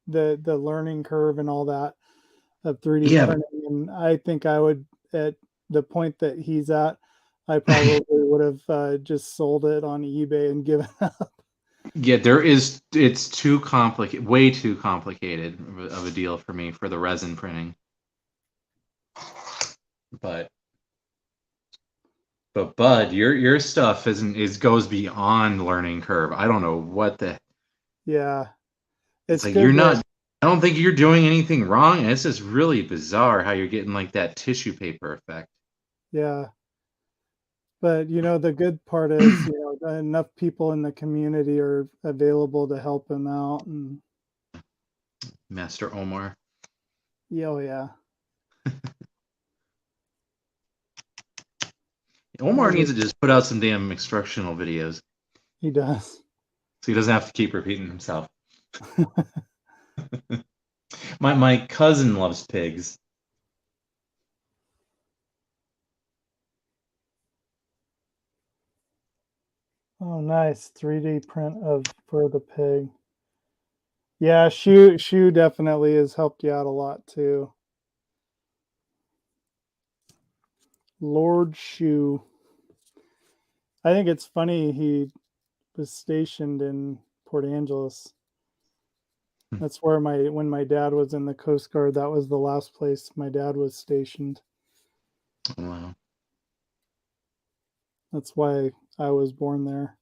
the learning curve and all that of 3D Yeah. printing. And I think I would, at the point that he's at, I probably would have just sold it on eBay and given up. Yeah, it's too complicated, way too complicated of a deal for me for the resin printing. But Bud, your stuff goes beyond learning curve. I don't know what the Yeah. it's It's like good you're that, not I don't think you're doing anything wrong. And it's just really bizarre how you're getting like that tissue paper effect. yeah. But the good part is, enough people in the community are available to help him out. And Master Omar. yeah, oh yeah. Omar needs to just put out some damn instructional videos He does. so he doesn't have to keep repeating himself. My cousin loves pigs. Oh, nice. 3D print for the pig. Yeah, Shu definitely has helped you out a lot too. Lord Shu. I think it's funny he was stationed in Port Angeles. That's where when my dad was in the Coast Guard, that was the last place my dad was stationed. Wow. That's why I was born there.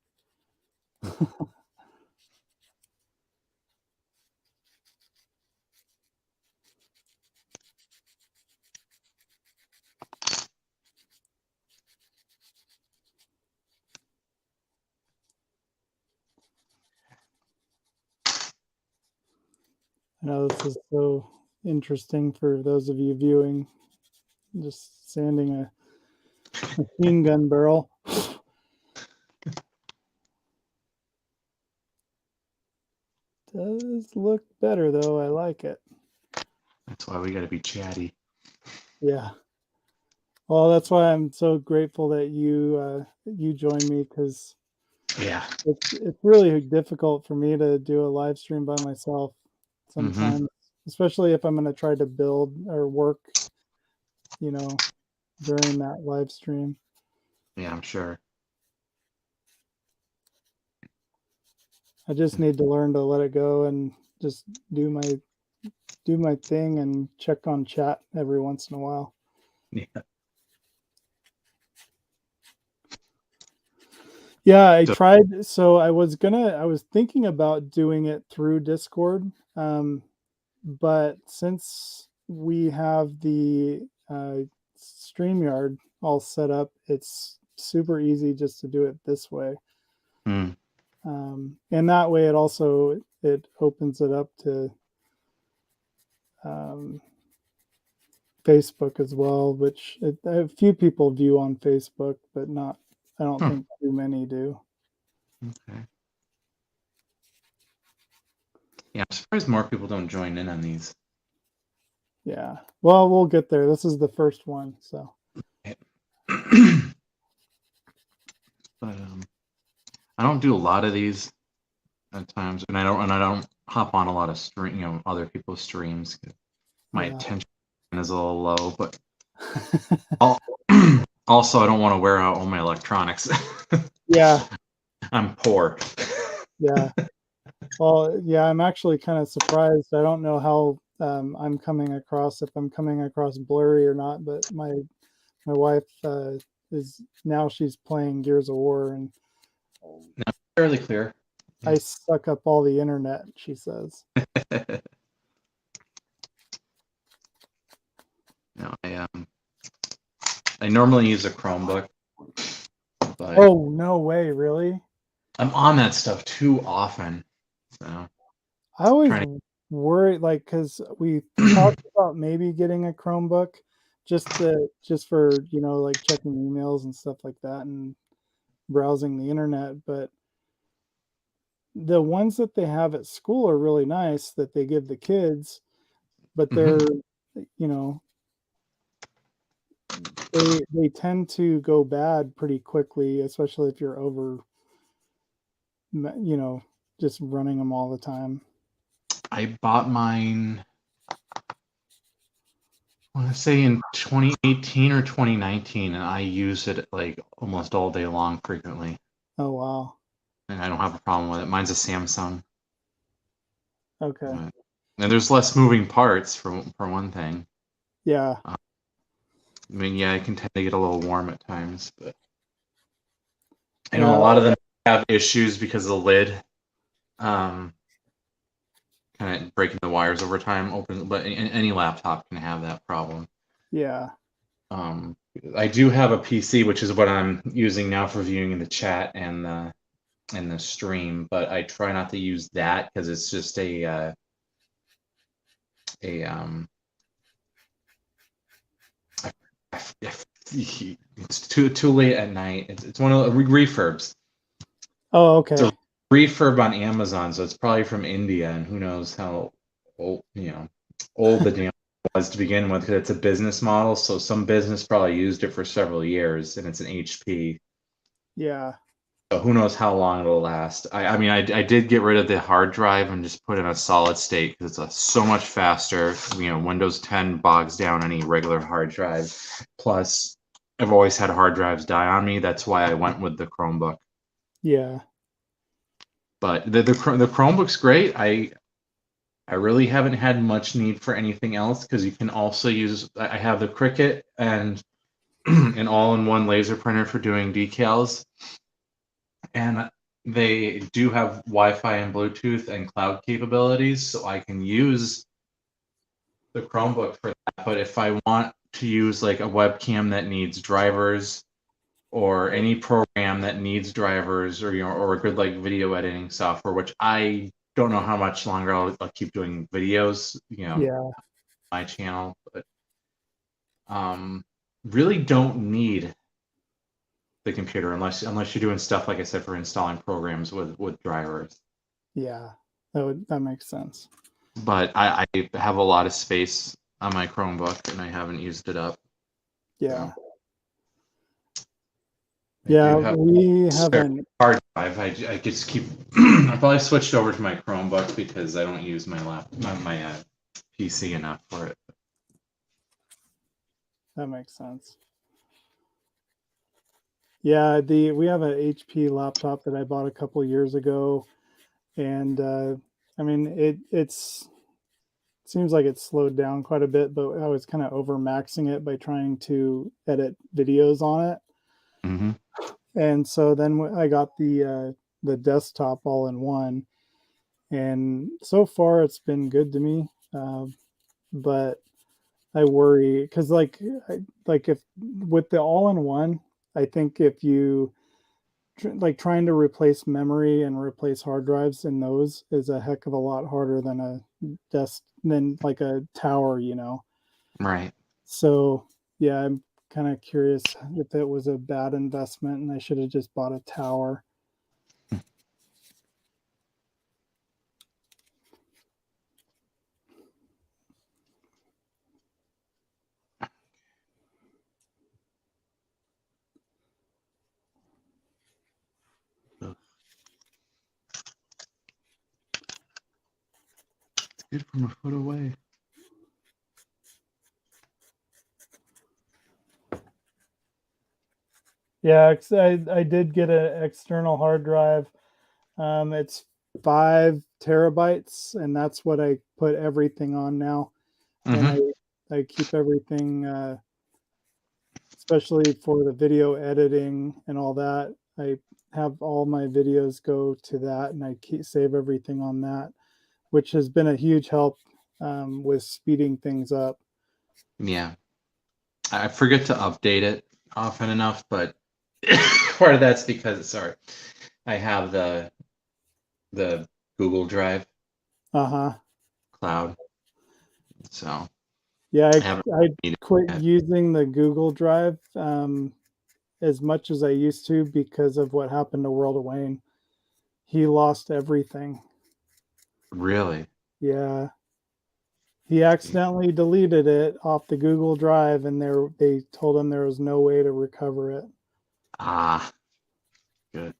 I know this is so interesting for those of you viewing. Just sanding a machine gun barrel. Does look better though. I like it. That's why we got to be chatty. Yeah. Well, that's why I'm so grateful that you joined me, because Yeah. it's really difficult for me to do a live stream by myself sometimes, especially if I'm going to try to build or work, during that live stream. Yeah, I'm sure. I just need to learn to let it go and just do my thing and check on chat every once in a while. Yeah. Yeah, I tried. So I was thinking about doing it through Discord. But since we have the StreamYard all set up, it's super easy just to do it this way. Mm. And that way it opens it up to Facebook as well, which a few people view on Facebook, but I don't think too many do. Okay. Yeah, I'm surprised more people don't join in on these. Yeah. Well, we'll get there. This is the first one, so. But I don't do a lot of these at times, and I don't hop on a lot of other people's streams. My attention is a little low, but also I don't want to wear out all my electronics. Yeah. I'm poor. Yeah. Well, yeah, I'm actually kind of surprised. I don't know how I'm coming across, if I'm coming across blurry or not, but my wife she's playing Gears of War, and No, fairly clear. I suck up all the internet, she says. No, I normally use a Chromebook. But oh, no way, really? I'm on that stuff too often. So I always worried, like, because we talked about maybe getting a Chromebook just for, like checking emails and stuff like that and browsing the internet. But the ones that they have at school are really nice that they give the kids, but Hmm. they're, you know, they tend to go bad pretty quickly, especially if you're over, just running them all the time. I bought mine, I want to say in 2018 or 2019, and I use it like almost all day long frequently. Oh, wow. And I don't have a problem with it. Mine's a Samsung. Okay. And there's less moving parts for one thing. Yeah. I mean, yeah, it can tend to get a little warm at times, but I know Yeah. a lot of them have issues because of the lid, kind of breaking the wires over time. But any laptop can have that problem. Yeah. I do have a PC, which is what I'm using now for viewing in the chat and the stream, but I try not to use that because it's just it's too late at night. It's one of the refurbs. Oh, It's okay. a refurb on Amazon, so it's probably from India, and who knows how old old the damn was to begin with. Because it's a business model, so some business probably used it for several years, and it's an HP. Yeah. So who knows how long it'll last. I mean, I did get rid of the hard drive and just put in a solid state because it's so much faster. Windows 10 bogs down any regular hard drive. Plus, I've always had hard drives die on me. That's why I went with the Chromebook. Yeah. But the Chromebook's great. I really haven't had much need for anything else because you can also use. I have the Cricut and an all-in-one laser printer for doing decals. And they do have Wi-Fi and Bluetooth and cloud capabilities, so I can use the Chromebook for that. But if I want to use like a webcam that needs drivers or any program that needs drivers or a good like video editing software, which I don't know how much longer I'll keep doing videos, Yeah. my channel, but really don't need the computer unless you're doing stuff like I said for installing programs with drivers. Yeah. That makes sense. But I have a lot of space on my Chromebook and I haven't used it up. Yeah. So I Yeah. do have We a spare haven't. hard drive. I just keep. I probably switched over to my Chromebook because I don't use my PC enough for it. That makes sense. Yeah. We have an HP laptop that I bought a couple years ago, and I mean it seems like it's slowed down quite a bit, but I was kind of over maxing it by trying to edit videos on it. Mm-hmm. And so then I got the desktop all in one, and so far it's been good to me. But I worry because like if with the all in one, I think if you like trying to replace memory and replace hard drives in those is a heck of a lot harder than than like a tower. Right. So yeah, I'm kind of curious if it was a bad investment and I should have just bought a tower. It's good from a foot away. Yeah, I did get an external hard drive. It's 5 terabytes, and that's what I put everything on now. And Mm-hmm. I keep everything, especially for the video editing and all that. I have all my videos go to that, and I save everything on that, which has been a huge help with speeding things up. Yeah. I forget to update it often enough, but part of that's because I have the Google Drive. Uh huh. cloud. So Yeah, I haven't I needed quit it. using the Google Drive as much as I used to because of what happened to World of Wayne. He lost everything. Really? Yeah. He accidentally deleted it off the Google Drive, and they told him there was no way to recover it. Ah, good.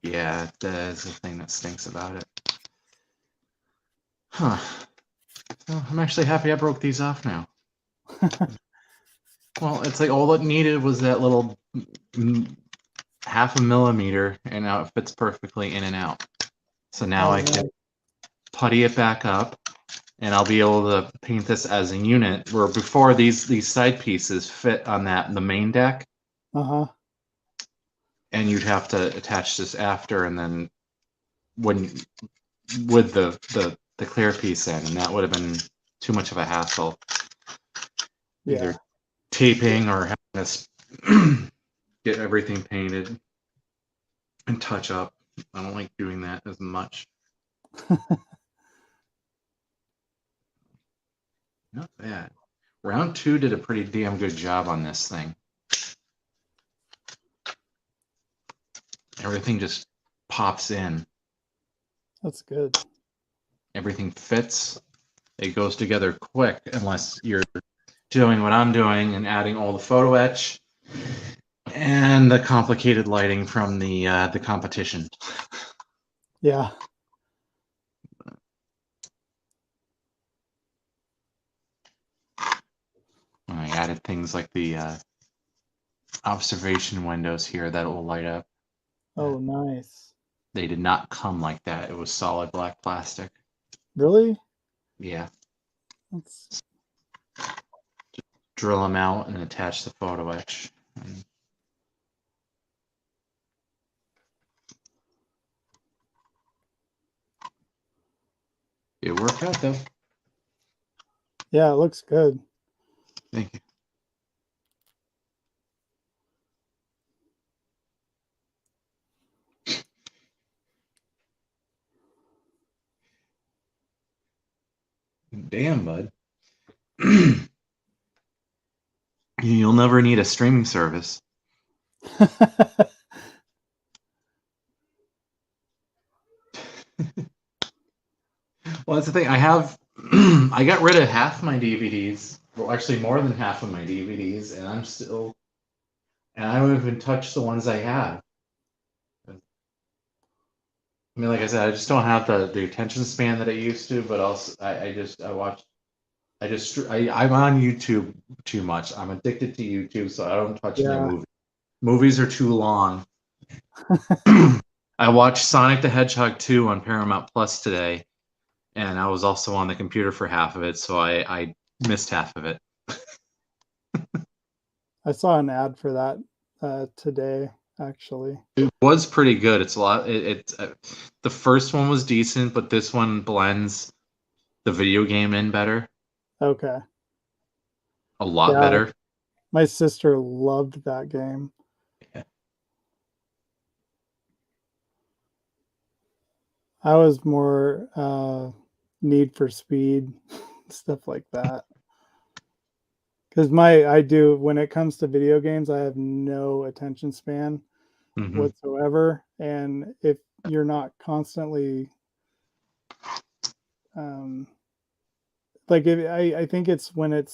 Yeah, that is the thing that stinks about it. Huh. Well, I'm actually happy I broke these off now. Well, it's like all it needed was that little half a millimeter, and now it fits perfectly in and out. So now I can putty it back up, and I'll be able to paint this as a unit. Where before these side pieces fit on the main deck, Uh-huh. and you'd have to attach this after, and then when with the clear piece in, and that would have been too much of a hassle. Yeah. Either taping or having us get everything painted and touch up. I don't like doing that as much. Not bad. Round 2 did a pretty damn good job on this thing. Everything just pops in. That's good. Everything fits. It goes together quick unless you're doing what I'm doing and adding all the photo etch and the complicated lighting from the competition. Yeah. I added things like the observation windows here that will light up. Oh, nice. They did not come like that. It was solid black plastic. Really? Yeah. That's Drill them out and attach the photo etch. It worked out though. yeah, it looks good. Thank you. Damn, bud. You'll never need a streaming service. Well, that's the thing. I have, I got rid of half my DVDs. Well, actually, more than half of my DVDs, and I don't even touch the ones I have. I mean, like I said, I just don't have the attention span that I used to. But also, I'm on YouTube too much. I'm addicted to YouTube, so I don't touch my Yeah. movies. Movies are too long. I watched Sonic the Hedgehog 2 on Paramount Plus today, and I was also on the computer for half of it, so I missed half of it. I saw an ad for that today, actually. It was pretty good. It's a lot. The first one was decent, but this one blends the video game in better, Okay. a lot Yeah. better. My sister loved that game. Yeah. I was more Need for Speed, stuff like that. Because when it comes to video games, I have no attention span whatsoever. And if you're not constantly, I think it's when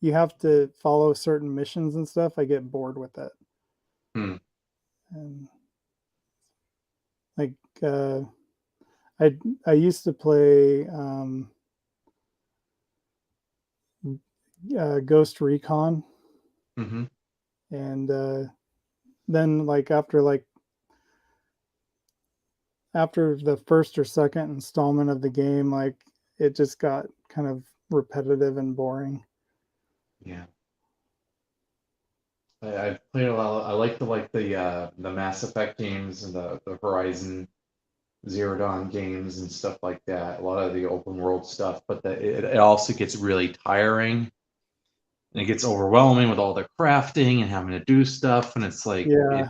you have to follow certain missions and stuff, I get bored with it. And like, I used to play Ghost Recon, and then after the first or second installment of the game, like it just got kind of repetitive and boring. Yeah. I've played a lot. I like the Mass Effect games and the Horizon Zero Dawn games and stuff like that. A lot of the open world stuff, but it also gets really tiring. And it gets overwhelming with all the crafting and having to do stuff, and it's like you're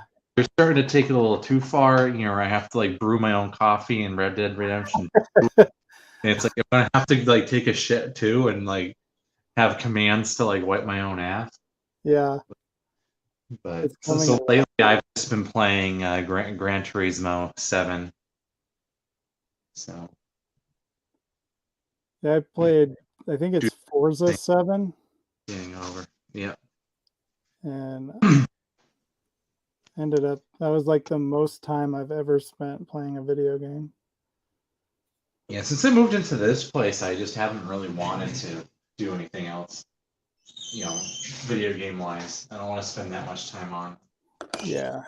starting to take it a little too far. You know, where I have to like brew my own coffee in Red Dead Redemption. And it's like if I have to like take a shit too and like have commands to like wipe my own ass. Yeah, But it's so, coming so around. lately I've just been playing Gran Turismo 7. So Yeah, I played. I think do it's Forza 7, getting over. Yeah. and ended up that was like the most time I've ever spent playing a video game. Yeah, since I moved into this place, I just haven't really wanted to do anything else, video game wise. I don't want to spend that much time on. Yeah,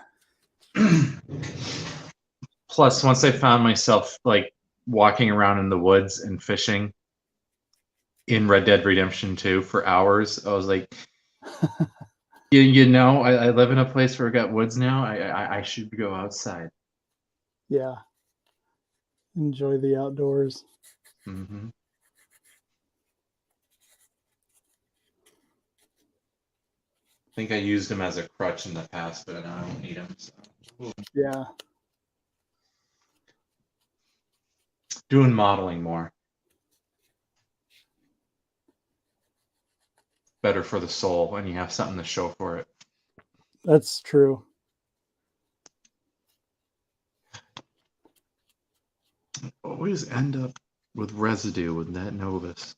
Plus, once I found myself like walking around in the woods and fishing in Red Dead Redemption 2 for hours, I was like, I live in a place where I got woods now. I should go outside. yeah. Enjoy the outdoors. Hmm. I think I used him as a crutch in the past, but now I don't need him. So. Yeah, Doing modeling more. Better for the soul when you have something to show for it. that's true. Always end up with residue with that Novus.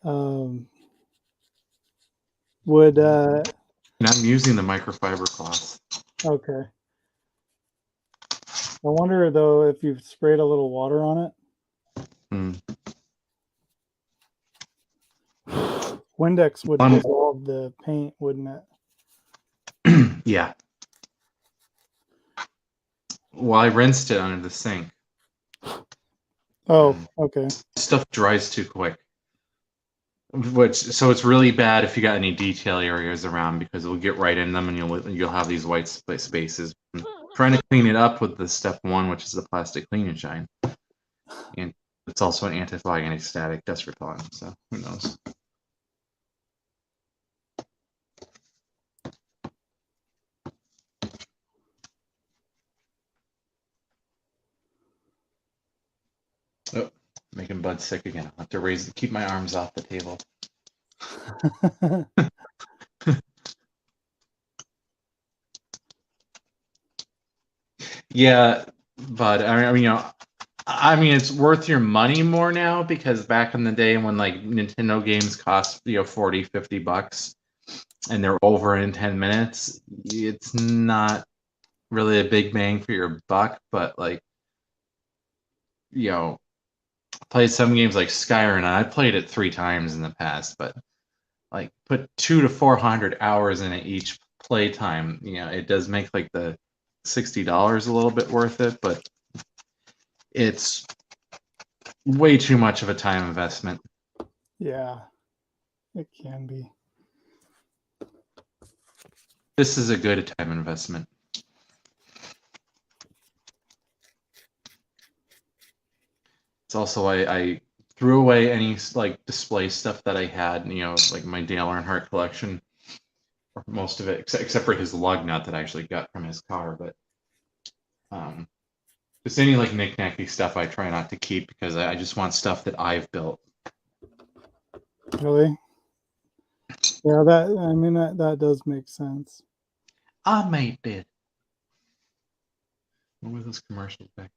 Um, would And I'm using the microfiber cloth. Okay. I wonder though if you've sprayed a little water on it. Mm. Windex would Um, dissolve the paint, wouldn't it? Yeah. Well, I rinsed it under the sink. Oh, okay. Stuff dries too quick. So it's really bad if you got any detail areas around because it'll get right in them and you'll have these white spaces. I'm trying to clean it up with the step 1, which is the plastic clean and shine, and it's also an anti-fog, anti-static dust repellent. So who knows? Oh, making Bud sick again. I'll have to keep my arms off the table. Yeah, but I mean, it's worth your money more now because back in the day when like Nintendo games cost, $40-50 and they're over in 10 minutes, it's not really a big bang for your buck, but like, played some games like Skyrim and I played it 3 times in the past, but like put 200 to 400 hours in it each playtime, it does make like the $60 a little bit worth it, but it's way too much of a time investment. Yeah, it can be. This is a good time investment. It's also I threw away any like display stuff that I had, like my Dale Earnhardt collection, or most of it, except for his lug nut that I actually got from his car. But just any like knick-knacky stuff I try not to keep because I just want stuff that I've built. Really? Yeah, that does make sense. I made it. What were those commercials back?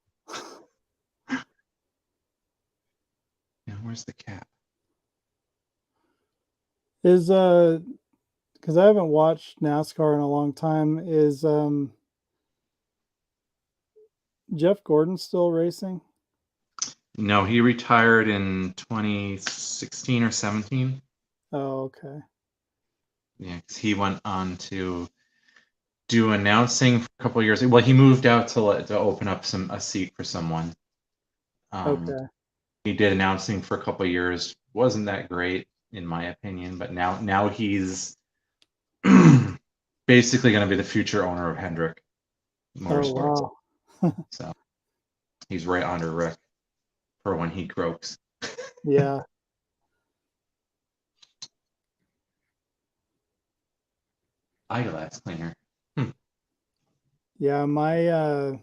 Yeah, where's the cap? Is because I haven't watched NASCAR in a long time, is Jeff Gordon still racing? No, he retired in 2016 or 17. Oh, okay. Yeah, 'cause he went on to do announcing for a couple of years. Well, he moved out to open up a seat for someone. Okay. He did announcing for a couple of years. Wasn't that great in my opinion, but now he's basically going to be the future owner of Hendrick Motorsports. Oh, wow. So he's right under Rick for when he croaks. Yeah. Eyeglass cleaner. Yeah, my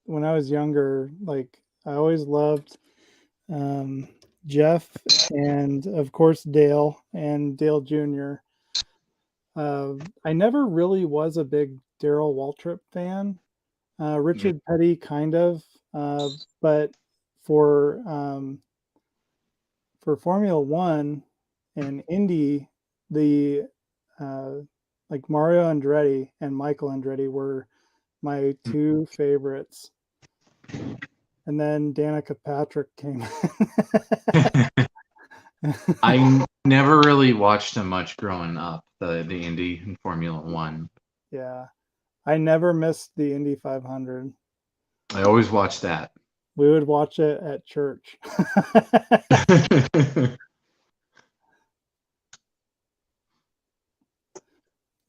when I was younger, like I always loved Jeff and of course Dale and Dale Jr. I never really was a big Daryl Waltrip fan. Richard Petty, kind of, but for um, for Formula One and Indy, the uh, like Mario Andretti and Michael Andretti were my two favorites. And then Danica Patrick came. I never really watched him much growing up, the Indy and Formula One. Yeah. I never missed the Indy 500. I always watched that. We would watch it at church.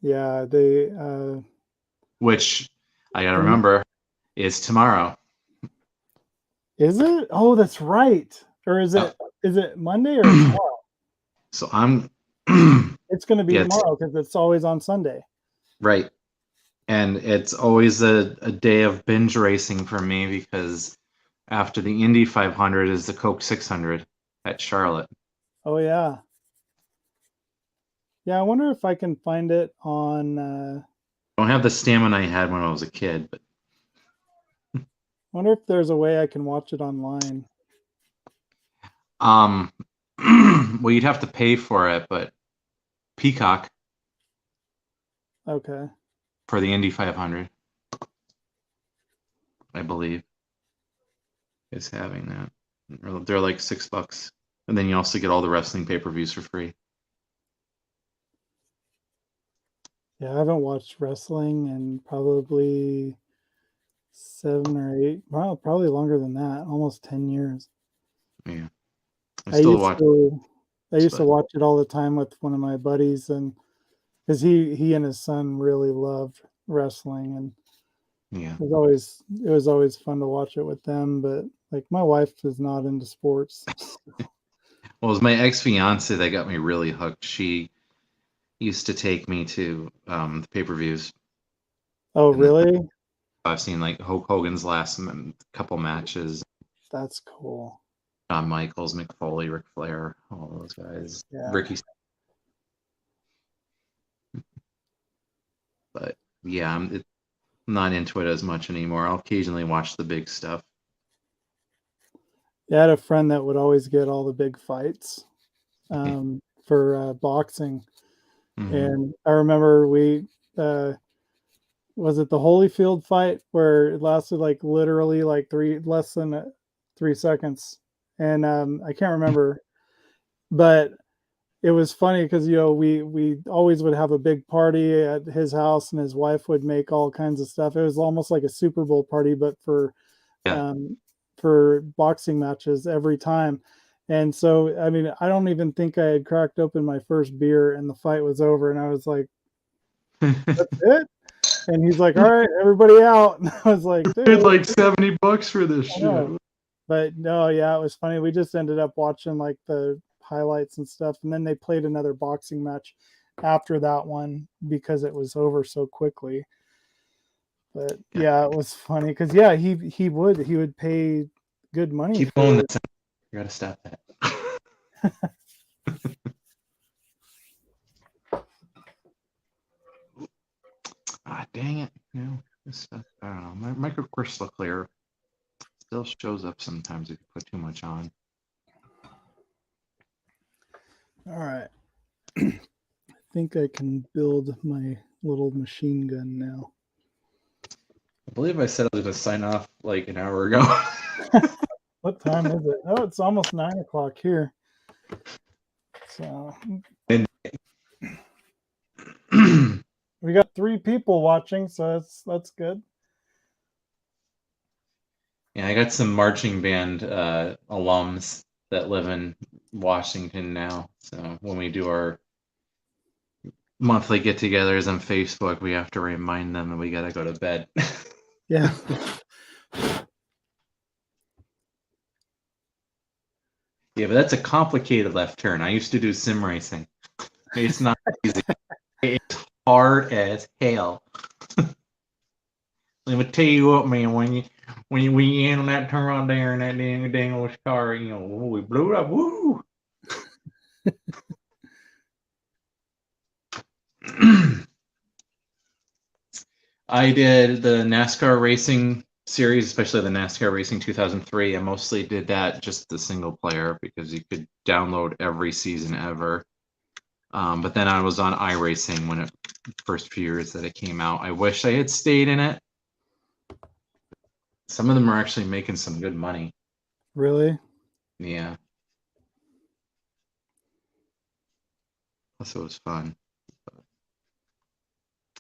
Yeah, they Which I gotta remember is tomorrow. is it? Oh, that's right. Or is it Monday or tomorrow? So I'm It's going to be Yeah, tomorrow because it's always on Sunday. right. And it's always a day of binge racing for me because after the Indy 500 is the Coke 600 at Charlotte. Oh yeah. Yeah, I wonder if I can find it on I don't have the stamina I had when I was a kid, but wonder if there's a way I can watch it online. well, you'd have to pay for it, but Peacock Okay. for the Indy 500, I believe, is having that. They're like $6, and then you also get all the wrestling pay-per-views for free. Yeah, I haven't watched wrestling in probably 7 or 8, well, probably longer than that, almost 10 years. Yeah, I used to watch it all the time with one of my buddies, and because he and his son really loved wrestling, and yeah. it was always fun to watch it with them. But like my wife is not into sports. Well, it was my ex-fiance that got me really hooked. She used to take me to the pay-per-views. Oh, really? I've seen like Hulk Hogan's last couple matches. That's cool. Shawn Michaels, Mick Foley, Ric Flair, all those guys. Yeah. Ricky. But yeah, I'm not into it as much anymore. I'll occasionally watch the big stuff. I had a friend that would always get all the big fights for boxing. Mm-hmm. And I remember was it the Holyfield fight where it lasted like literally like less than 3 seconds. And I can't remember, but it was funny because, we always would have a big party at his house and his wife would make all kinds of stuff. It was almost like a Super Bowl party, but for boxing matches every time. And so, I mean, I don't even think I had cracked open my first beer and the fight was over. And I was like, that's it? And he's like, all right, everybody out. And I was like, dude, like $70 for this shit. But no, yeah, it was funny. We just ended up watching like the highlights and stuff. And then they played another boxing match after that one because it was over so quickly. But yeah, it was funny because he would pay good money. Keep going. You gotta stop that. Dang it! This stuff. I don't know. My microcrystal clear still shows up sometimes if you put too much on. All right. I think I can build my little machine gun now. I believe I said I was going to sign off like an hour ago. What time is it? Oh, it's almost 9 o'clock here. So we got 3 people watching, so that's good. Yeah, I got some marching band alums that live in Washington now. So when we do our monthly get-togethers on Facebook, we have to remind them that we got to go to bed. Yeah. Yeah, but that's a complicated left turn. I used to do sim racing. It's not easy. It's hard as hell. Let me tell you what, man. When you end on that turn on there in that dang old car, we blew it up. Woo! I did the NASCAR racing series, especially the NASCAR Racing 2003. I mostly did that just the single player because you could download every season ever. But then I was on iRacing when it first few years that it came out. I wish I had stayed in it. Some of them are actually making some good money. Really? Yeah. So it was fun.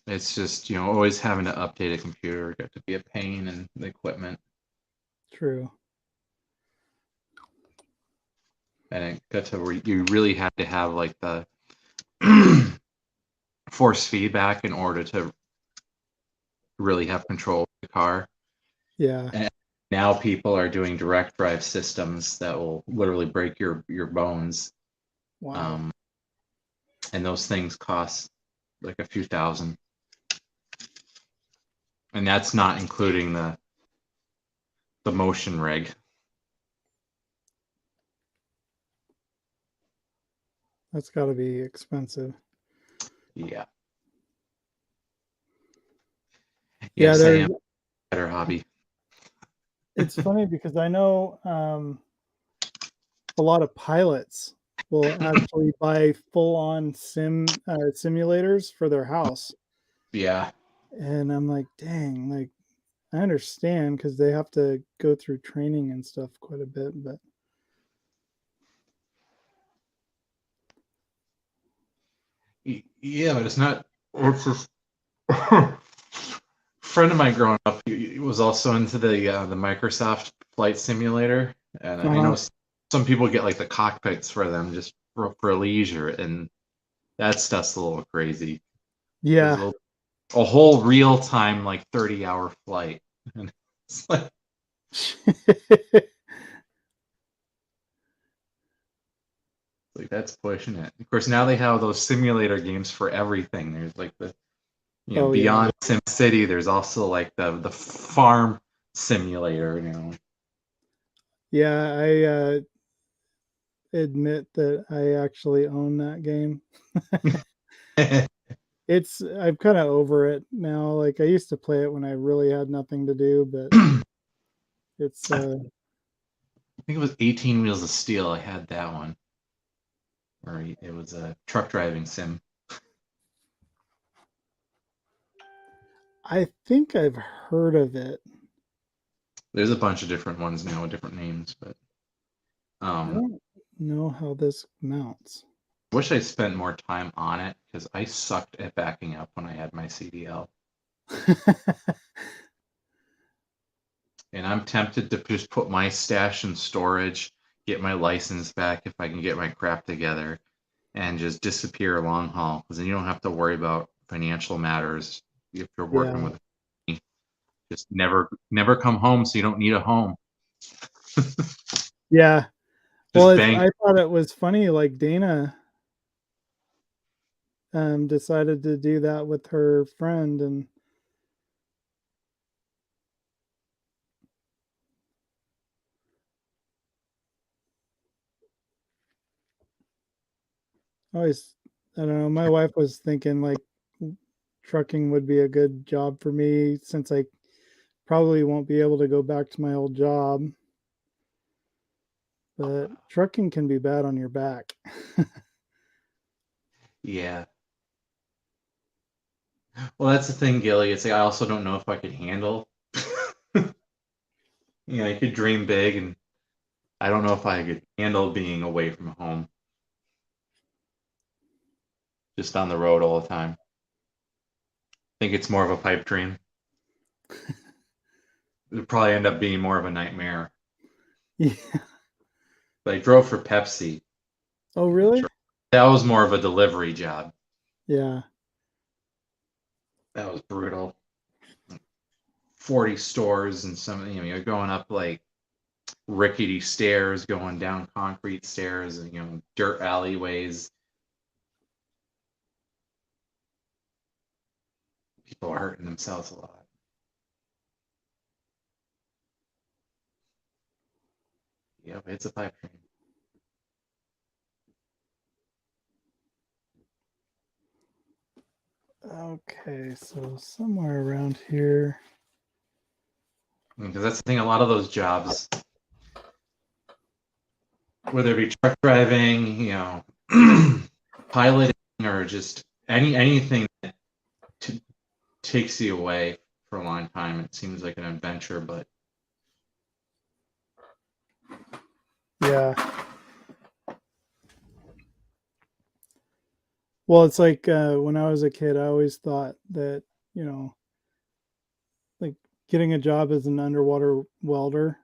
It's just, always having to update a computer got to be a pain, and the equipment. True. And it got to where you really had to have like the force feedback in order to really have control of the car. Yeah. And now people are doing direct drive systems that will literally break your bones. Wow. And those things cost like a few thousand. And that's not including the motion rig. That's got to be expensive. Yeah. Yeah, Yes, I am. Better hobby. it's funny because I know a lot of pilots will actually buy full-on simulators for their house. Yeah. And I'm like, dang, like I understand because they have to go through training and stuff quite a bit, but Yeah, but it's not. It's just friend of mine growing up, he was also into the Microsoft flight simulator, and I know some people get like the cockpits for them just for leisure, and that stuff's a little crazy. yeah. A whole real time like 30-hour flight, and it's like that's pushing it. Of course, now they have those simulator games for everything. There's like the Oh yeah. beyond SimCity. There's also like the farm simulator. Yeah, I admit that I actually own that game. I'm kind of over it now. Like I used to play it when I really had nothing to do, but it's I think it was 18 Wheels of Steel. I had that one. Or it was a truck driving sim. I think I've heard of it. There's a bunch of different ones now with different names, but I don't know how this mounts. wish I spent more time on it because I sucked at backing up when I had my CDL. And I'm tempted to just put my stash in storage, get my license back if I can get my crap together, and just disappear long haul because then you don't have to worry about financial matters if you're working Yeah. with me. Just never come home so you don't need a home. Yeah. Just Well, bang. I thought it was funny. Like Dana decided to do that with her friend, and always, I don't know. My wife was thinking like trucking would be a good job for me since I probably won't be able to go back to my old job. But trucking can be bad on your back. Yeah. Well, that's the thing, Gilly. It's like I also don't know if I could handle. You could dream big, and I don't know if I could handle being away from home, just on the road all the time. I think it's more of a pipe dream. It'd probably end up being more of a nightmare. Yeah. But I drove for Pepsi. Oh, really? That was more of a delivery job. Yeah. That was brutal. 40 stores and some, you're going up like rickety stairs, going down concrete stairs, and dirt alleyways. People are hurting themselves a lot. Yep, it's a pipe dream. Okay, so somewhere around here. Because that's the thing, a lot of those jobs, whether it be truck driving, you know, piloting, or just anything that takes you away for a long time, it seems like an adventure, but Yeah. Well, it's like when I was a kid, I always thought that, you know, like getting a job as an underwater welder.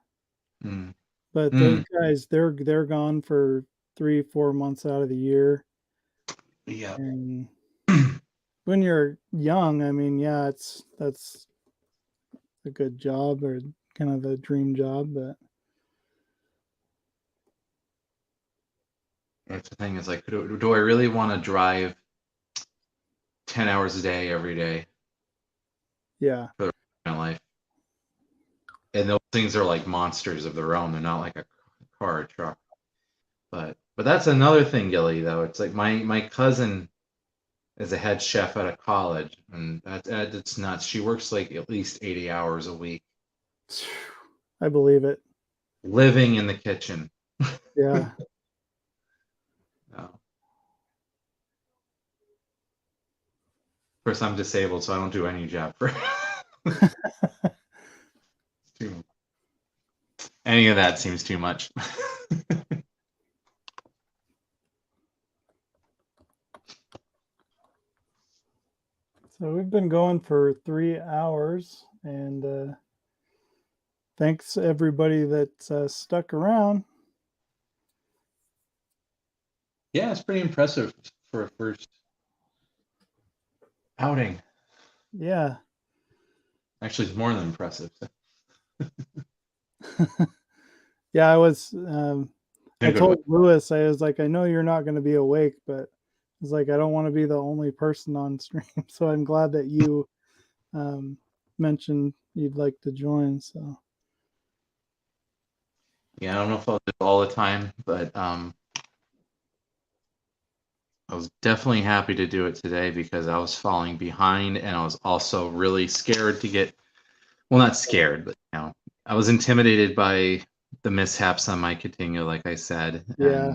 mm, But those guys, they're gone for 3-4 months out of the year. yeah. And when you're young, I mean, yeah, that's a good job or kind of a dream job, but That's the thing, is like, do I really want to drive 10 hours a day every day yeah. for the rest of my life? And those things are like monsters of their own. They're not like a car or truck. But that's another thing, Gilly, though. It's like my cousin is a head chef at a college, and that's nuts. She works like at least 80 hours a week, I believe it. living in the kitchen. Yeah. Of course, I'm disabled, so I don't do any job for any of that seems too much. So we've been going for 3 hours, and thanks everybody that stuck around. Yeah, it's pretty impressive for a first outing. Yeah. Actually, it's more than impressive. Yeah, I was In a I good way. told Lewis, I was like, I know you're not going to be awake, but it's like I don't want to be the only person on stream. So I'm glad that you mentioned you'd like to join. So Yeah, I don't know if I'll do it all the time, but I was definitely happy to do it today because I was falling behind, and I was also really scared to get, well, not scared, but you know, I was intimidated by the mishaps on my Katinga, like I said. yeah,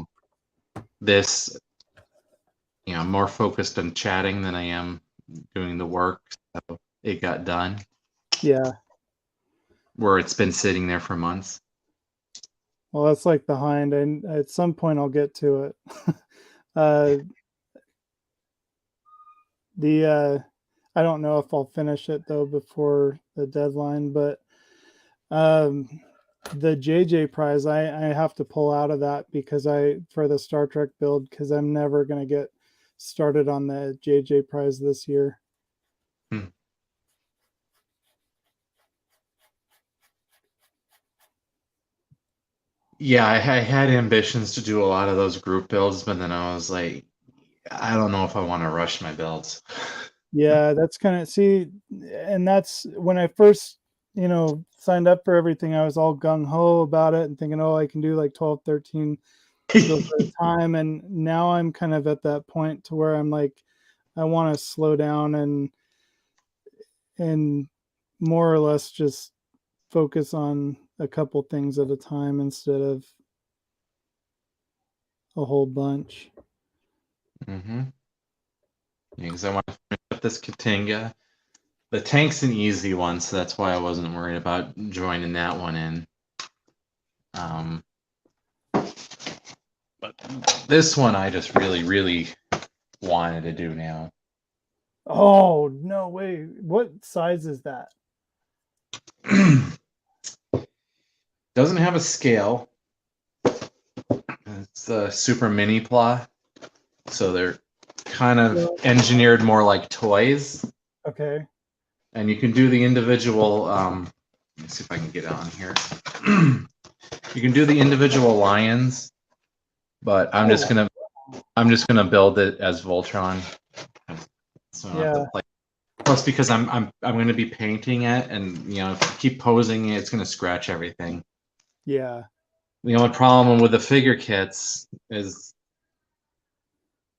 And this, you know, I'm more focused on chatting than I am doing the work. So it got done, yeah. where it's been sitting there for months. Well, that's like the hind, and at some point I'll get to it. uh, the I don't know if I'll finish it though before the deadline, but um, the JJ prize I have to pull out of that because for the Star Trek build because I'm never gonna get started on the JJ prize this year. Hmm. Yeah, I had ambitions to do a lot of those group builds, but then I was like, I don't know if I want to rush my builds. Yeah, that's kind of see, and that's when I first, signed up for everything. I was all gung ho about it and thinking, oh, I can do like 12, 13 builds at a time. And now I'm kind of at that point to where I'm like, I want to slow down and more or less just focus on a couple things at a time instead of a whole bunch. Mm-hmm. Yeah, because I want to finish up this Katinga. The tank's an easy one, so that's why I wasn't worried about joining that one in. But this one I just really, really wanted to do now. Oh, no way. What size is that? Doesn't have a scale. It's a super mini pla, so they're kind of engineered more like toys. Okay. And you can do the individual. Let me see if I can get on here. You can do the individual lions, but I'm just gonna build it as Voltron. So I don't have to play. Plus, because I'm gonna be painting it, and if you keep posing it, it's gonna scratch everything. Yeah. The only problem with the figure kits is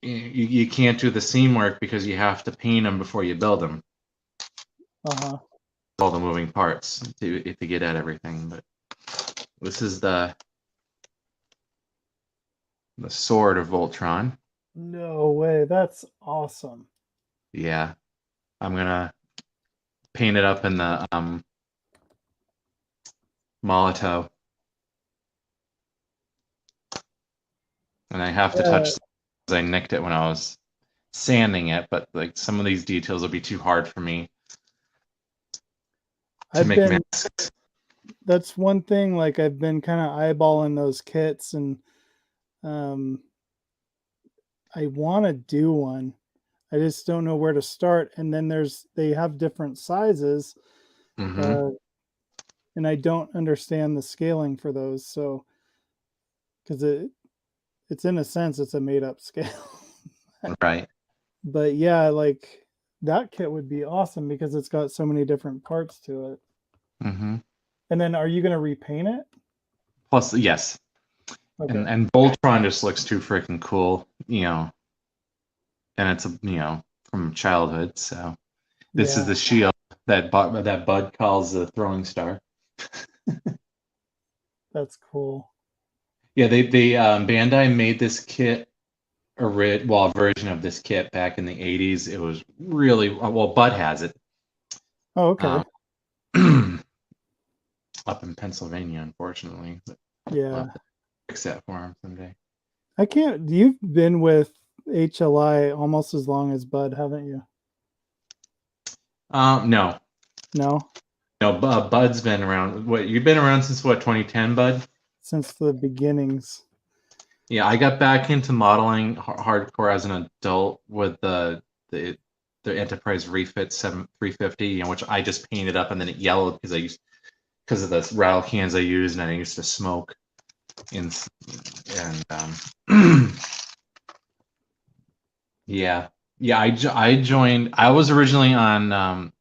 you can't do the seam work because you have to paint them before you build them. All the moving parts to get at everything. But this is the sword of Voltron. No way. That's awesome. Yeah, I'm gonna paint it up in the Molotov, and I have to touch it because I nicked it when I was sanding it. But like some of these details will be too hard for me to make masks. That's one thing. Like I've been kind of eyeballing those kits, and I want to do one. I just don't know where to start. And then they have different sizes, and I don't understand the scaling for those. So, because it's in a sense it's a made up scale, Right? But yeah, like that kit would be awesome because it's got so many different parts to it. And then, are you going to repaint it? Plus, yes. Okay. And Voltron just looks too freaking cool, and it's from childhood. So this is the shield that Bud calls the throwing star. That's cool. Yeah, they Bandai made this kit, a version of this kit back in the 80s. It was really well. Bud has it. Oh, okay. Up in Pennsylvania, unfortunately. But yeah, I'll fix that for him someday. I can't. You've been with HLI almost as long as Bud, haven't you? No. No. No, Bud's been around. What, you've been around since what, 2010, Bud? Since the beginnings. Yeah, I got back into modeling hardcore as an adult with the Enterprise Refit 350, which I just painted up and then it yellowed because of the rattle cans I used and I used to smoke. Yeah, I joined. I was originally on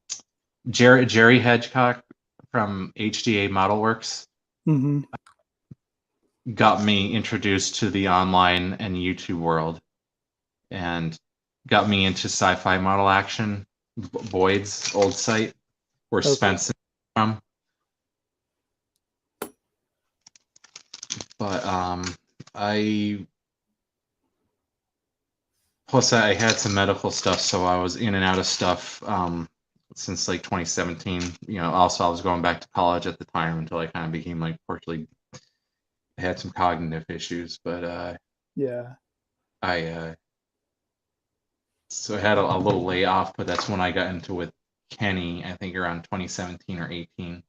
Jerry Hedgecock from HDA Model Works. Got me introduced to the online and YouTube world and got me into Sci-Fi Model Action, Boyd's old site where Spencer from. But I had some medical stuff, so I was in and out of stuff since like 2017. Also I was going back to college at the time until I kind of became like partially. I had some cognitive issues, but so I had a little layoff, but that's when I got into with Kenny, I think around 2017 or 18,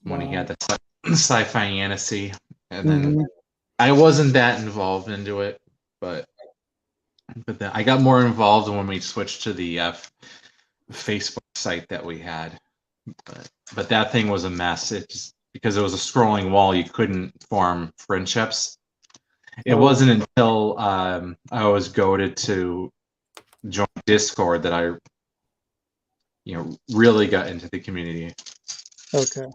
when he had the Sci-Fi Fantasy, and then I wasn't that involved into it, but then I got more involved when we switched to the Facebook site that we had, but that thing was a mess. It just because it was a scrolling wall, you couldn't form friendships. It wasn't until I was goaded to join Discord that I, really got into the community. Okay.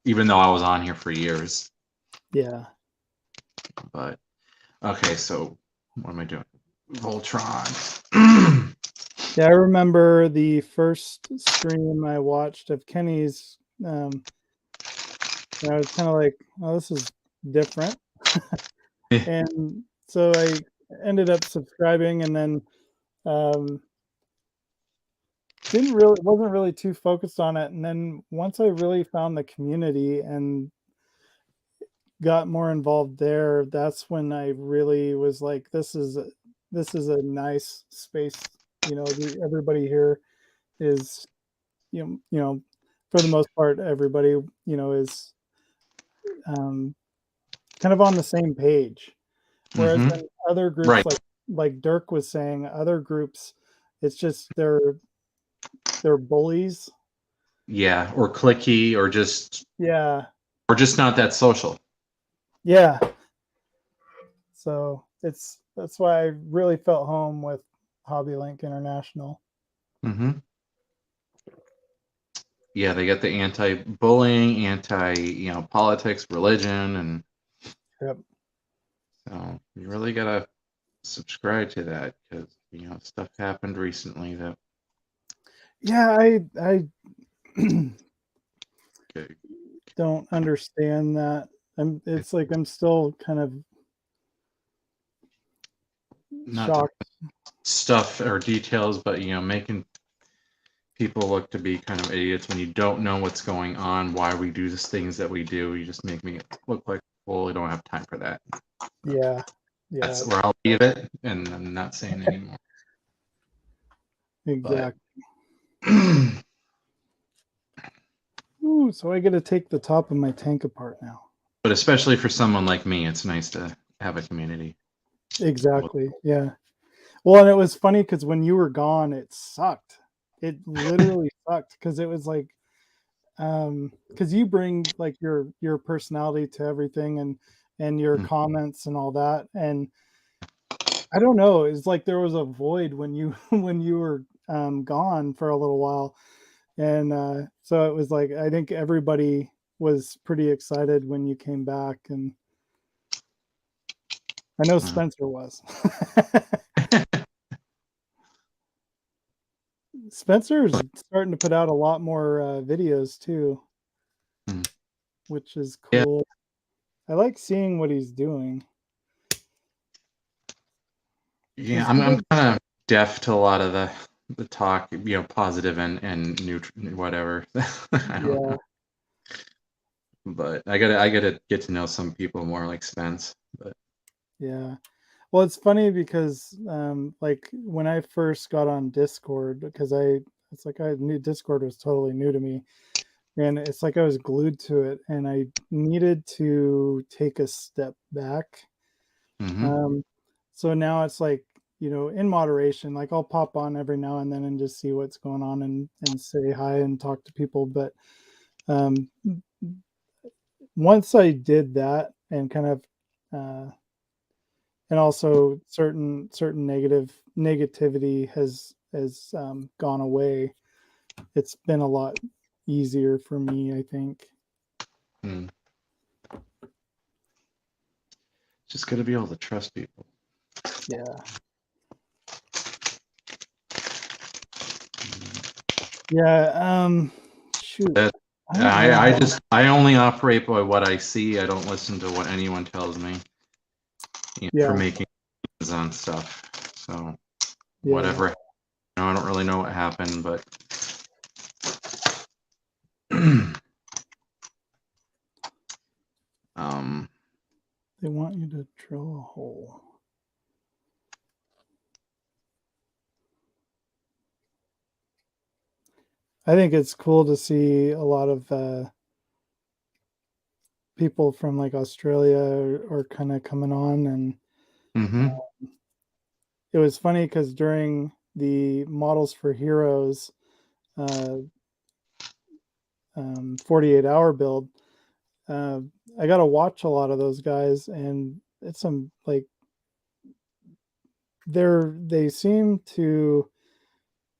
Even though I was on here for years. Yeah. But okay, so what am I doing? Voltron. Yeah, I remember the first stream I watched of Kenny's. I was kind of like, "Oh, this is different," and so I ended up subscribing, and then wasn't really too focused on it. And then once I really found the community and got more involved there, that's when I really was like, "This is a nice space." Everybody here is, for the most part, everybody, is kind of on the same page. Whereas in other groups, like Dirk was saying, other groups, it's just they're bullies. Yeah, or cliquey, or just not that social. Yeah. So that's why I really felt home with HobbyLink International. yeah, they get the anti-bullying, politics, religion, and Yep. so you really gotta subscribe to that because stuff happened recently that Yeah, I okay, don't understand that. It's like I'm still kind of not to shocked. stuff or details, but making people look to be kind of idiots when you don't know what's going on, why we do the things that we do. You just make me look like, well, we don't have time for that. Yeah. Yeah. That's where I'll leave it, and I'm not saying anymore. But Exactly. Ooh, so I get to take the top of my tank apart now. but especially for someone like me, it's nice to have a community. Exactly. Yeah. Well, and it was funny because when you were gone, it sucked. It literally sucked because it was like, because you bring like your personality to everything and your Mm. comments and all that, and I don't know, it's like there was a void when you when you were gone for a little while, and so it was like I think everybody was pretty excited when you came back, and I know Spencer was. Spencer's starting to put out a lot more videos too, Mm. which is Yeah, cool. I like seeing what he's doing. yeah, I'm kind of deaf to a lot of the talk, positive and neutral, whatever. I don't Yeah, know, but I gotta get to know some people more, like Spence. But yeah. Well, it's funny because like when I first got on Discord, because it's like I knew Discord was totally new to me, and it's like I was glued to it, and I needed to take a step back. mm-hmm. Um, so now it's like, in moderation, like I'll pop on every now and then and just see what's going on and say hi and talk to people. But um, once I did that and kind of, and also certain negativity has gone away. It's been a lot easier for me, I think. Mm. Just gotta be able to trust people. Yeah. Yeah. Shoot. That I don't know. I only operate by what I see. I don't listen to what anyone tells me for Yeah. making decisions on stuff. So Yeah. whatever, I don't really know what happened, but um, They want you to drill a hole. I think it's cool to see a lot of people from like Australia are kind of coming on, and mm-hmm. it was funny because during the Models for Heroes uh, 48-hour build, uh, I got to watch a lot of those guys, and it's some like they seem to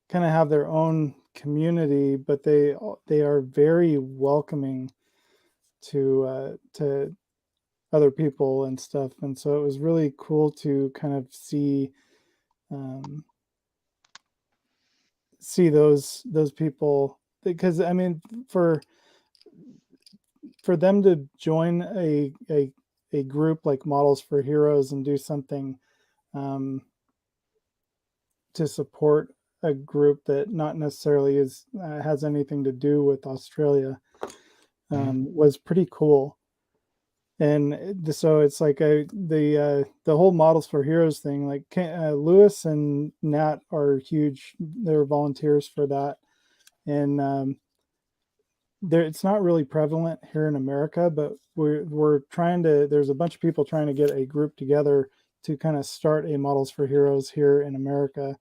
kind of have their own community, but they are very welcoming to other people and stuff, and so it was really cool to kind of um, see those people, because I mean for them to join a group like Models for Heroes and do something um, to support a group that not necessarily has anything to do with Australia was pretty cool. And so it's like the whole Models for Heroes thing. Like Lewis and Nat are huge; they're volunteers for that, and it's not really prevalent here in America, but we're trying to. There's a bunch of people trying to get a group together to kind of start a Models for Heroes here in America,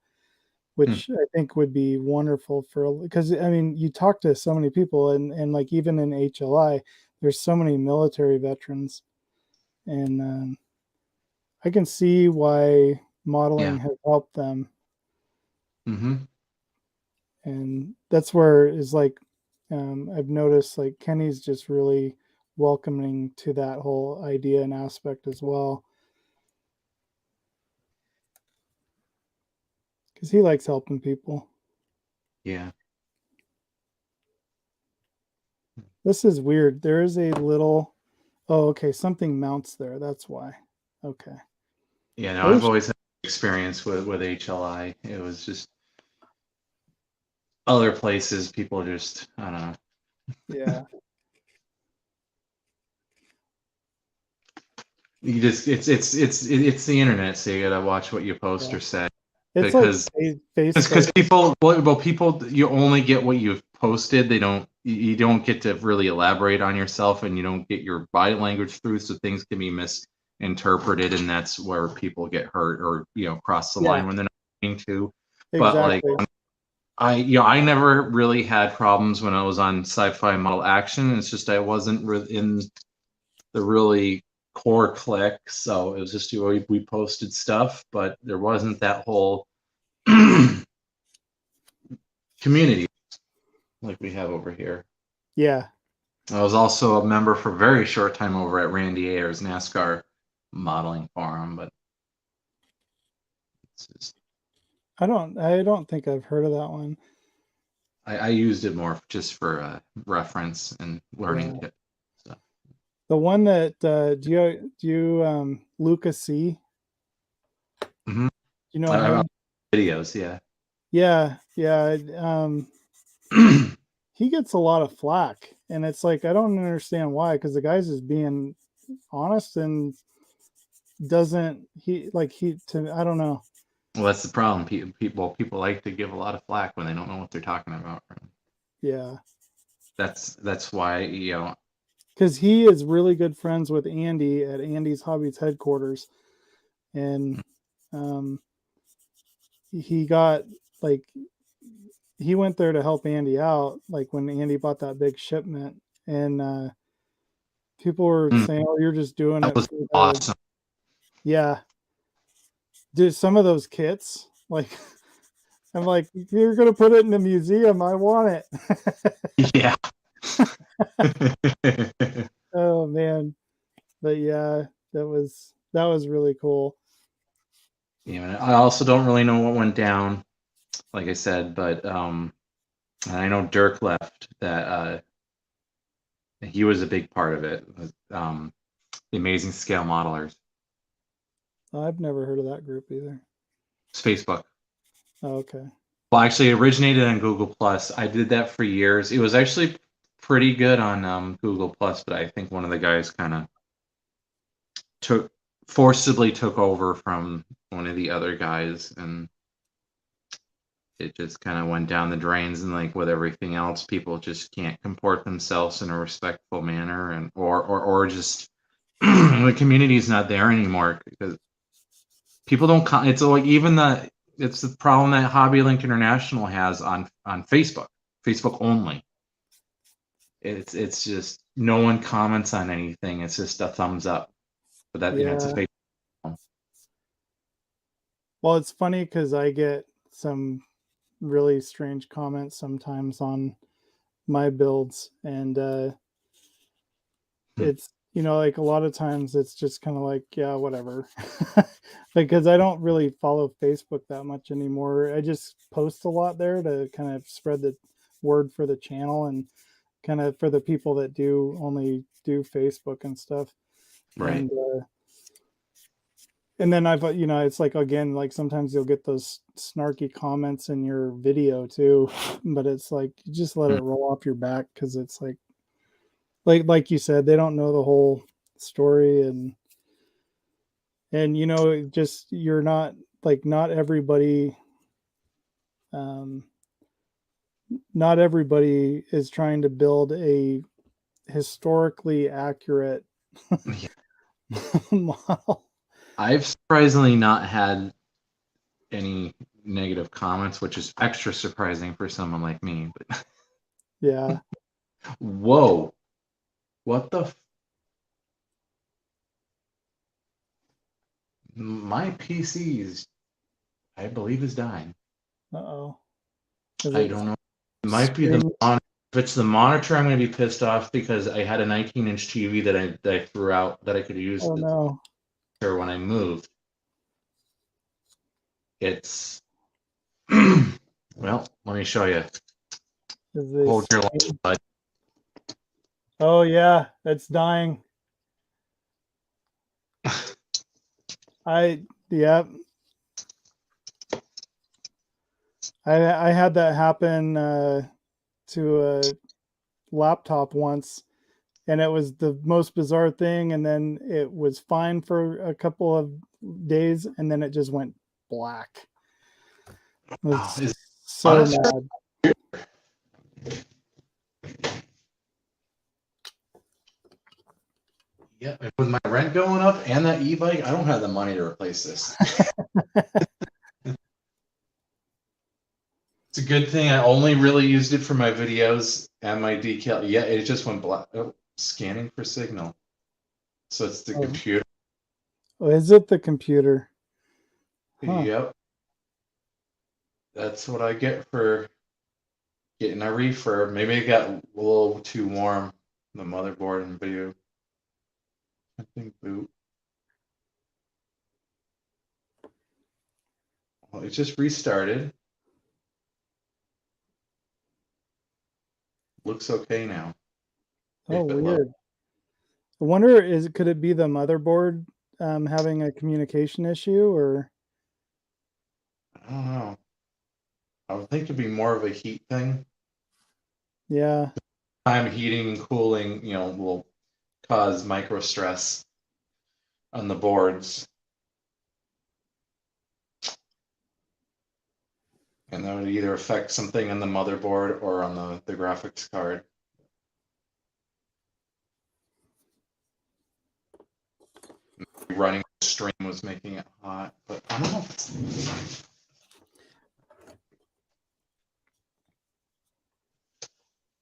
Mm. which I think would be wonderful because I mean you talk to so many people, and like even in HLI, there's so many military veterans, and I can see why modeling Yeah. has helped them, Mm-hmm. and that's where is like I've noticed like Kenny's just really welcoming to that whole idea and aspect as well, because he likes helping people. Yeah. This is weird. There is a little. Oh, okay. Something mounts there. That's why. Okay. Yeah, no, I've always had experience with HLI. It was just other places, people just, I don't know. Yeah. You just it's the internet, so you gotta watch what you post or say. It's Because like Facebook. people, people, you only get what you've posted. They don't, you don't get to really elaborate on yourself, and you don't get your body language through, so things can be misinterpreted, and that's where people get hurt or cross the line when they're not meaning to. But like, Exactly. I never really had problems when I was on sci-fi model action. It's just I wasn't in the really core click, so it was just we posted stuff, but there wasn't that whole community like we have over here. Yeah. I was also a member for a very short time over at Randy Ayer's NASCAR modeling forum, but it's just, I don't think I've heard of that one. I used it more just for reference and learning tips. So. The one that do you Lucas C? Mm-hmm. You know him? Videos, yeah. Yeah. He gets a lot of flack, and it's like I don't understand why, because the guy's just being honest and doesn't he to I don't know. Well, that's the problem. People like to give a lot of flack when they don't know what they're talking about. Yeah. That's why Because he is really good friends with Andy at Andy's Hobbies headquarters, and he got like he went there to help Andy out, like when Andy bought that big shipment, and people were saying, "Oh, you're just doing that it was for the..." awesome. Yeah, dude, some of those kits, like, I'm like, you're gonna put it in the museum. I want it. Yeah. Oh man, but yeah, that was really cool. Yeah, I also don't really know what went down, like I said, but I know Dirk left. That he was a big part of it. The Amazing Scale Modelers. I've never heard of that group either. It's Facebook. Oh, okay. Well, actually, it originated on Google Plus. I did that for years. It was actually pretty good on Google Plus, but I think one of the guys kind of forcibly took over from one of the other guys, and it just kind of went down the drains. And like with everything else, people just can't comport themselves in a respectful manner, and or just the community is not there anymore because people don't. It's like it's the problem that HobbyLink International has on Facebook only. It's just no one comments on anything. It's just a thumbs up. But that it's a Facebook. Well, it's funny because I get some really strange comments sometimes on my builds, and it's like a lot of times it's just kind of like, yeah, whatever. Because I don't really follow Facebook that much anymore. I just post a lot there to kind of spread the word for the channel, and kind of for the people that only do Facebook and stuff. Right. And then I've it's like, again, like sometimes you'll get those snarky comments in your video too, but it's like you just let it roll off your back, because it's like you said, they don't know the whole story, and just you're not like not everybody is trying to build a historically accurate model. I've surprisingly not had any negative comments, which is extra surprising for someone like me. But Yeah. Whoa, what the? My PC I believe, is dying. Uh-oh. I don't know. It might be the monitor. If it's the monitor, I'm going to be pissed off because I had a 19-inch TV that I threw out that I could use Oh no. when I moved. It's well, let me show you. Is this... Hold your line, bud. Oh yeah, it's dying. Yeah. I had that happen to a laptop once, and it was the most bizarre thing. And then it was fine for a couple of days, and then it just went black. It was Is so honest? mad. Yeah, with my rent going up and that e-bike, I don't have the money to replace this. It's a good thing I only really used it for my videos and my decal. Yeah, it just went black. Oh, scanning for signal. So it's the computer. Oh, is it the computer? Huh. Yep. That's what I get for getting a refurb. Maybe it got a little too warm, the motherboard and video. I think boot. Well, it just restarted. Looks okay now. Oh, weird. I wonder, could it be the motherboard having a communication issue, or? I don't know. I would think it'd be more of a heat thing. Yeah. Time heating and cooling, will cause micro stress on the boards. And that would either affect something on the motherboard or on the graphics card. Running the stream was making it hot, but I don't know if it's...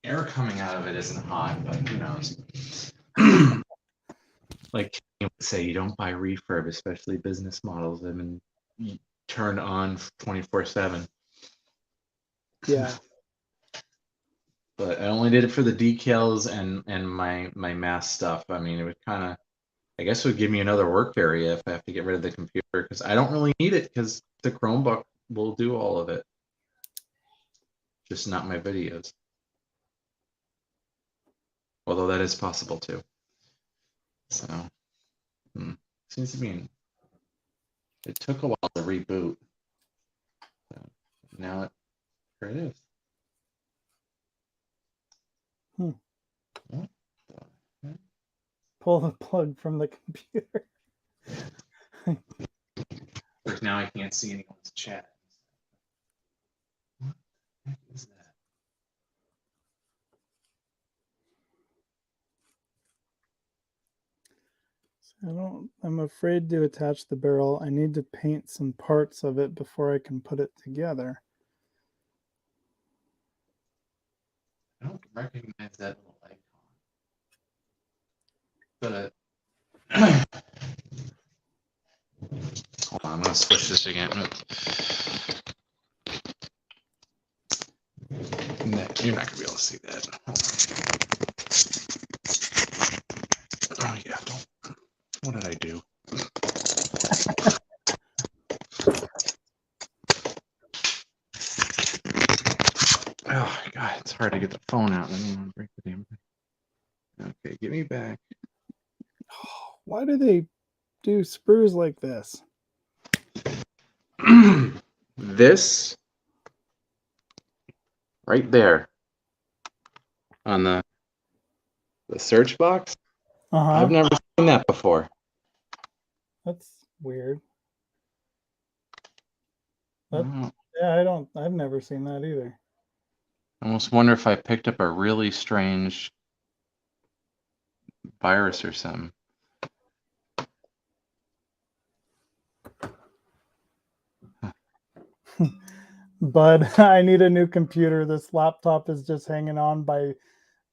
Air coming out of it isn't hot, but who knows? Like you say, you don't buy refurb, especially business models. I mean, turned on 24/7. Yeah. But I only did it for the decals and my mass stuff. I mean, it would kind of, I guess, it would give me another work area if I have to get rid of the computer, because I don't really need it because the Chromebook will do all of it, just not my videos. Although that is possible too. So, seems to be. It took a while to reboot. So now here it is. What the heck? Pull the plug from the computer. Now I can't see anyone's chat. What the heck is that? I'm afraid to attach the barrel. I need to paint some parts of it before I can put it together. I don't recognize that little icon. But hold on, I'm gonna switch this again. No, you're not gonna be able to see that. Oh yeah, don't. What did I do? Oh God, it's hard to get the phone out. I don't want to break the damn thing. Okay, get me back. Why do they do sprues like this? This right there on the search box. I've never seen that before. That's weird. Wow. Yeah, I've never seen that either. I almost wonder if I picked up a really strange virus or something. But I need a new computer. This laptop is just hanging on by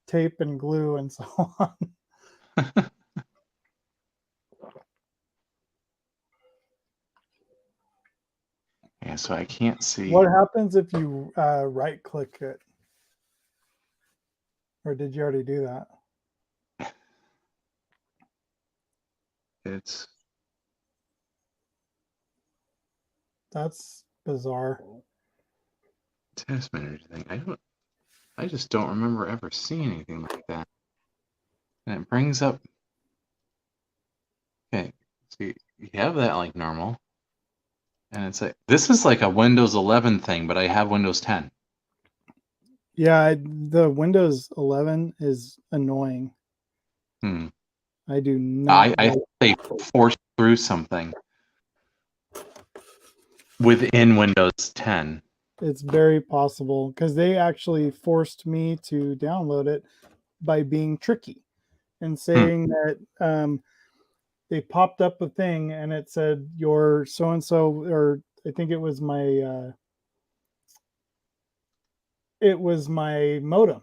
tape and glue and so on. Yeah, so I can't see. What happens if you right click it? Or did you already do that? That's bizarre. Test manager thing. I just don't remember ever seeing anything like that. And it brings up. Okay, so you have that like normal, and it's like this is like a Windows 11 thing, but I have Windows 10. Yeah, the Windows 11 is annoying. I do not. I think they forced through something within Windows 10. It's very possible because they actually forced me to download it by being tricky and saying that they popped up a thing and it said your so and so, or I think it was my modem.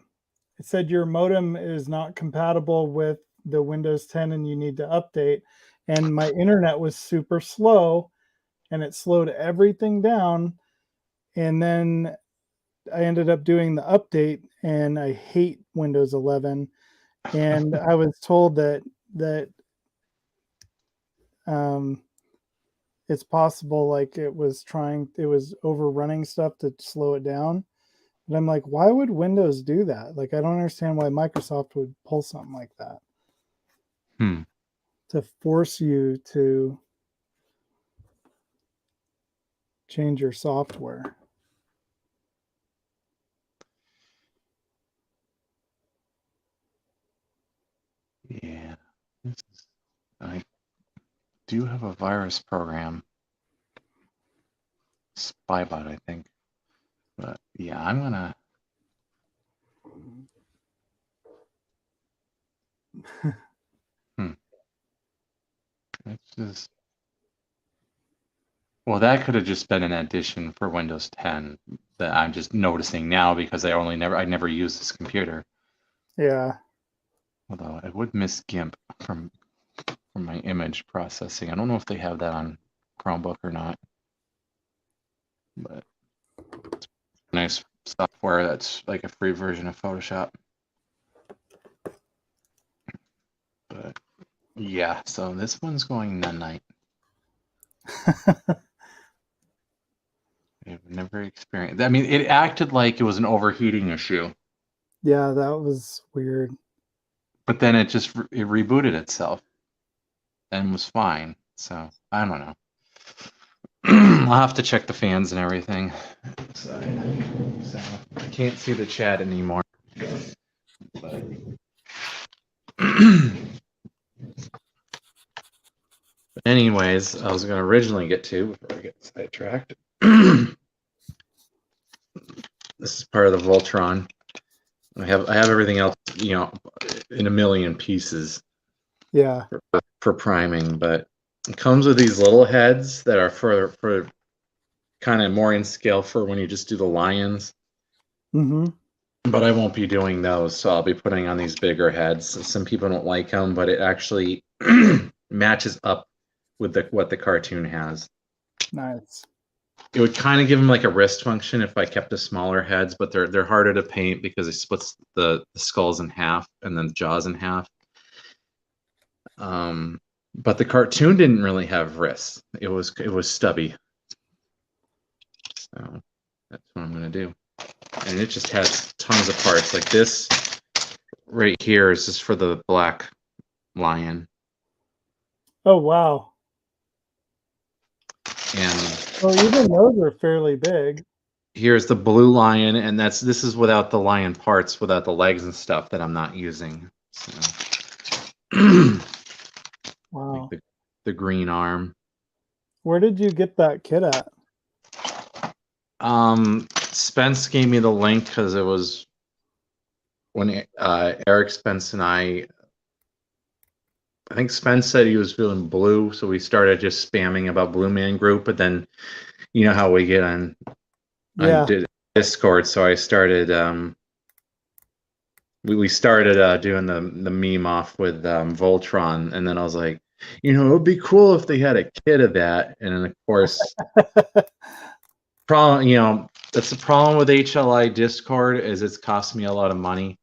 It said your modem is not compatible with the Windows 10 and you need to update. And my internet was super slow and it slowed everything down. And then I ended up doing the update and I hate Windows 11. And I was told that it's possible like it was overrunning stuff to slow it down. And I'm like, why would Windows do that? Like, I don't understand why Microsoft would pull something like that to force you to change your software. Yeah, I do have a virus program, Spybot, I think. But yeah, I'm gonna. It's just. Well, that could have just been an addition for Windows 10 that I'm just noticing now because I never use this computer. Yeah. Although I would miss GIMP from my image processing. I don't know if they have that on Chromebook or not. But it's nice software that's like a free version of Photoshop. But yeah, so this one's going night. I've never experienced. I mean, it acted like it was an overheating issue. Yeah, that was weird. But then it rebooted itself and was fine. So I don't know. I'll have to check the fans and everything. So I can't see the chat anymore. But anyways, I was going to originally get to before I get sidetracked. This is part of the Voltron. I have everything else, in a million pieces. Yeah. For priming, but it comes with these little heads that are for kind of more in scale for when you just do the lions. But I won't be doing those, so I'll be putting on these bigger heads. Some people don't like them, but it actually matches up with what the cartoon has. Nice. It would kind of give them like a wrist function if I kept the smaller heads, but they're harder to paint because it splits the skulls in half and then the jaws in half. But the cartoon didn't really have wrists. It was stubby. So that's what I'm gonna do. And it just has tons of parts. Like this right here is just for the black lion. Oh wow. And even those are fairly big. Here's the blue lion, and this is without the lion parts, without the legs and stuff that I'm not using. So. Wow. Like the green arm. Where did you get that kit at? Spence gave me the link because it was when Eric Spence and I think Spence said he was feeling blue, so we started just spamming about Blue Man Group, but then you know how we get on Discord, so I started we started doing the meme off with Voltron, and then I was like, it would be cool if they had a kit of that. And then of course problem, that's the problem with HLI Discord is it's cost me a lot of money.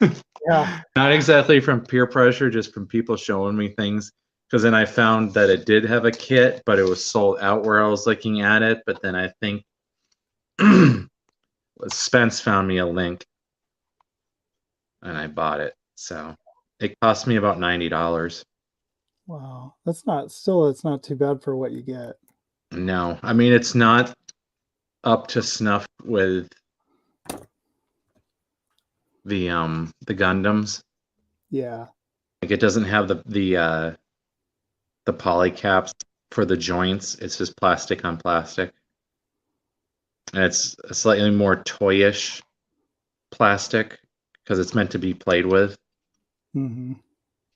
Yeah. Not exactly from peer pressure, just from people showing me things. Because then I found that it did have a kit, but it was sold out where I was looking at it. But then I think Spence found me a link and I bought it. So it cost me about $90. Wow. That's not still it's not too bad for what you get. No, I mean it's not up to snuff with the Gundams. Yeah. Like it doesn't have the poly caps for the joints. It's just plastic on plastic. And it's a slightly more toyish plastic because it's meant to be played with. Mm-hmm.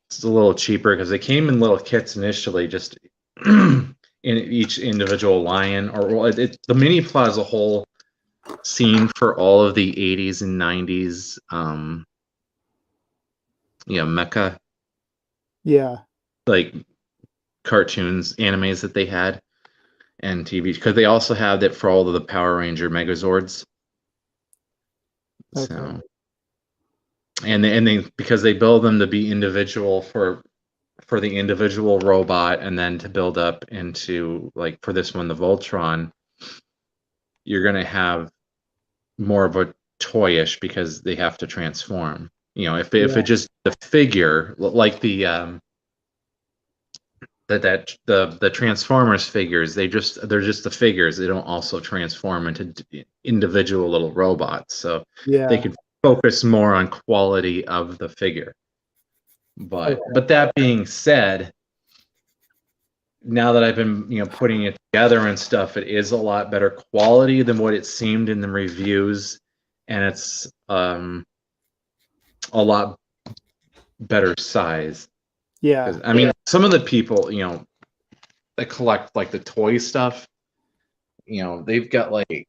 It's a little cheaper because they came in little kits initially, just in each individual lion. Or the mini plot is a whole scene for all of the 80s and 90s, mecha Yeah. like cartoons, animes that they had, and TV because they also had it for all of the Power Ranger Megazords. Okay. So, and they because they build them to be individual for the individual robot, and then to build up into like for this one, the Voltron, you're gonna have more of a toyish because they have to transform. If it just the figure like the the Transformers figures, they're just the figures. They don't also transform into individual little robots, so they could focus more on quality of the figure. But that being said, now that I've been putting it together and stuff, it is a lot better quality than what it seemed in the reviews, and it's a lot better size. Yeah. I mean, some of the people that collect like the toy stuff, they've got like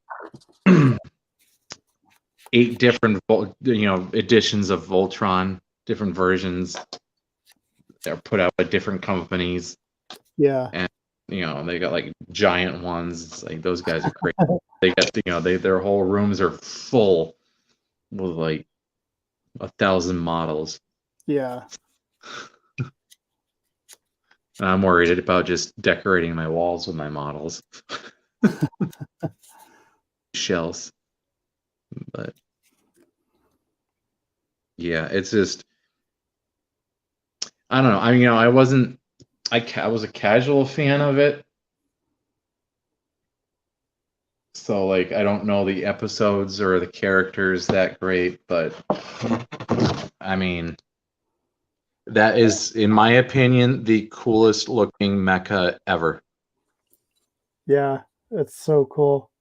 8 different editions of Voltron, different versions. They're put out by different companies. Yeah. And they got like giant ones. It's like those guys are crazy. They got their whole rooms are full with like 1,000 models. Yeah. And I'm worried about just decorating my walls with my models. Shells. But yeah, it's just I don't know. I wasn't I was a casual fan of it. So like I don't know the episodes or the characters that great, but I mean that is, in my opinion, the coolest looking mecha ever. Yeah. It's so cool.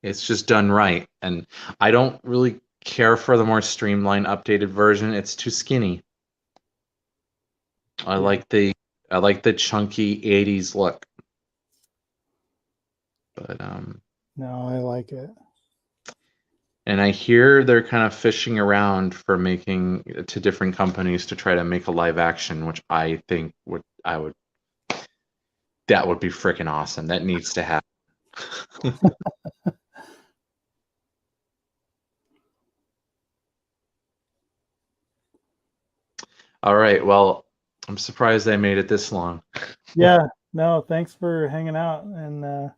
It's just done right. And I don't really care for the more streamlined, updated version. It's too skinny. I like the chunky 80s look. But No, I like it. and I hear they're kind of fishing around for making to different companies to try to make a live action, which I think that would be freaking awesome. That needs to happen. All right. Well, I'm surprised I made it this long. Yeah. No, thanks for hanging out. And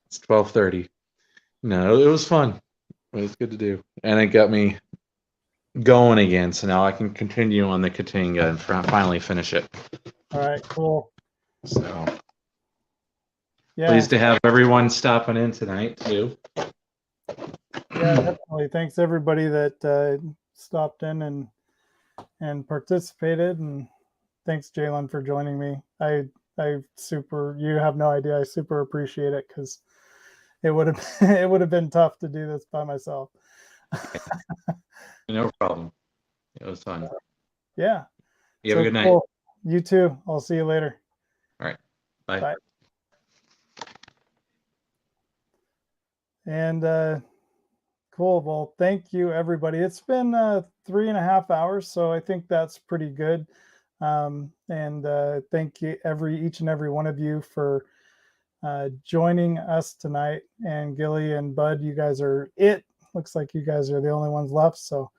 It's 12:30. No, it was fun. It was good to do, and it got me going again. So now I can continue on the Katinga and finally finish it. all right, cool. So Yeah. pleased to have everyone stopping in tonight too. Yeah, definitely. Thanks everybody that stopped in and participated, and thanks Jalen for joining me. You have no idea, I super appreciate it because it would have been tough to do this by myself. No problem. It was fun. Yeah. You have a good night. You too. I'll see you later. All right. Bye. Bye. And cool. Well, thank you everybody. It's been 3.5 hours, so I think that's pretty good. And thank you each and every one of you for joining us tonight. And Gilly and Bud, you guys are it. looks like you guys are the only ones left. So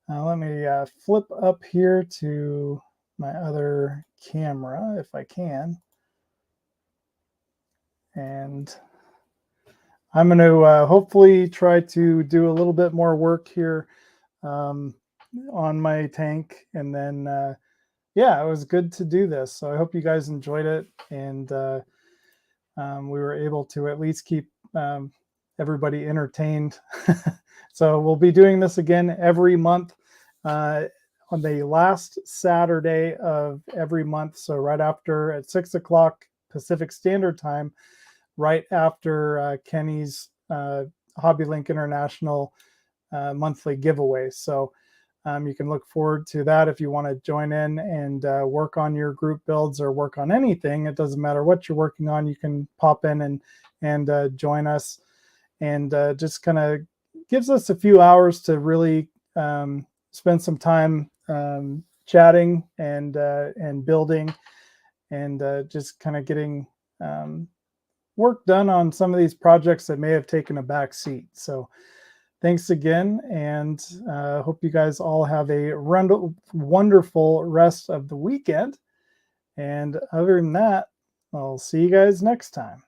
let me flip up here to my other camera if I can. And I'm going to hopefully try to do a little bit more work here on my tank. And then, yeah, it was good to do this. So I hope you guys enjoyed it. And we were able to at least keep everybody entertained. So we'll be doing this again every month on the last Saturday of every month. So right after at 6 o'clock Pacific Standard Time, right after Kenny's HobbyLink International monthly giveaway. So you can look forward to that if you want to join in and work on your group builds or work on anything. It doesn't matter what you're working on. You can pop in and join us, and just kind of gives us a few hours to really spend some time chatting and building, and just kind of getting work done on some of these projects that may have taken a back seat. So thanks again, and hope you guys all have a wonderful rest of the weekend. And other than that, I'll see you guys next time.